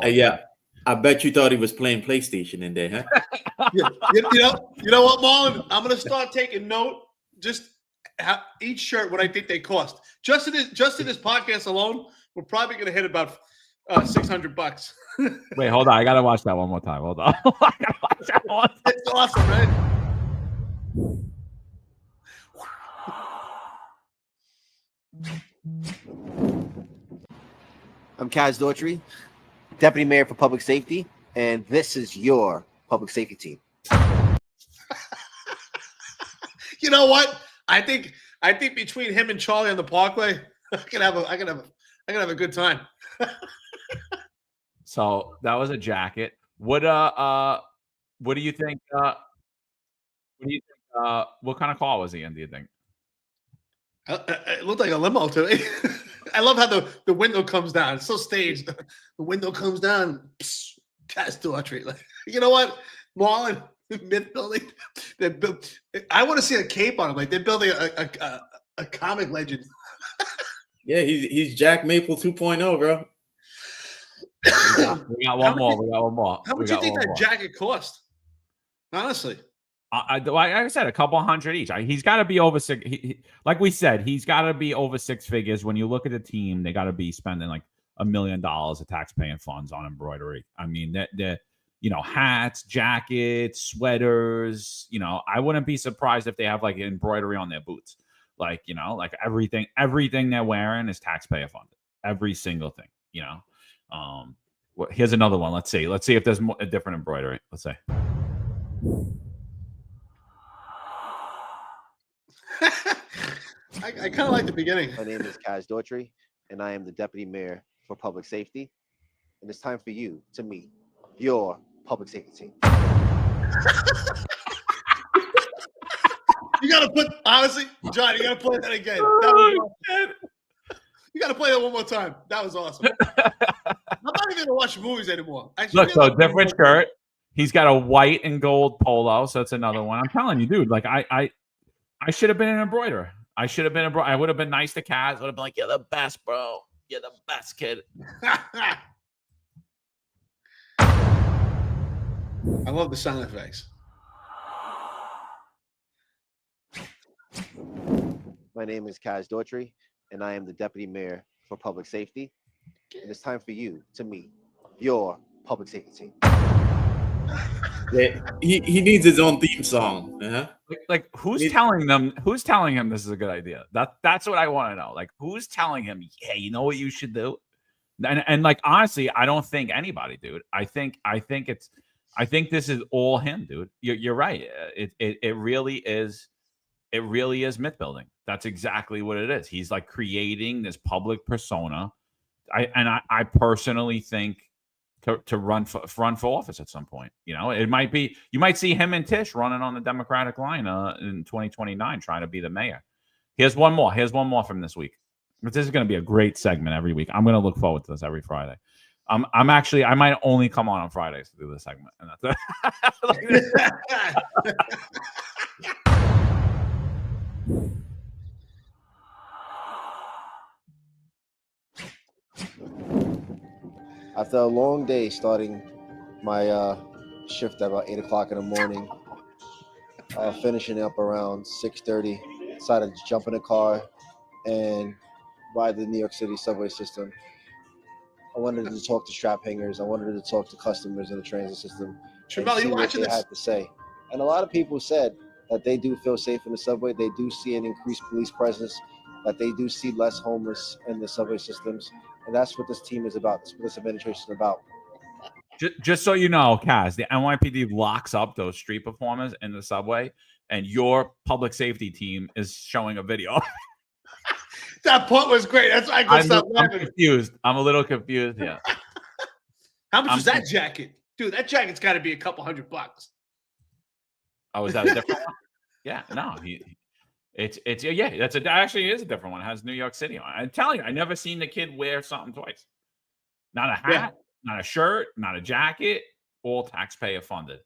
Yeah, I bet you thought he was playing PlayStation in there, huh? you know what, Marlon? I'm gonna start taking note. Just each shirt, what I think they cost. Just in this podcast alone, we're probably gonna hit about $600. Wait, hold on. I gotta watch that one more time. Hold on. I gotta watch that one. It's awesome, right? I'm Kaz Daughtry, Deputy Mayor for Public Safety, and this is your public safety team. You know what? I think between him and Charlie on the Parkway, I can have a good time. So that was a jacket. What do you think? What kind of car was he in? Do you think? It looked like a limo to me. I love how the window comes down. It's so staged. The window comes down. Kaz Daughtry. Like, you know what, Marlon, myth building. I want to see a cape on him. Like they're building a comic legend. Yeah, he's Jack Maple 2.0, bro. We got one more. How much do you think that jacket cost? Honestly. Like I said, a couple hundred each. He's got to be over six. Like we said, he's got to be over six figures. When you look at the team, they got to be spending like $1 million of tax-paying funds on embroidery. I mean, they're hats, jackets, sweaters. I wouldn't be surprised if they have like embroidery on their boots. Like like everything they're wearing is taxpayer funded. Every single thing. Here's another one. Let's see if there's a different embroidery. Let's say. I kind of like the beginning. My name is Kaz Daughtry, and I am the Deputy Mayor for Public Safety. And it's time for you to meet your public safety team. You got to put, honestly, John, you got to play that again. You got to play that one more time. That was awesome. I'm not even going to watch movies anymore. Look, so different shirt. He's got a white and gold polo, so that's another one. I'm telling you, dude. Like I should have been an embroiderer. I should have been I would have been nice to Kaz. Would have been like, "You're the best, bro. You're the best, kid." I love the sound effects. My name is Kaz Daughtry, and I am the Deputy Mayor for Public Safety. And it's time for you to meet your public safety team. Yeah, he needs his own theme song. Uh-huh. Like who's telling them? Who's telling him this is a good idea? That's what I want to know. Like who's telling him? Hey, you know what you should do? And like honestly, I don't think anybody, dude. I think this is all him, dude. You're right. It really is. It really is myth building. That's exactly what it is. He's like creating this public persona. I personally think to run for office at some point. You know, it might be you might see him and Tish running on the Democratic line in 2029, trying to be the mayor. Here's one more. Here's one more from this week. But this is going to be a great segment every week. I'm going to look forward to this every Friday. I'm actually I might only come on Fridays to do this segment, and that's After a long day starting my shift at about 8 o'clock in the morning, finishing up around 6:30, decided to jump in a car and ride the New York City subway system. I wanted to talk to strap hangers. I wanted to talk to customers in the transit system and Tramell, see you what watching they this? had to say. And a lot of people said that they do feel safe in the subway. They do see an increased police presence, that they do see less homeless in the subway systems. And that's what this team is about. That's what this administration is about. Just so you know, Kaz, the NYPD locks up those street performers in the subway, and your public safety team is showing a video. That point was great. That's why I couldn't stop I'm laughing. confused. I'm a little confused. Yeah. How much is that jacket? Dude, that jacket's got to be a couple $100. Oh, is that a different one? Yeah. No. It's yeah. That actually is a different one. It has New York City on it. I'm telling you, I never seen the kid wear something twice. Not a hat, not a shirt, not a jacket. All taxpayer funded.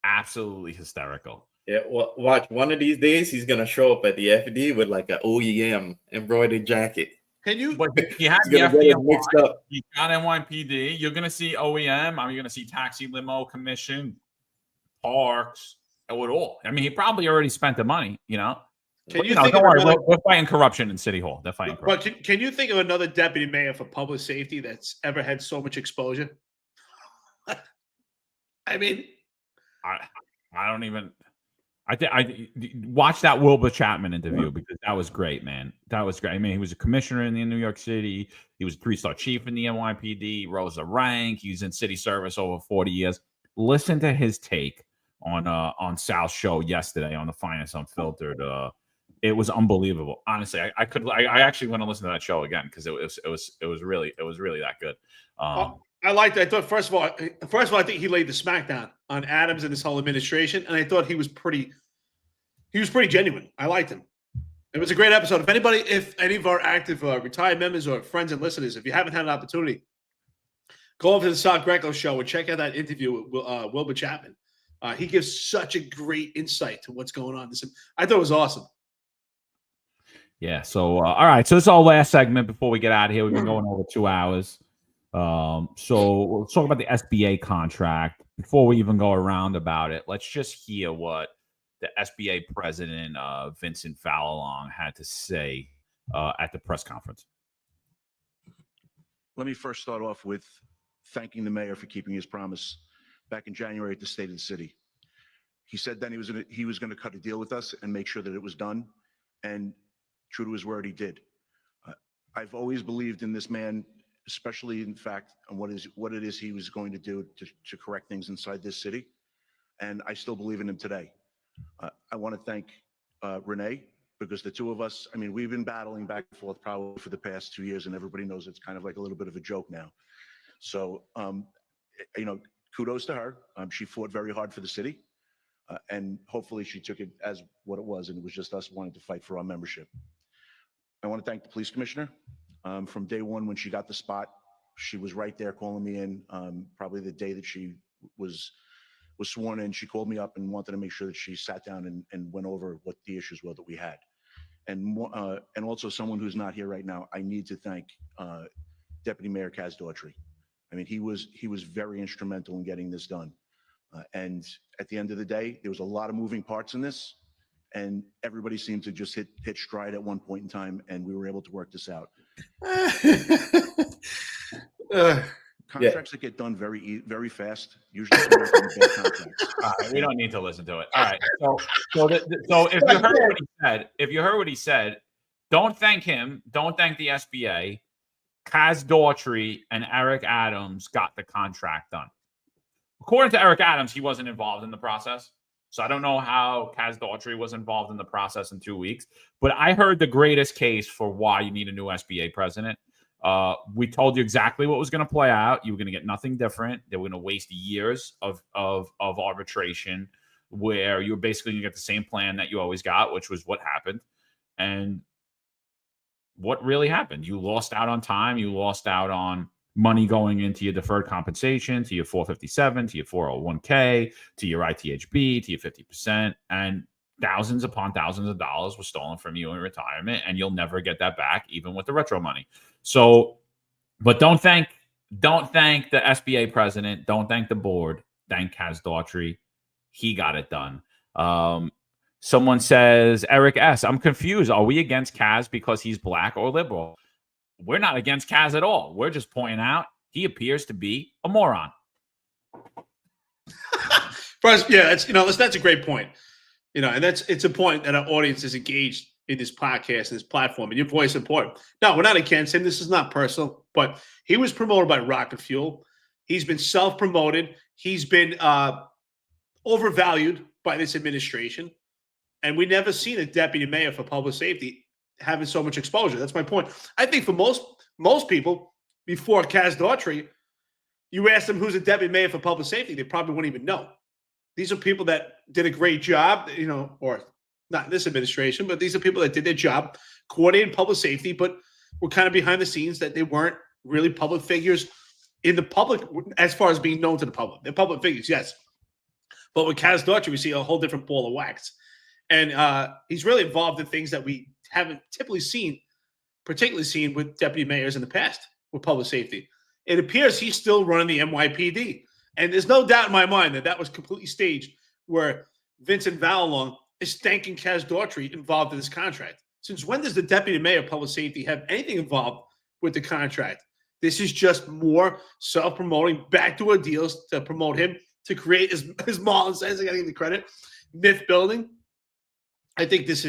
Absolutely hysterical. Yeah, watch. One of these days, he's gonna show up at the FD with like an OEM embroidered jacket. Can you? But he had the FDNY. He got NYPD. You're gonna see OEM. You're gonna see taxi, limo, commission, parks, and it all. I mean, he probably already spent the money. You know. Can you don't worry. We're fighting corruption in City Hall. They're fighting corruption. But can you think of another deputy mayor for public safety that's ever had so much exposure? I mean, I don't even. I watched that Wilbur Chapman interview because that was great, man. That was great. I mean, he was a commissioner in New York City. He was a 3-star chief in the NYPD. Rose a rank. He was in city service over 40 years. Listen to his take on Sal's show yesterday on the Finest Unfiltered. It was unbelievable. Honestly, I actually want to listen to that show again because it was really that good. I liked it. I thought first of all, I think he laid the smackdown on Adams and his whole administration, and I thought he was pretty genuine. I liked him. It was a great episode. If any of our active retired members or friends and listeners, if you haven't had an opportunity, go over to the Sal Greco show and check out that interview with Wilbur Chapman. He gives such a great insight to what's going on. I thought it was awesome. Yeah. So, all right. So this is our last segment before we get out of here. We've been going over 2 hours. So we'll talk about the SBA contract. Before we even go around about it, let's just hear what the SBA president, Vincent Fallon, had to say at the press conference. Let me first start off with thanking the mayor for keeping his promise back in January at the State of the City. He said then he was going to cut a deal with us and make sure that it was done, and true to his word, he did. I've always believed in this man, especially in fact on what it is he was going to do to correct things inside this city, and I still believe in him today. I want to thank Renee, because the two of us, I mean, we've been battling back and forth probably for the past 2 years, and everybody knows it's kind of like a little bit of a joke now. So, kudos to her. She fought very hard for the city, and hopefully she took it as what it was, and it was just us wanting to fight for our membership. I want to thank the police commissioner. From day one when she got the spot, she was right there calling me in, probably the day that she was was sworn in, she called me up and wanted to make sure that she sat down and went over what the issues were that we had. And also someone who's not here right now, I need to thank Deputy Mayor Kaz Daughtry. I mean, he was very instrumental in getting this done. And at the end of the day, there was a lot of moving parts in this, and everybody seemed to just hit stride at one point in time, and we were able to work this out. Contracts that get done very fast usually come out in bad contracts. All right, we don't need to listen to it. All right. So if you heard what he said, don't thank him. Don't thank the SBA. Kaz Daughtry and Eric Adams got the contract done. According to Eric Adams, he wasn't involved in the process. So I don't know how Kaz Daughtry was involved in the process in 2 weeks. But I heard the greatest case for why you need a new SBA president. We told you exactly what was going to play out. You were going to get nothing different. They were going to waste years of arbitration where you were basically going to get the same plan that you always got, which was what happened. And what really happened? You lost out on time. You lost out on money going into your deferred compensation, to your 457, to your 401k, to your ITHB, to your 50%. And thousands upon thousands of dollars were stolen from you in retirement, and you'll never get that back, even with the retro money. So, but don't thank the SBA president. Don't thank the board. Thank Kaz Daughtry. He got it done. Someone says, Eric S., I'm confused. Are we against Kaz because he's black or liberal? We're not against Kaz at all. We're just pointing out he appears to be a moron. First, yeah, that's a great point. And it's a point that our audience is engaged in this podcast and this platform, and your voice is important. No, we're not against him. This is not personal, but he was promoted by Rocket Fuel. He's been self-promoted. He's been overvalued by this administration, and we never seen a deputy mayor for public safety having so much exposure. That's my point. I think for most people, before Kaz Daughtry, you ask them who's a deputy mayor for public safety, they probably wouldn't even know. These are people that did a great job, or not in this administration, but these are people that did their job coordinating public safety, but were kind of behind the scenes, that they weren't really public figures in the public as far as being known to the public. They're public figures, yes. But with Kaz Daughtry, we see a whole different ball of wax. And he's really involved in things that we haven't typically seen, particularly seen with deputy mayors in the past with public safety. It appears he's still running the NYPD. And there's no doubt in my mind that that was completely staged, where Vincent Vallalong is thanking Kaz Daughtry involved in this contract. Since when does the deputy mayor of public safety have anything involved with the contract? This is just more self-promoting, backdoor deals to promote him, to create, as Marlon says, I got to give the credit, myth building. I think this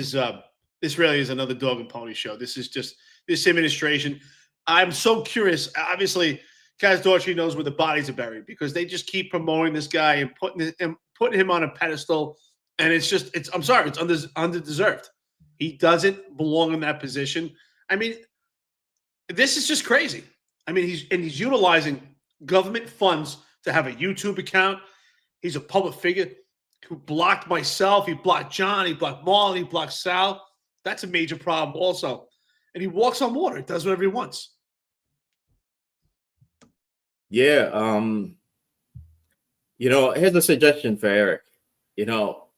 really is another dog and pony show. This is just this administration. I'm so curious. Obviously, Kaz Daughtry knows where the bodies are buried, because they just keep promoting this guy and putting him on a pedestal. And I'm sorry, it's underdeserved. He doesn't belong in that position. I mean, this is just crazy. I mean, he's utilizing government funds to have a YouTube account. He's a public figure who blocked myself. He blocked John. He blocked Marlon. He blocked Sal. That's a major problem also. And he walks on water. He does whatever he wants. Yeah. Here's a suggestion for Eric.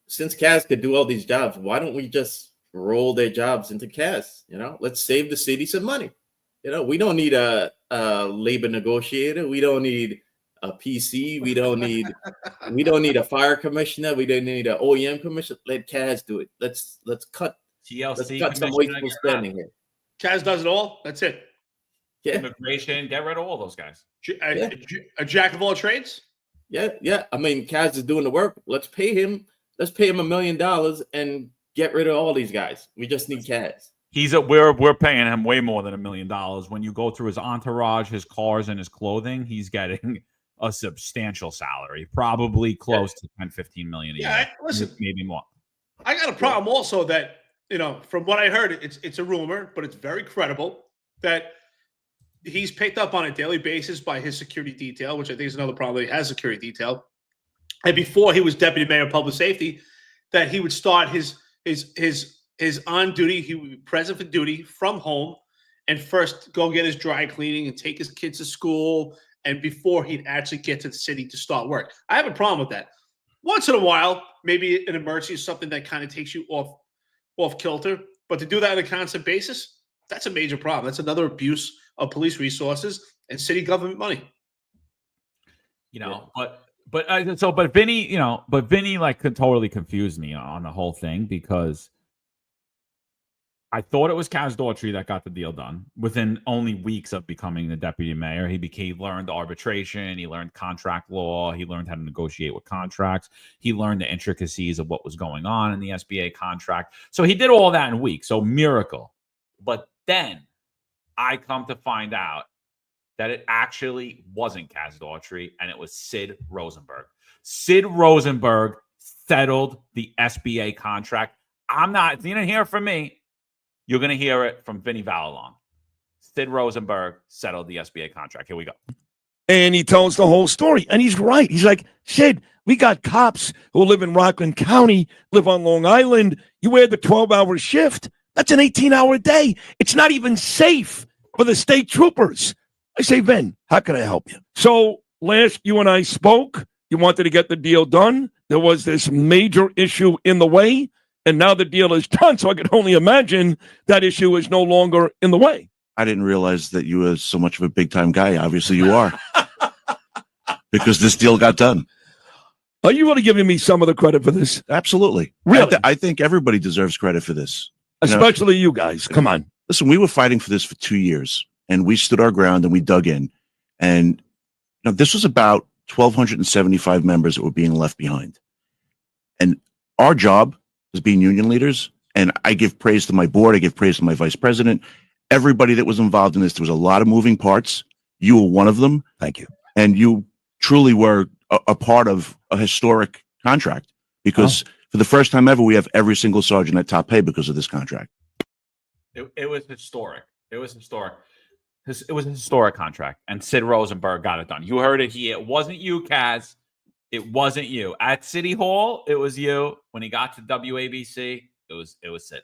Since Kaz could do all these jobs, why don't we just roll their jobs into Kaz? Let's save the city some money. We don't need a labor negotiator. We don't need a PC. We don't need a fire commissioner. We don't need an OEM commissioner. Let Kaz do it. Let's cut some wasteful spending here. Kaz does it all. That's it. Yeah. Immigration, get rid of all those guys. A jack of all trades. Yeah. I mean, Kaz is doing the work. Let's pay him $1 million and get rid of all these guys. We just need Kaz. We're paying him way more than $1 million. When you go through his entourage, his cars, and his clothing, he's getting a substantial salary, probably close to 10-15 million a year. Listen, maybe more. I got a problem also that, from what I heard, it's a rumor, but it's very credible, that he's picked up on a daily basis by his security detail, which I think is another problem. He has security detail. And before he was deputy mayor of public safety, that he would start his on duty, he would be present for duty from home, and first go get his dry cleaning and take his kids to school, and before he'd actually get to the city to start work. I have a problem with that. once in a while, maybe an emergency is something that kind of takes you off kilter. But to do that on a constant basis, that's a major problem. That's another abuse of police resources and city government money. You know, but Vinny, Vinny like could totally confuse me on the whole thing, because I thought it was Kaz Daughtry that got the deal done within only weeks of becoming the deputy mayor. He learned arbitration, he learned contract law, he learned how to negotiate with contracts, he learned the intricacies of what was going on in the SBA contract. So he did all that in weeks. So miracle. But then I come to find out that it actually wasn't Kaz Daughtry, and it was Sid Rosenberg. Sid Rosenberg settled the SBA contract. You didn't hear it from me. You're going to hear it from Vinny Valalong. Sid Rosenberg settled the SBA contract. Here we go. And he tells the whole story. And he's right. He's like, Sid, we got cops who live in Rockland County, live on Long Island. You wear the 12-hour shift. That's an 18-hour day. It's not even safe for the state troopers. I say, Vin, how can I help you? So last you and I spoke, you wanted to get the deal done. There was this major issue in the way. And now the deal is done, so I can only imagine that issue is no longer in the way. I didn't realize that you were so much of a big-time guy. Obviously, you are. Because this deal got done. Are you really giving me some of the credit for this? Absolutely. Really? I think everybody deserves credit for this. Especially you guys. Come on. Listen, we were fighting for this for 2 years, and we stood our ground, and we dug in. And this was about 1,275 members that were being left behind. And our job as being union leaders, and I give praise to my board, I give praise to my vice president, everybody that was involved in this. There was a lot of moving parts. You were one of them. Thank you. And you truly were a part of a historic contract, because for the first time ever, we have every single sergeant at top pay because of this contract. It was historic. It was historic. It was a historic contract, and Sid Rosenberg got it done. You heard it here. It wasn't you, Kaz. It wasn't you. At City Hall, it was you. When he got to WABC, it was Sid.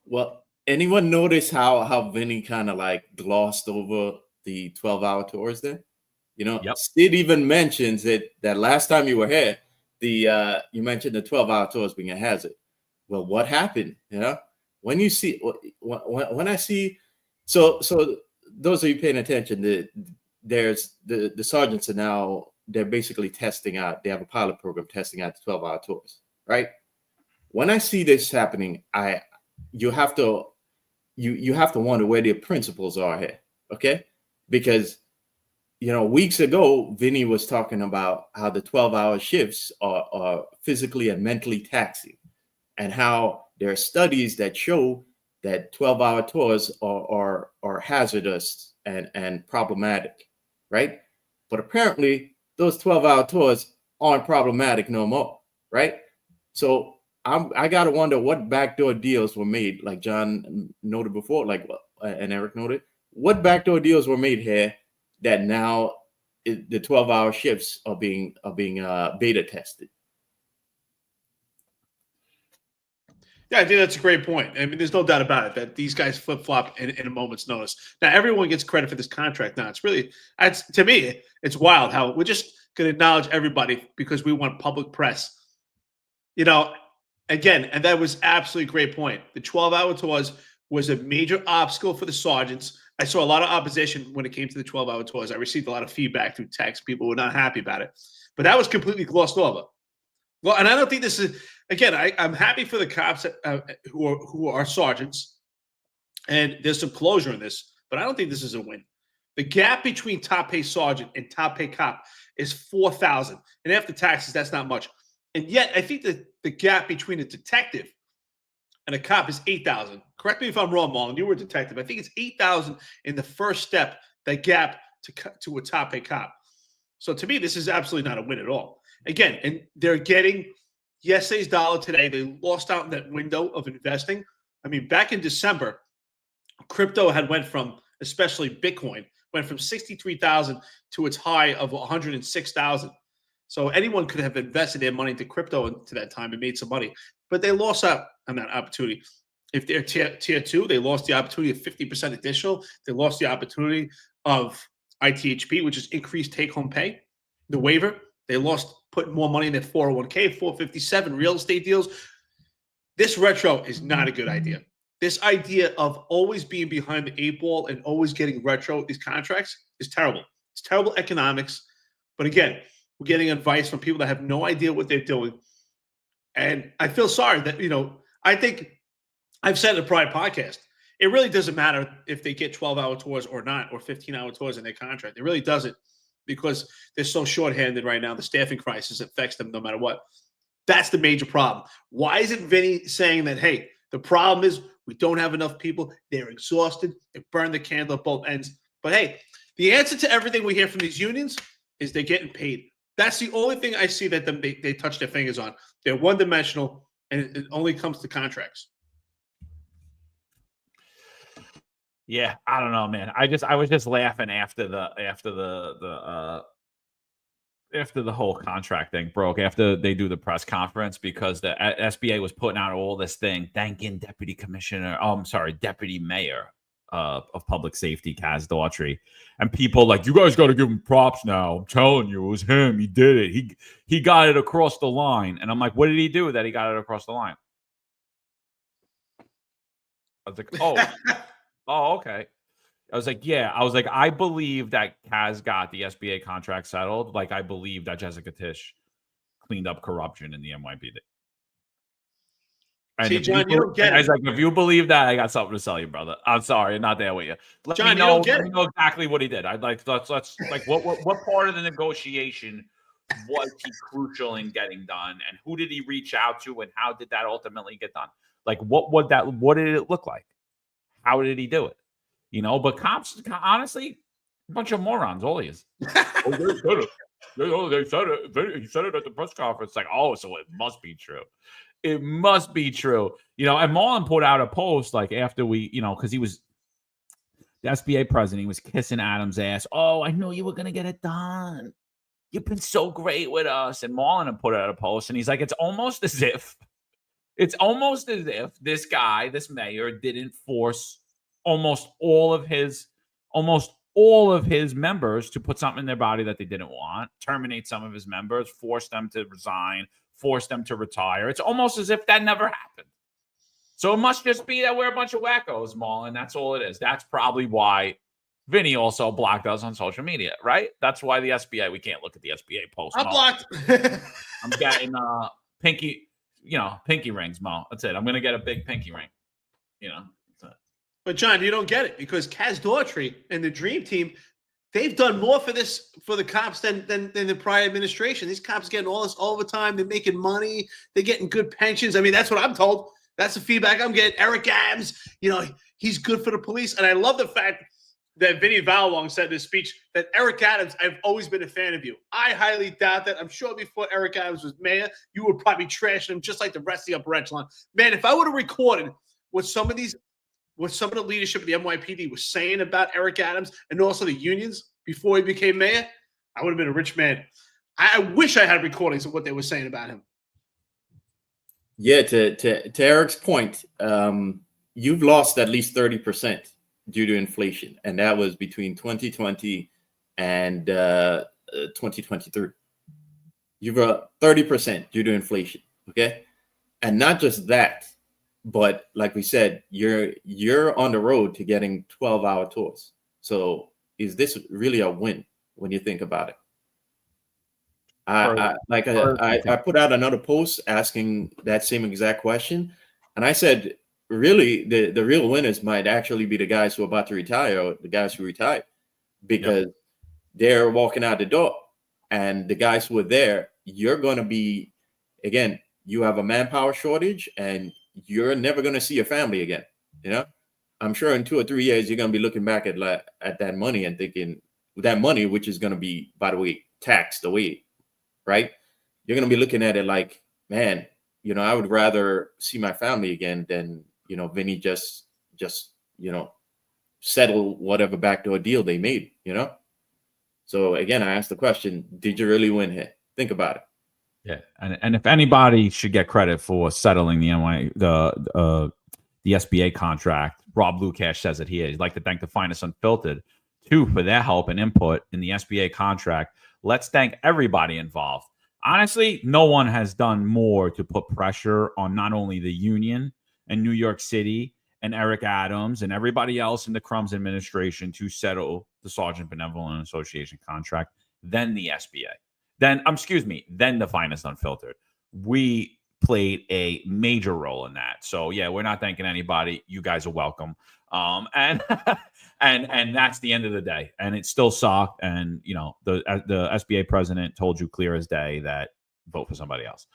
Well, anyone notice how Vinny kind of like glossed over the 12-hour tours there? Yep. Sid even mentions that last time you were here, you mentioned the 12-hour tours being a hazard. Well, what happened? When you see, when I see, so those of you paying attention, there's the sergeants are now, they're basically testing out. They have a pilot program testing out the 12-hour tours, right? When I see this happening, you have to wonder where the principles are here, okay? Because weeks ago, Vinny was talking about how the 12-hour shifts are physically and mentally taxing, and how there are studies that show that 12-hour tours are hazardous and problematic, right? But apparently, those 12-hour tours aren't problematic no more, right? So I gotta wonder what backdoor deals were made, like John noted before, and Eric noted. What backdoor deals were made here that now the 12-hour shifts are being beta tested? Yeah, I think that's a great point. I mean, there's no doubt about it that these guys flip-flop in a moment's notice. Now, everyone gets credit for this contract. Now, to me, it's wild how we're just going to acknowledge everybody because we want public press. Again, and that was absolutely a great point. The 12-hour tours was a major obstacle for the sergeants. I saw a lot of opposition when it came to the 12-hour tours. I received a lot of feedback through text. People were not happy about it. But that was completely glossed over. Well, and I don't think this is, again, I'm happy for the cops who are sergeants, and there's some closure in this, but I don't think this is a win. The gap between top pay sergeant and top pay cop is $4,000, and after taxes, that's not much. And yet, I think that the gap between a detective and a cop is $8,000. Correct me if I'm wrong, Marlon. You were a detective. I think it's $8,000 in the first step, that gap to a top pay cop. So to me, this is absolutely not a win at all. Again, and they're getting yesterday's dollar today. They lost out in that window of investing. I mean, back in December, crypto had went from, especially Bitcoin, went from 63,000 to its high of 106,000. So anyone could have invested their money into crypto into that time and made some money, but they lost out on that opportunity. If they're tier 2, they lost the opportunity of 50% additional. They lost the opportunity of ITHP, which is increased take-home pay, the waiver. They lost putting more money in their 401k, 457 real estate deals. This retro is not a good idea. This idea of always being behind the 8 ball and always getting retro these contracts is terrible. It's terrible economics. But again, we're getting advice from people that have no idea what they're doing. And I feel sorry that, I think I've said in a prior podcast, it really doesn't matter if they get 12-hour tours or not, or 15-hour tours in their contract. It really doesn't, because they're so shorthanded right now. The staffing crisis affects them no matter what. That's the major problem. Why isn't Vinny saying that, hey, the problem is we don't have enough people. They're exhausted. They burn the candle at both ends. But hey, the answer to everything we hear from these unions is they're getting paid. That's the only thing I see that they touch their fingers on. They're one-dimensional, and it only comes to contracts. Yeah, I don't know, man. I was just laughing after the whole contract thing broke, after they do the press conference, because the SBA was putting out all this thing thanking Deputy Mayor of Public Safety, Kaz Daughtry, and people like, you guys got to give him props now. I'm telling you, it was him. He did it. He got it across the line. And I'm like, what did he do that he got it across the line? I was like, oh, okay. I was like, yeah. I was like, I believe that Kaz got the SBA contract settled. Like, I believe that Jessica Tisch cleaned up corruption in the NYPD. And see, John, you don't get it. I was like, if you believe that, I got something to tell you, brother. I'm sorry, not there with you. Let John, me know, you don't get let me know exactly what he did. I'd like let's like what part of the negotiation was he crucial in getting done, and who did he reach out to, and how did that ultimately get done? Like, what did it look like? How did he do it? But cops, honestly, a bunch of morons. All he is. Oh, they said it. They said it. He said it at the press conference. Like, oh, so it must be true. It must be true. And Marlon put out a post like after we, because he was the SBA president, he was kissing Adam's ass. Oh, I knew you were going to get it done. You've been so great with us. And Marlon had put out a post, and he's like, it's almost as if this guy, this mayor, didn't force almost all of his members to put something in their body that they didn't want, terminate some of his members, force them to resign, force them to retire. It's almost as if that never happened. So it must just be that we're a bunch of wackos, Marlon. That's all it is. That's probably why Vinny also blocked us on social media, right? That's why the SBA, we can't look at the SBA post. I'm blocked. I'm getting pinky rings, Mo. That's it. I'm going to get a big pinky ring. But John, you don't get it, because Kaz Daughtry and the Dream Team, they've done more for the cops than the prior administration. These cops getting all this overtime. They're making money. They're getting good pensions. I mean, that's what I'm told. That's the feedback I'm getting. Eric Adams, he's good for the police. And I love the fact that Vinny Valwong said in his speech that Eric Adams, I've always been a fan of you. I highly doubt that. I'm sure before Eric Adams was mayor, you were probably trashing him just like the rest of the upper echelon. Man, if I would have recorded what some of the leadership of the NYPD was saying about Eric Adams and also the unions before he became mayor, I would have been a rich man. I wish I had recordings of what they were saying about him. Yeah, to Eric's point, you've lost at least 30% due to inflation, and that was between 2020 and 2023. You've got 30% due to inflation, okay? And not just that, but like we said, you're on the road to getting 12-hour tours. So is this really a win when you think about it? I put out another post asking that same exact question, and I said, really, the real winners might actually be the guys who are about to retire, or the guys who retired, because they're walking out the door, and the guys who are there, you're going to be, again, you have a manpower shortage, and you're never going to see your family again. I'm sure in 2 or 3 years, you're going to be looking back at that money and thinking that money, which is going to be, by the way, taxed away, right? You're going to be looking at it like, man, I would rather see my family again than, Vinny just settle whatever backdoor deal they made, So again, I asked the question, did you really win here? Think about it. Yeah, and if anybody should get credit for settling the SBA contract, Rob Lukash says that he is. He'd like to thank the finest Unfiltered, too, for their help and input in the SBA contract. Let's thank everybody involved. Honestly, no one has done more to put pressure on not only the union and New York City and Eric Adams and everybody else in the Crumbs administration to settle the Sergeant Benevolent Association contract than the SBA. Then the Finest Unfiltered. We played a major role in that. So yeah, we're not thanking anybody. You guys are welcome. And and that's the end of the day. And it still sucked. And the SBA president told you clear as day that vote for somebody else.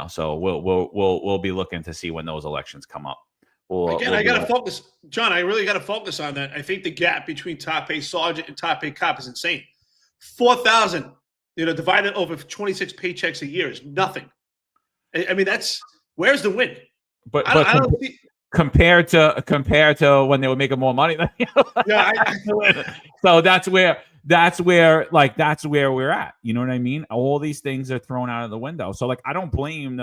So we'll be looking to see when those elections come up. I got to focus, John. I really got to focus on that. I think the gap between top pay sergeant and top pay cop is insane. 4,000, divided over 26 paychecks a year is nothing. I mean, where's the win? But I don't see. Compared to when they were making more money than so that's where we're at. You know what I mean? All these things are thrown out of the window. So I don't blame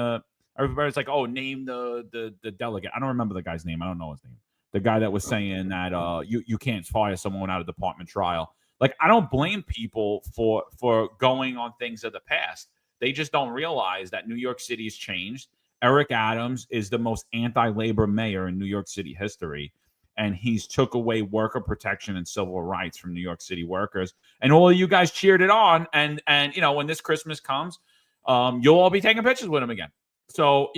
everybody's like, oh, name the delegate. I don't remember the guy's name. I don't know his name. The guy that was saying that you can't fire someone without a department trial. I don't blame people for going on things of the past. They just don't realize that New York City's changed. Eric Adams is the most anti-labor mayor in New York City history, and he's took away worker protection and civil rights from New York City workers. And all of you guys cheered it on. And when this Christmas comes, you'll all be taking pictures with him again. So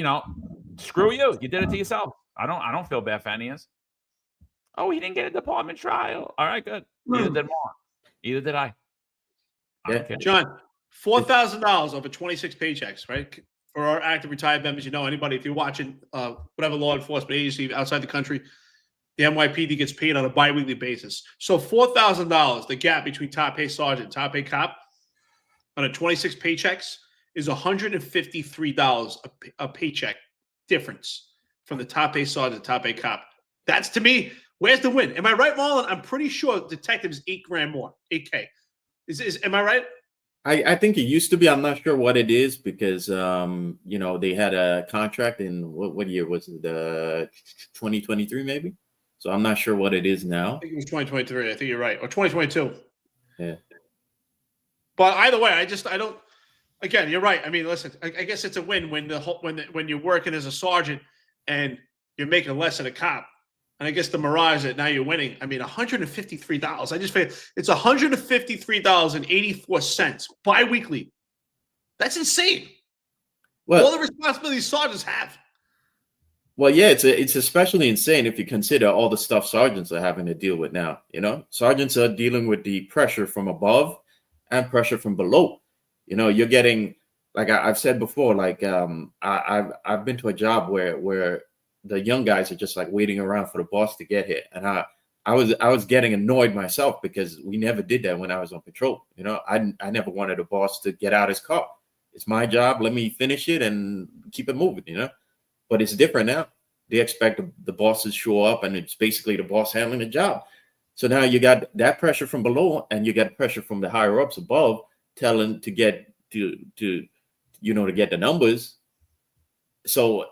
screw you. You did it to yourself. I don't feel bad for any of us. Oh, he didn't get a department trial. All right, good. Neither did Marlon. Either did I. John, $4,000 over 26 paychecks, right? For our active retired members, anybody, if you're watching whatever law enforcement agency outside the country, the NYPD gets paid on a biweekly basis. So $4,000, the gap between top pay sergeant and top pay cop on a 26 paychecks is $153 a paycheck difference from the top pay sergeant to top pay cop. That's, to me, where's the win? Am I right, Marlon? I'm pretty sure detectives $8,000 more, $8K. Am I right? I think it used to be. I'm not sure what it is because they had a contract in what year was it? 2023 maybe. So I'm not sure what it is now. I think it was 2023. I think you're right, or 2022. Yeah. But either way, I don't. Again, you're right. I mean, listen. I guess it's a win when you're working as a sergeant and you're making less than a cop. And I guess the mirage that now you're winning. I mean, $153. I just feel it's $153.84 biweekly. That's insane. Well, all the responsibilities sergeants have. Well, yeah, it's especially insane if you consider all the stuff sergeants are having to deal with now. Sergeants are dealing with the pressure from above and pressure from below. You're getting, like I've said before, I've been to a job where the young guys are just waiting around for the boss to get here. And I was getting annoyed myself because we never did that when I was on patrol. I never wanted a boss to get out his car. It's my job. Let me finish it and keep it moving, But it's different now. They expect the boss to show up and it's basically the boss handling the job. So now you got that pressure from below and you got pressure from the higher ups above telling to get to get the numbers. So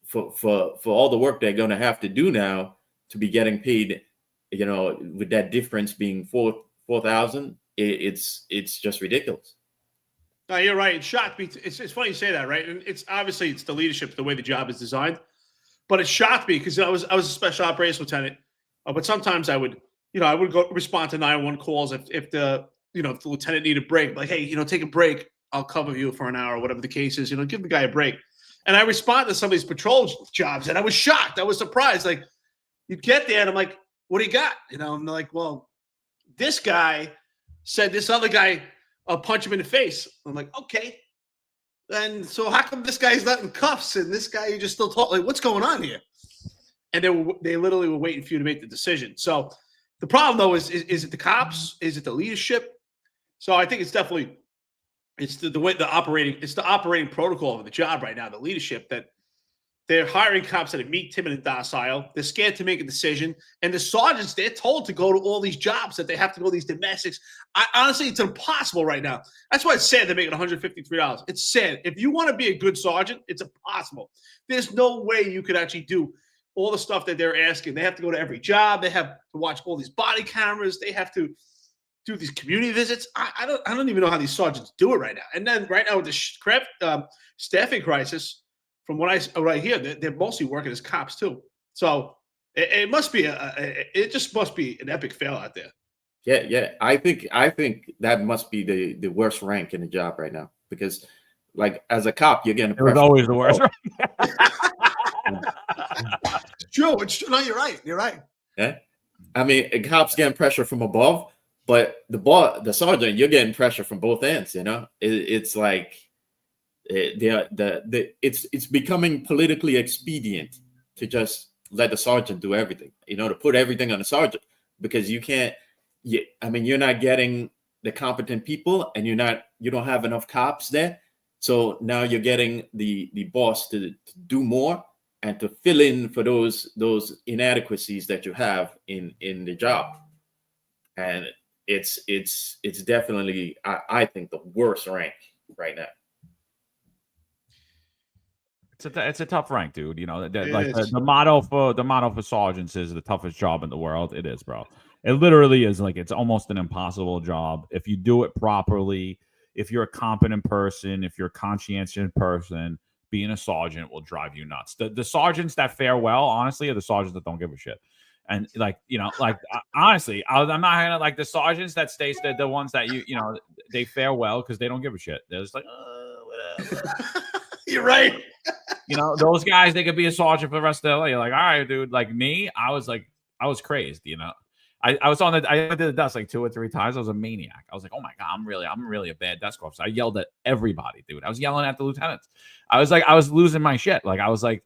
for all the work they're going to have to do now to be getting paid, with that difference being 4,000, it's just ridiculous. No, you're right. It shocked me. It's funny you say that, right? And it's obviously the leadership, the way the job is designed, but it shocked me because I was a special operations lieutenant, but sometimes I would go respond to 911 calls if the lieutenant needed a break, like, hey, take a break. I'll cover you for an hour, or whatever the case is. Give the guy a break. And I responded to some of these patrol jobs, and I was shocked. I was surprised. Like, you get there, and I'm like, what do you got? And they're like, well, this guy said this other guy, I'll punch him in the face. I'm like, okay. And so how come this guy's not in cuffs, and this guy you just still talk? Like, what's going on here? And they literally were waiting for you to make the decision. So the problem, though, is it the cops? Is it the leadership? So I think it's definitely the operating protocol of the job right now, the leadership, that they're hiring cops that are meek, timid, and docile. They're scared to make a decision. And the sergeants, they're told to go to all these jobs, that they have to go to these domestics. Honestly, it's impossible right now. That's why it's sad they're making $153. It's sad. If you want to be a good sergeant, it's impossible. There's no way you could actually do all the stuff that they're asking. They have to go to every job. They have to watch all these body cameras. They have to do these community visits. I don't even know how these sergeants do it right now. And then right now with the staffing crisis, from what I hear, they're mostly working as cops too. So it must be it just must be an epic fail out there. Yeah. I think that must be the worst rank in the job right now, because like as a cop, you're getting. It was always the worst. It's true. No, you're right. You're right. Yeah, I mean, a cop's getting pressure from above, but the sergeant, you're getting pressure from both ends. You know, it's like it's becoming politically expedient to just let the sergeant do everything. You know, to put everything on the sergeant, because you can't. I mean, you're not getting the competent people, and you don't have enough cops there. So now you're getting the boss to do more and to fill in for those inadequacies that you have in the job. And it's definitely, I think, the worst rank right now. It's a tough rank, dude. You know, the motto for sergeants is the toughest job in the world. It is, bro. It literally is. Like, it's almost an impossible job if you do it properly. If you're a competent person, if you're a conscientious person, being a sergeant will drive you nuts. The sergeants that fare well, honestly, are the sergeants that don't give a shit. And honestly, I'm not gonna like the sergeants that stay the ones that they fare well because they don't give a shit. They're just like, whatever. You're right. Those guys, they could be a sergeant for the rest of their life. You're like, all right, dude. Like me, I was crazed. I did the desk like 2 or 3 times. I was a maniac. I was like, oh my God, I'm really a bad desk officer. I yelled at everybody, dude. I was yelling at the lieutenants. I was losing my shit. Like, I was like,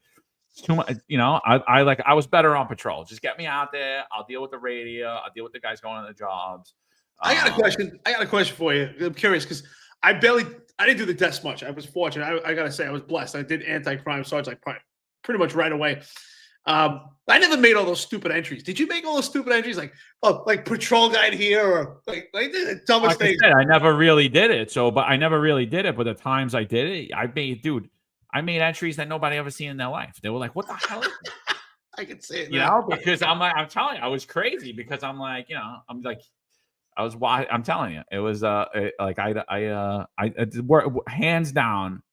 it's too much. I was better on patrol. Just get me out there. I'll deal with the radio. I'll deal with the guys going on the jobs. I got a question for you. I'm curious because I didn't do the desk much. I was fortunate. I gotta say, I was blessed. I did anti-crime sergeant like pretty much right away. I never made all those stupid entries. Did you make all those stupid entries like patrol guide here or like the dumbest thing? I never really did it. But the times I did it, I made entries that nobody ever seen in their life. They were like, "What the hell?" I can say it now. Because I'm telling you, I was crazy because I'm telling you, it was hands down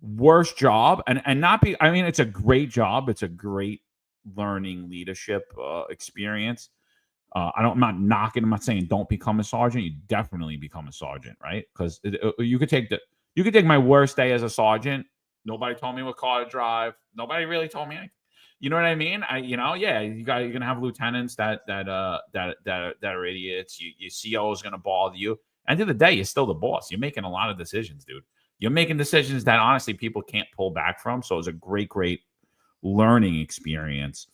worst job and not be. I mean, it's a great job. It's a great learning leadership experience. I'm not knocking. I'm not saying don't become a sergeant. You definitely become a sergeant, right? Because you could take my worst day as a sergeant. Nobody told me what car to drive. Nobody really told me anything. You know what I mean? You're gonna have lieutenants that are idiots. Your CO is gonna bother you. End of the day, you're still the boss. You're making a lot of decisions, dude. You're making decisions that honestly people can't pull back from. So it's a great learning experience.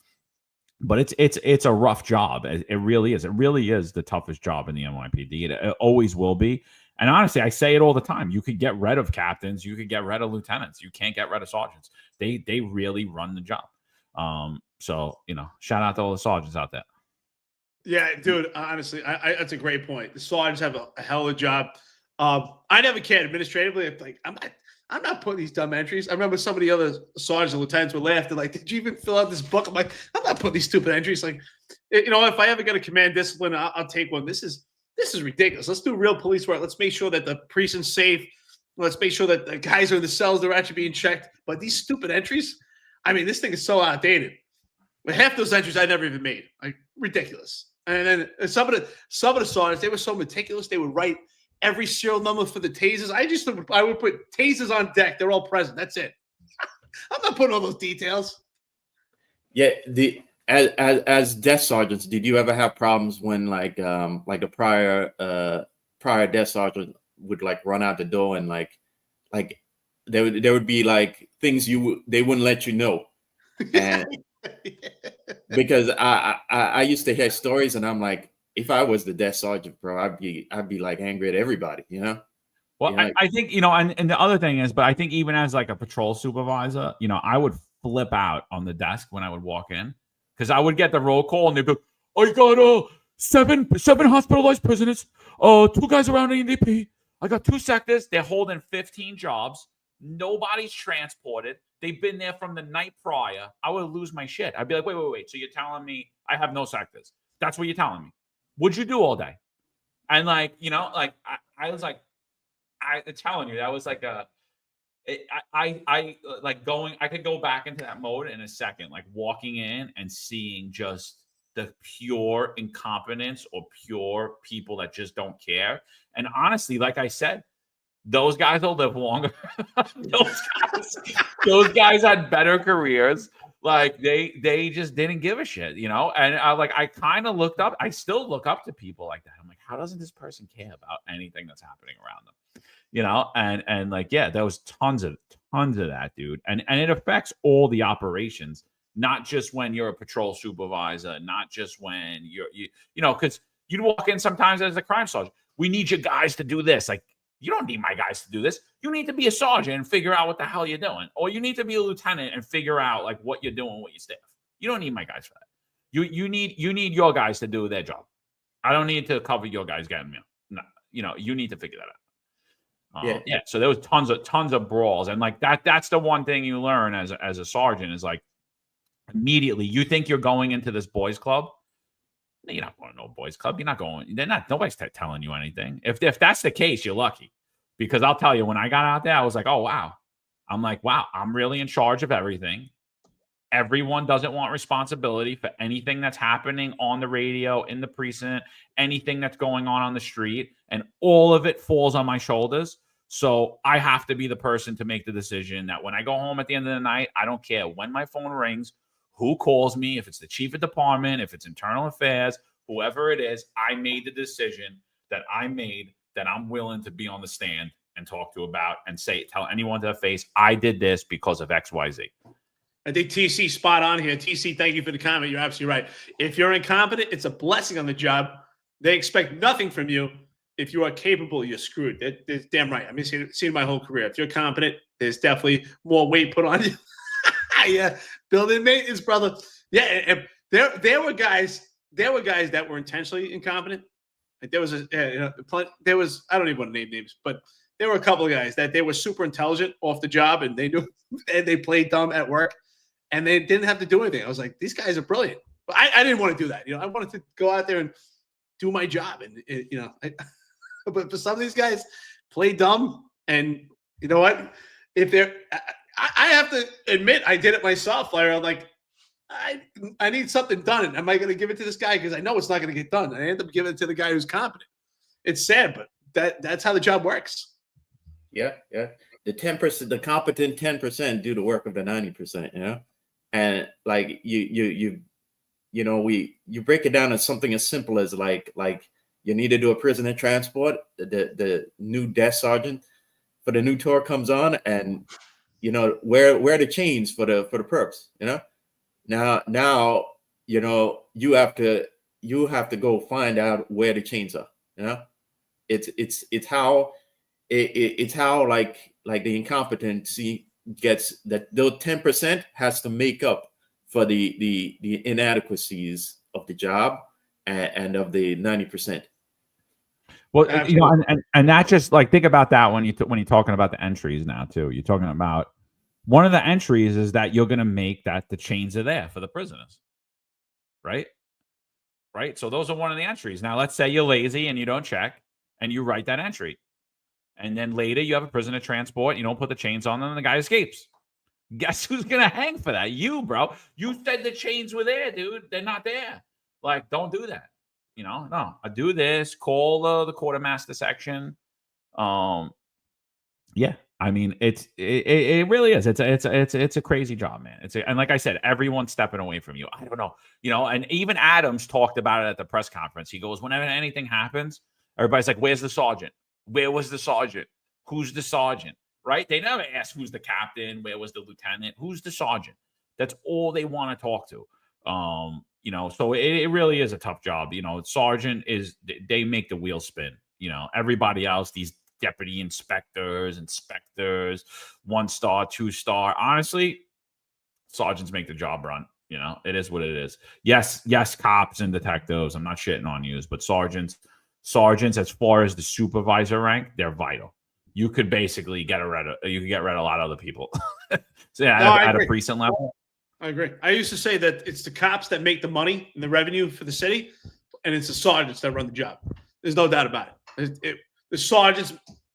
But it's a rough job. It really is. It really is the toughest job in the NYPD. It always will be. And honestly, I say it all the time. You could get rid of captains. You could get rid of lieutenants. You can't get rid of sergeants. They really run the job. So shout out to all the sergeants out there. Yeah, dude. Honestly, that's a great point. The sergeants have a hell of a job. I never cared administratively. Like, I'm not putting these dumb entries. I remember some of the other sergeants and lieutenants were laughing. Like, did you even fill out this book? I'm like, I'm not putting these stupid entries. Like, if I ever get a command discipline, I'll take one. This is ridiculous. Let's do real police work. Let's make sure that the precinct's safe. Let's make sure that the guys are in the cells. They're actually being checked. But these stupid entries, I mean, this thing is so outdated. But half those entries I never even made. Like, ridiculous. And then some of the sergeants, they were so meticulous. They would write every serial number for the tasers. I would put tasers on deck. They're all present. That's it. I'm not putting all those details. Yeah. As desk sergeants, did you ever have problems when like the prior desk sergeant would like run out the door and like there would be like things they wouldn't let you know, and because I used to hear stories and I'm like, if I was the desk sergeant, bro, I'd be like angry at everybody, Well, I think, and the other thing is, but I think even as like a patrol supervisor, I would flip out on the desk when I would walk in because I would get the roll call and they'd be like, I got seven hospitalized prisoners, 2 guys around ADP. I got 2 sectors. They're holding 15 jobs. Nobody's transported. They've been there from the night prior. I would lose my shit. I'd be like, wait. So you're telling me I have no sectors? That's what you're telling me. What'd you do all day? And like, I was like, I'm telling you, that was like I like going, I could go back into that mode in a second, like walking in and seeing just the pure incompetence or pure people that just don't care. And honestly, like I said, those guys will live longer. those guys had better careers. Like they just didn't give a shit, And I kind of looked up. I still look up to people like that. I'm like, how doesn't this person care about anything that's happening around them? And like, yeah, there was tons of that, dude. And it affects all the operations, not just when you're a patrol supervisor, not just when because you'd walk in sometimes as a crime sergeant. We need you guys to do this. Like, you don't need my guys to do this. You need to be a sergeant and figure out what the hell you're doing. Or you need to be a lieutenant and figure out like what you're doing with your staff. You don't need my guys for that. You need your guys to do their job. I don't need to cover your guys getting meal. No, you need to figure that out. Yeah. So there was tons of brawls. And like that's the one thing you learn as a sergeant is like immediately you think you're going into this boys club. You're not going to no boys club. You're not going. Nobody's telling you anything. If that's the case, you're lucky. Because I'll tell you, when I got out there, I was like, oh, wow. I'm like, wow, I'm really in charge of everything. Everyone doesn't want responsibility for anything that's happening on the radio, in the precinct, anything that's going on the street. And all of it falls on my shoulders. So I have to be the person to make the decision that when I go home at the end of the night, I don't care when my phone rings, who calls me, if it's the chief of department, if it's internal affairs, whoever it is, I made the decision that I'm willing to be on the stand and talk to about and tell anyone to their face, I did this because of X, Y, Z. I think TC spot on here. TC, thank you for the comment. You're absolutely right. If you're incompetent, it's a blessing on the job. They expect nothing from you. If you are capable, you're screwed. That's damn right. I mean, seen my whole career. If you're competent, there's definitely more weight put on you. Yeah, building maintenance, brother. Yeah, and there were guys that were intentionally incompetent. Like there was I don't even want to name names, but there were a couple of guys that they were super intelligent off the job and they knew and they played dumb at work and they didn't have to do anything. I was like, these guys are brilliant. But I didn't want to do that. I wanted to go out there and do my job. And but for some of these guys, play dumb. And you know what? If they're I have to admit, I did it myself. I'm like, I need something done. Am I going to give it to this guy? Because I know it's not going to get done. I end up giving it to the guy who's competent. It's sad, but that's how the job works. Yeah. The 10%, the competent 10% do the work of the 90%. And like you break it down as something as simple as like you need to do a prisoner transport. The new desk sergeant for the new tour comes on and. Where the chains for the perps, now you have to go find out where the chains are. It's how like the incompetency gets that those 10% has to make up for the inadequacies of the job and of the 90%. Well, and that just like think about that when you're talking about the entries now too. You're talking about one of the entries is that you're going to make that the chains are there for the prisoners, right? Right. So those are one of the entries. Now, let's say you're lazy and you don't check and you write that entry, and then later you have a prisoner transport. You don't put the chains on them, and the guy escapes. Guess who's going to hang for that? You, bro. You said the chains were there, dude. They're not there. Like, don't do that. No, I do this, call the quartermaster section. Yeah, I mean, it really is. It's a crazy job, man. And like I said, everyone's stepping away from you. I don't know, and even Adams talked about it at the press conference. He goes, whenever anything happens, everybody's like, where's the sergeant? Where was the sergeant? Who's the sergeant? Right? They never ask who's the captain, where was the lieutenant, who's the sergeant. That's all they want to talk to. So it really is a tough job. Sergeant they make the wheel spin. Everybody else, these deputy inspectors, 1-star, 2-star. Honestly, sergeants make the job run. It is what it is. Yes, cops and detectives. I'm not shitting on you, but sergeants, as far as the supervisor rank, they're vital. You could basically get rid of a lot of other people. So at a precinct level. I agree. I used to say that it's the cops that make the money and the revenue for the city, and it's the sergeants that run the job. There's no doubt about it. The sergeants,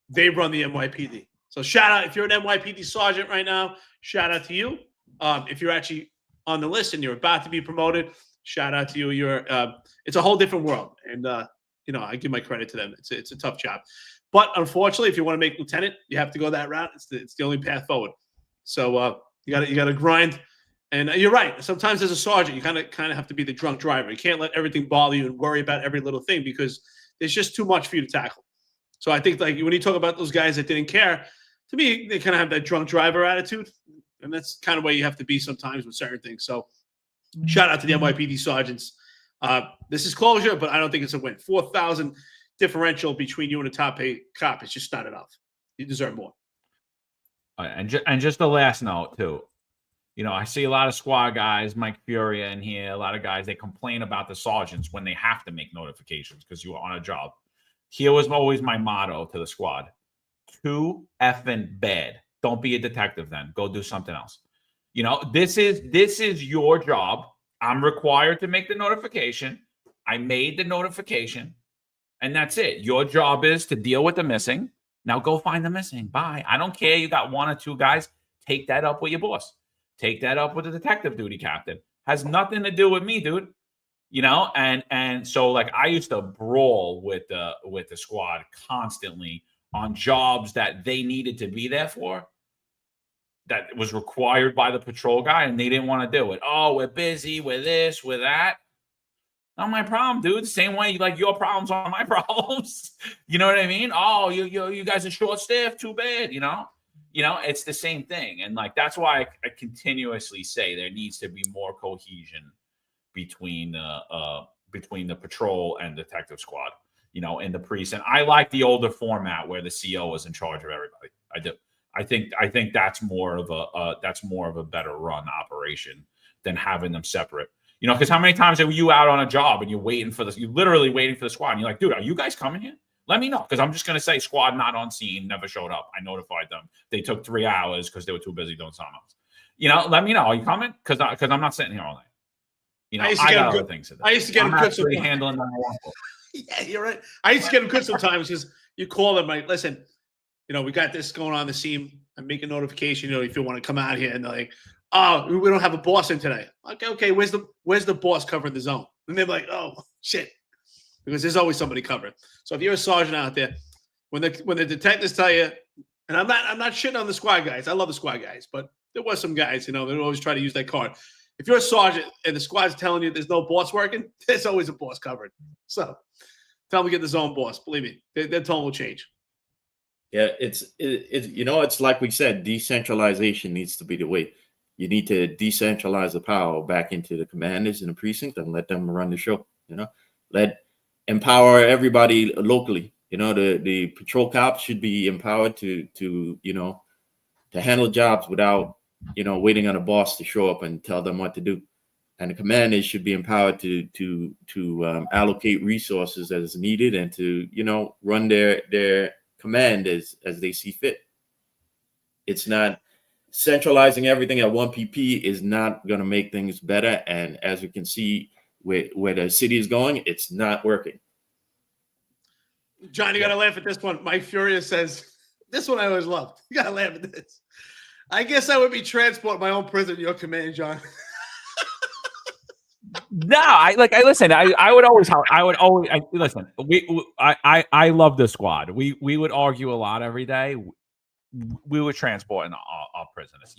they run the NYPD. So shout out, if you're an NYPD sergeant right now, shout out to you. If you're actually on the list and you're about to be promoted, shout out to you. It's a whole different world. And, I give my credit to them. It's a tough job. But unfortunately, if you want to make lieutenant, you have to go that route. It's the only path forward. So you got to grind. And you're right. Sometimes as a sergeant, you kind of have to be the drunk driver. You can't let everything bother you and worry about every little thing because there's just too much for you to tackle. So I think like when you talk about those guys that didn't care, to me, they kind of have that drunk driver attitude. And that's kind of where you have to be sometimes with certain things. So shout out to the NYPD sergeants. This is closure, but I don't think it's a win. 4,000 differential between you and a top paid cop is just not enough. You deserve more. And just the last note too. I see a lot of squad guys, Mike Furia in here, a lot of guys, they complain about the sergeants when they have to make notifications because you're on a job. Here was always my motto to the squad. Too effing bad. Don't be a detective then. Go do something else. This is your job. I'm required to make the notification. I made the notification. And that's it. Your job is to deal with the missing. Now go find the missing. Bye. I don't care. You got one or two guys. Take that up with your boss. Take that up with the detective duty captain. Has nothing to do with me, dude. And so like I used to brawl with the squad constantly on jobs that they needed to be there for. That was required by the patrol guy, and they didn't want to do it. Oh, we're busy. We're this. We're that. Not my problem, dude. The same way like your problems are my problems. You know what I mean? Oh, you guys are short staffed. Too bad. It's the same thing. And like that's why I continuously say there needs to be more cohesion between the patrol and detective squad, in the precinct. I like the older format where the CO was in charge of everybody. I do. I think that's more of a better run operation than having them separate. Because how many times are you out on a job and you're literally waiting for the squad and you're like, dude, are you guys coming here? Let me know, because I'm just going to say squad not on scene, never showed up. I notified them. They took 3 hours because they were too busy doing something else. Let me know. Are you coming? Because I'm not sitting here all night. I got other things to do. I used to get them good sometimes. Handling them. Yeah, you're right. I used to get them good sometimes because you call them like, listen, we got this going on the scene. I make a notification, if you want to come out here, and they're like, oh, we don't have a boss in today. Okay, where's the boss covering the zone? And they're like, oh shit. Because there's always somebody covering. So if you're a sergeant out there, when the detectives tell you, and I'm not shitting on the squad guys. I love the squad guys, but there was some guys, they always try to use that card. If you're a sergeant and the squad's telling you there's no boss working, there's always a boss covering. So tell them to get the zone boss. Believe me, their tone will change. Yeah, it's like we said, decentralization needs to be the way. You need to decentralize the power back into the commanders in the precinct and let them run the show. Empower everybody locally. The patrol cops should be empowered to handle jobs without waiting on a boss to show up and tell them what to do. And the commanders should be empowered to allocate resources as needed and to run their command as they see fit. It's not centralizing everything at one PP is not going to make things better. And as we can see, where the city is going, it's not working. John, you got to laugh at this one. Mike Furia says, this one I always loved. You got to laugh at this. I guess I would be transporting my own prison in your command, John. No, I listen. I would always listen. I love the squad. We would argue a lot every day. We were transporting our prisoners,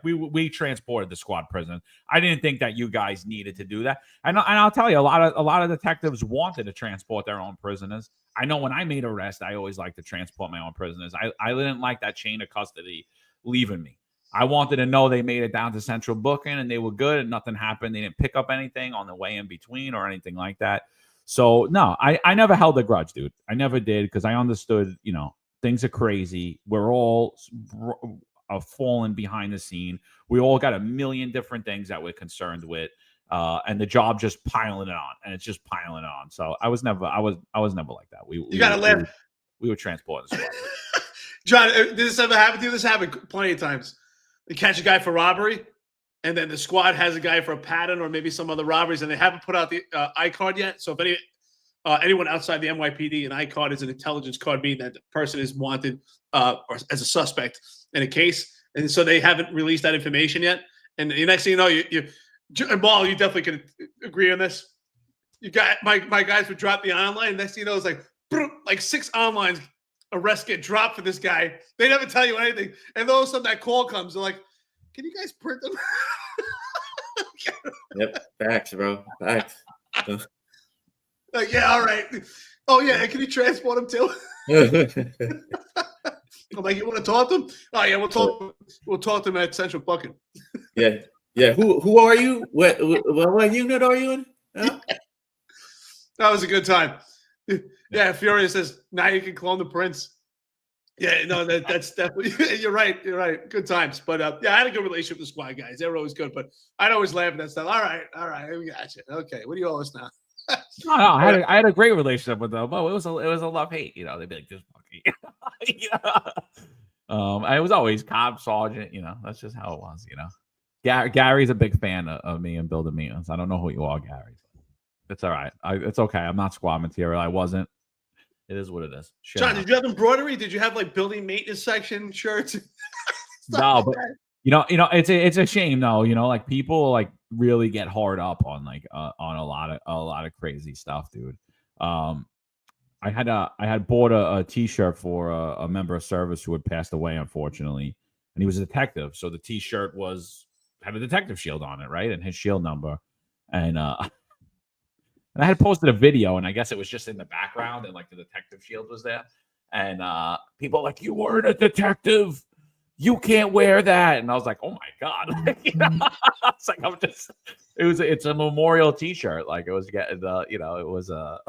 we transported the squad prisoners. I didn't think that you guys needed to do that. And I'll tell you, a lot of detectives wanted to transport their own prisoners. I know when I made arrest, I always liked to transport my own prisoners. I didn't like that chain of custody leaving me. I wanted to know they made it down to central booking and they were good and nothing happened. They didn't pick up anything on the way in between or anything like that. So no, I never held a grudge, dude. I never did, because I understood, things are crazy. We're all falling behind the scene. We all got a million different things that we're concerned with, and the job just piling it on, and it's just piling on. So I was never like that. You gotta laugh. We were transporting the squad. John, did this ever happen to you? This happened plenty of times. They catch a guy for robbery, and then the squad has a guy for a pattern or maybe some other robberies, and they haven't put out the I-card yet. So if any anyone outside the NYPD, an I card is an intelligence card, meaning that the person is wanted or as a suspect in a case. And so they haven't released that information yet. And the next thing you know, and Marlon, you definitely can agree on this. You got my guys would drop the online. Next thing you know, it's like 6 online arrests get dropped for this guy. They never tell you anything. And all of a sudden that call comes. They're like, can you guys print them? Yep. Facts, bro. Facts. Like, yeah, all right. Oh, yeah. And can you transport them too? I'm like, you want to talk to them? Oh, yeah, we'll talk to them at Central Booking. Yeah. Yeah. Who are you? What unit are you in? Huh? That was a good time. Yeah, Furia says, now you can clone the prince. Yeah, no, that's definitely, you're right. Good times. But yeah, I had a good relationship with the squad guys. They were always good, but I'd always laugh at that stuff. All right, we got you. Okay, what do you owe us now? No, I had a great relationship with them. But it was a love-hate, you know. They'd be like, this monkey. I was always cop sergeant, you know. That's just how it was, you know. Gary's a big fan of me and building maintenance. I don't know who you are, Gary. It's all right. It's okay. I'm not squad material. I wasn't. It is what it is. John, did you have embroidery? Did you have like building maintenance section shirts? No, but you know, it's a shame though. You know, like people like really get hard up on like on a lot of crazy stuff, dude. I had bought a T-shirt for a member of service who had passed away, unfortunately, and he was a detective. So the T-shirt had a detective shield on it, right, and his shield number, and I had posted a video, and I guess it was just in the background, and like the detective shield was there. And people are like, you weren't a detective. You can't wear that. And I was like, oh my God. It's like, it's a memorial T-shirt. Like it was getting, it was I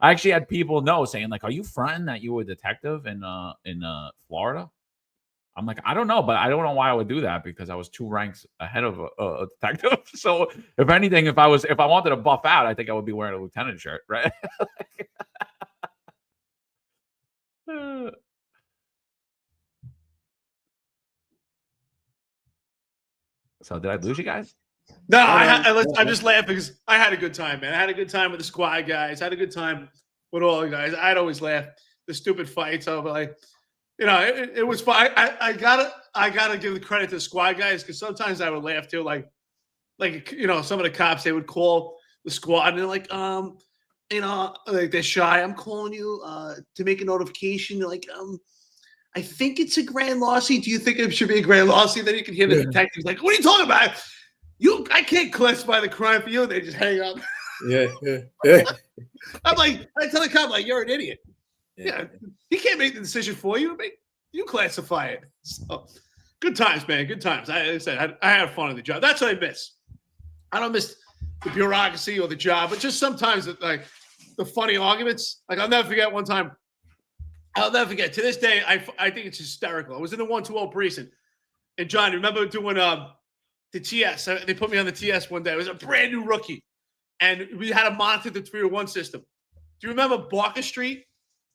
actually had people saying like, are you fronting that you were a detective in Florida? I'm like, I don't know, but I don't know why I would do that because I was 2 ranks ahead of a detective. So if anything, if I wanted to buff out, I think I would be wearing a lieutenant shirt, right? So did I lose you guys? No, I just laughed because I had a good time, man. I had a good time with the squad guys. I had a good time with all the guys. I'd always laugh. The stupid fights over like, it was fun. I gotta give the credit to the squad guys because sometimes I would laugh too. Like some of the cops, they would call the squad and they're like, like they're shy. I'm calling you to make a notification. They're like, I think it's a grand larceny. Do you think it should be a grand larceny? Then you can hear the detectives like, what are you talking about? I can't classify the crime for you. They just hang up. Yeah. I'm like, I tell the cop like, you're an idiot. Yeah, he can't make the decision for you. You classify it. So, good times, man. Good times. I said I had fun on the job. That's what I miss. I don't miss the bureaucracy or the job, but just sometimes like the funny arguments. Like I'll never forget one time. I'll never forget. To this day, I think it's hysterical. I was in the 120 precinct, and John, remember doing the TS? They put me on the TS one day. It was a brand new rookie, and we had to monitor the 301 system. Do you remember Barker Street?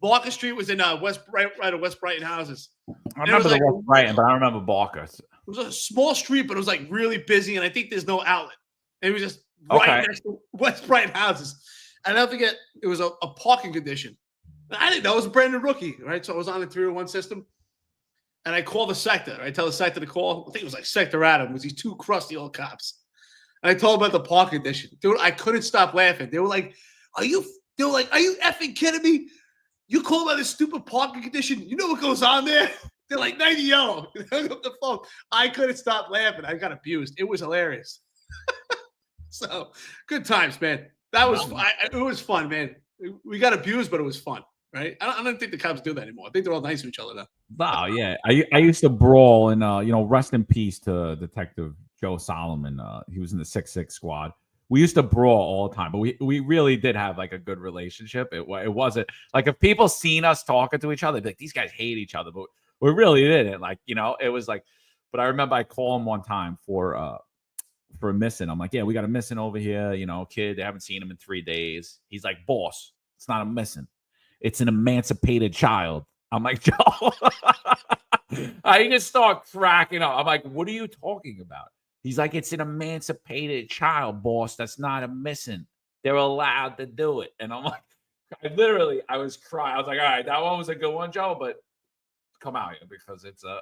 Barker Street was in West Brighton houses. I remember the West Brighton, but I don't remember Barker. It was a small street, but it was like really busy, and I think there's no outlet. And it was just right next to West Brighton houses. And I'll never forget, it was a parking condition. And I didn't know. I was a brand new rookie, right? So I was on the 301 system, and I called the sector. I tell the sector to call. I think it was like Sector Adam. It was these 2 crusty old cops. And I told them about the parking condition. Dude, I couldn't stop laughing. They were like, are you effing kidding me? You call about this stupid parking condition? You know what goes on there? They're like 90 yellow. Hung up the phone. I couldn't stop laughing. I got abused. It was hilarious. So good times, man. That was it was fun, man. We got abused, but it was fun, right? I don't think the cops do that anymore. I think they're all nice to each other now. Oh yeah, I used to brawl and rest in peace to Detective Joe Solomon. He was in the 6-6 squad. We used to brawl all the time, but we really did have like a good relationship. It wasn't like if people seen us talking to each other, they'd be like, these guys hate each other, but we really didn't. Like, it was like, but I remember I called him one time for a missing. I'm like, yeah, we got a missing over here, kid. They haven't seen him in 3 days. He's like, boss, it's not a missing. It's an emancipated child. I'm like, Joe, I just start cracking up. I'm like, what are you talking about? He's like, it's an emancipated child, boss. That's not a missing. They're allowed to do it. And I'm like, I was crying. I was like, all right, that one was a good one, Joe, but come out here because it's a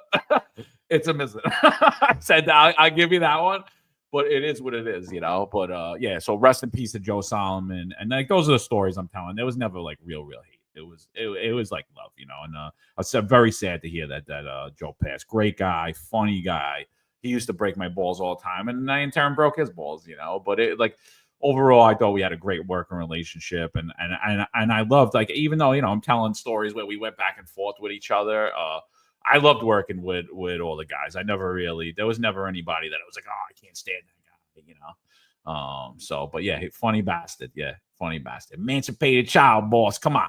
it's a miss. I said I'll give you that one, but it is what it is, you know. But yeah, so rest in peace to Joe Solomon. And like those are the stories I'm telling. There was never like real hate. It was like love, you know. And I was very sad to hear that Joe passed. Great guy, funny guy. He used to break my balls all the time, and I in turn broke his balls, you know. But it like overall, I thought we had a great working relationship, and I loved, like, even though, you know, I'm telling stories where we went back and forth with each other. I loved working with all the guys. There was never anybody that I was like, oh, I can't stand that guy, you know. So, but yeah, funny bastard, emancipated child, boss. Come on.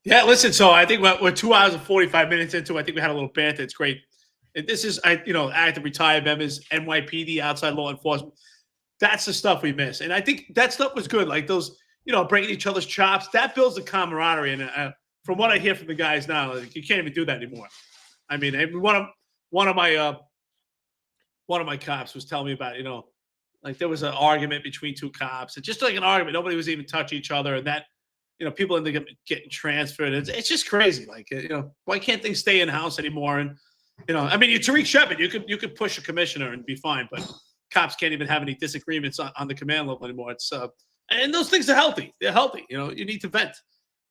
Yeah, listen. So I think we're 2 hours and 45 minutes into. I think we had a little banter. It's great. And this is, active retired members, NYPD, outside law enforcement. That's the stuff we miss. And I think that stuff was good. Like those, breaking each other's chops. That builds the camaraderie. And from what I hear from the guys now, like, you can't even do that anymore. I mean, one of my cops was telling me about, like there was an argument between two cops. And just like an argument, nobody was even touching each other, and that. People end up getting transferred. It's just crazy. Like, why can't things stay in house anymore? And, I mean, you're Tariq Shepard. You could push a commissioner and be fine, but cops can't even have any disagreements on the command level anymore. It's and those things are healthy. They're healthy. You need to vent,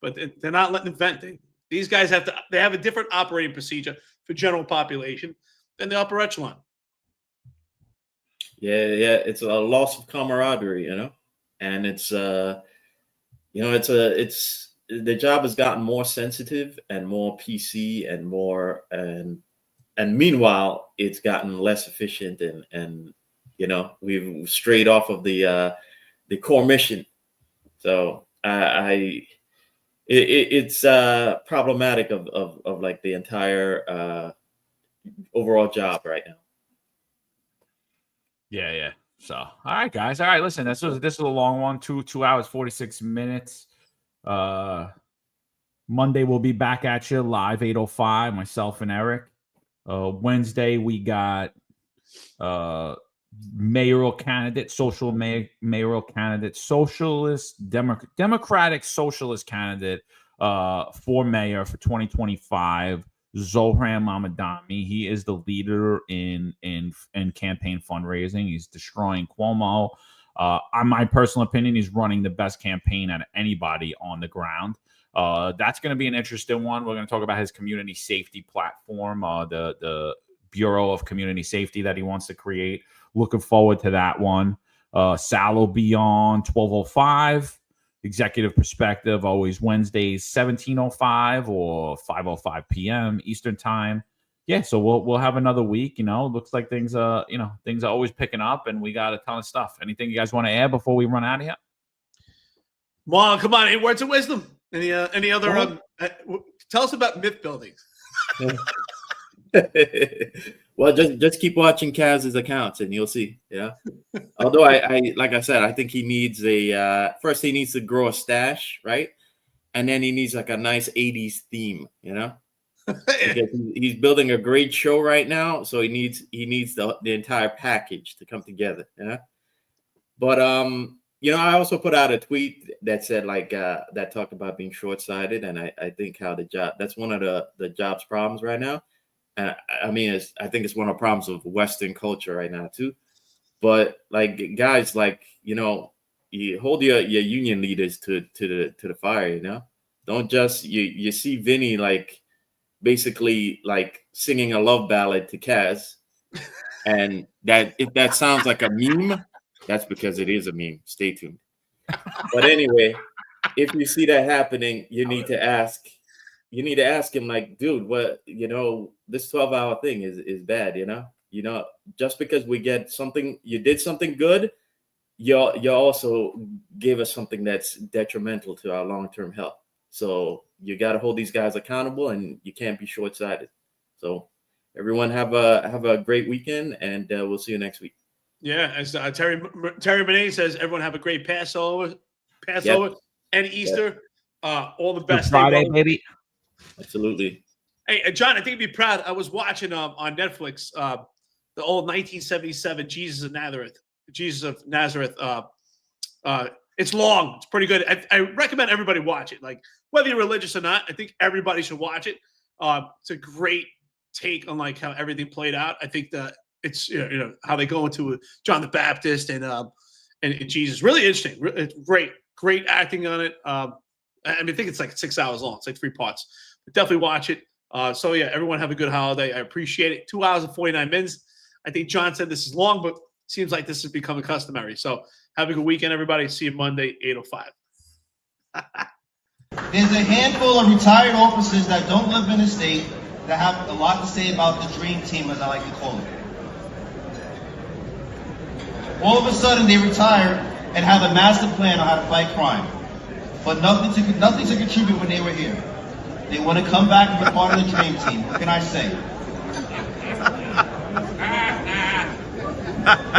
but they're not letting them vent. These guys they have a different operating procedure for general population than the upper echelon. Yeah. It's a loss of camaraderie, and it's it's the job has gotten more sensitive and more PC and more and meanwhile it's gotten less efficient and we've strayed off of the core mission. So it's problematic of like the entire overall job right now. Yeah. So, all right, guys. All right, listen, this is a long one, 2 hours, 46 minutes. Monday we'll be back at you live, 8:05, myself and Eric. Wednesday we got mayoral candidate, mayoral candidate, Democratic socialist candidate for mayor for 2025. Zohran Mamdani. He is the leader in campaign fundraising. He's destroying Cuomo. On my personal opinion, he's running the best campaign out of anybody on the ground. That's going to be an interesting one. We're going to talk about his community safety platform, the Bureau of Community Safety that he wants to create. Looking forward to that one. Sal will be on 12:05. Executive Perspective, always Wednesdays, 17:05 or 5:05 p.m. Eastern Time. Yeah, so we'll have another week. Looks like things are always picking up, and we got a ton of stuff. Anything you guys want to add before we run out of here? Marlon, come on, any words of wisdom? Any other? Tell us about myth building. Well, just keep watching Kaz's accounts and you'll see. Yeah. Although I like I said, I think he needs first he needs to grow a stash, right? And then he needs like a nice 80s theme, Because he's building a great show right now, so he needs the entire package to come together. Yeah. But I also put out a tweet that said that talked about being short-sighted, and I think how that's one of the job's problems right now. And I mean, I think it's one of the problems of Western culture right now too. But like guys, you hold your union leaders to the fire. Don't just you see Vinny basically singing a love ballad to Kaz, and that if that sounds like a meme, that's because it is a meme. Stay tuned. But anyway, if you see that happening, you need to ask him, like, dude, what, this 12-hour thing is bad, just because we get something, you did something good, you also gave us something that's detrimental to our long-term health. So you got to hold these guys accountable, and you can't be short-sighted. So everyone have a great weekend, and we'll see you next week. Yeah, as Terry Benet says, everyone have a great Passover and Easter. All the best. Friday, baby. Absolutely. Hey, John, I think you'd be proud. I was watching on Netflix the old 1977 Jesus of Nazareth. Jesus of Nazareth. It's long. It's pretty good. I recommend everybody watch it. Like whether you're religious or not, I think everybody should watch it. It's a great take on like how everything played out. I think that it's how they go into John the Baptist and Jesus. Really interesting. It's great acting on it. I think it's like 6 hours long. It's like 3 parts. But definitely watch it. So yeah, everyone have a good holiday. I appreciate it. 2 hours and 49 minutes. I think John said this is long, but seems like this has become a customary. So have a good weekend, everybody. See you Monday, 8:05. There's a handful of retired officers that don't live in the state that have a lot to say about the dream team, as I like to call it. All of a sudden, they retire and have a master plan on how to fight crime, but nothing to contribute when they were here. They want to come back and be part of the dream team. What can I say?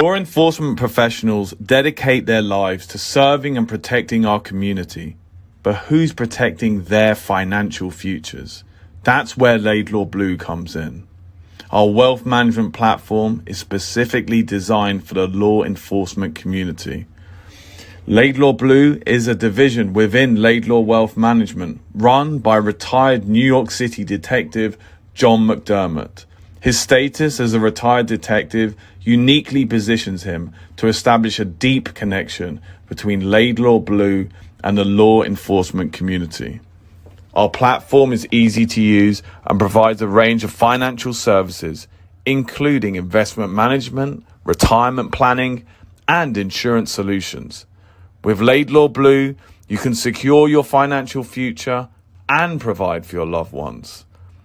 Law enforcement professionals dedicate their lives to serving and protecting our community. But who's protecting their financial futures? That's where Laidlaw Blue comes in. Our wealth management platform is specifically designed for the law enforcement community. Laidlaw Blue is a division within Laidlaw Wealth Management, run by retired New York City detective John McDermott. His status as a retired detective uniquely positions him to establish a deep connection between Laidlaw Blue and the law enforcement community. Our platform is easy to use and provides a range of financial services, including investment management, retirement planning, and insurance solutions. With Laidlaw Blue, you can secure your financial future and provide for your loved ones.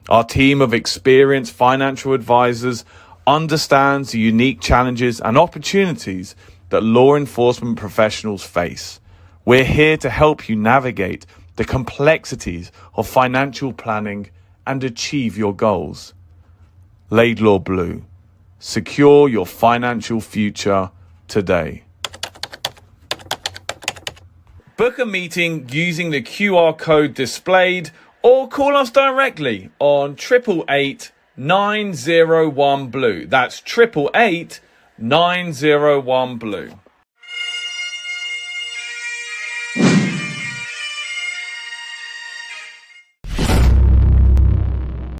Our team of experienced financial advisors understands the unique challenges and opportunities that law enforcement professionals face. We're here to help you navigate the complexities of financial planning and achieve your goals. Laidlaw Blue. Secure your financial future today. Book a meeting using the QR code displayed or call us directly on 888-901 Blue. That's 888-901 Blue.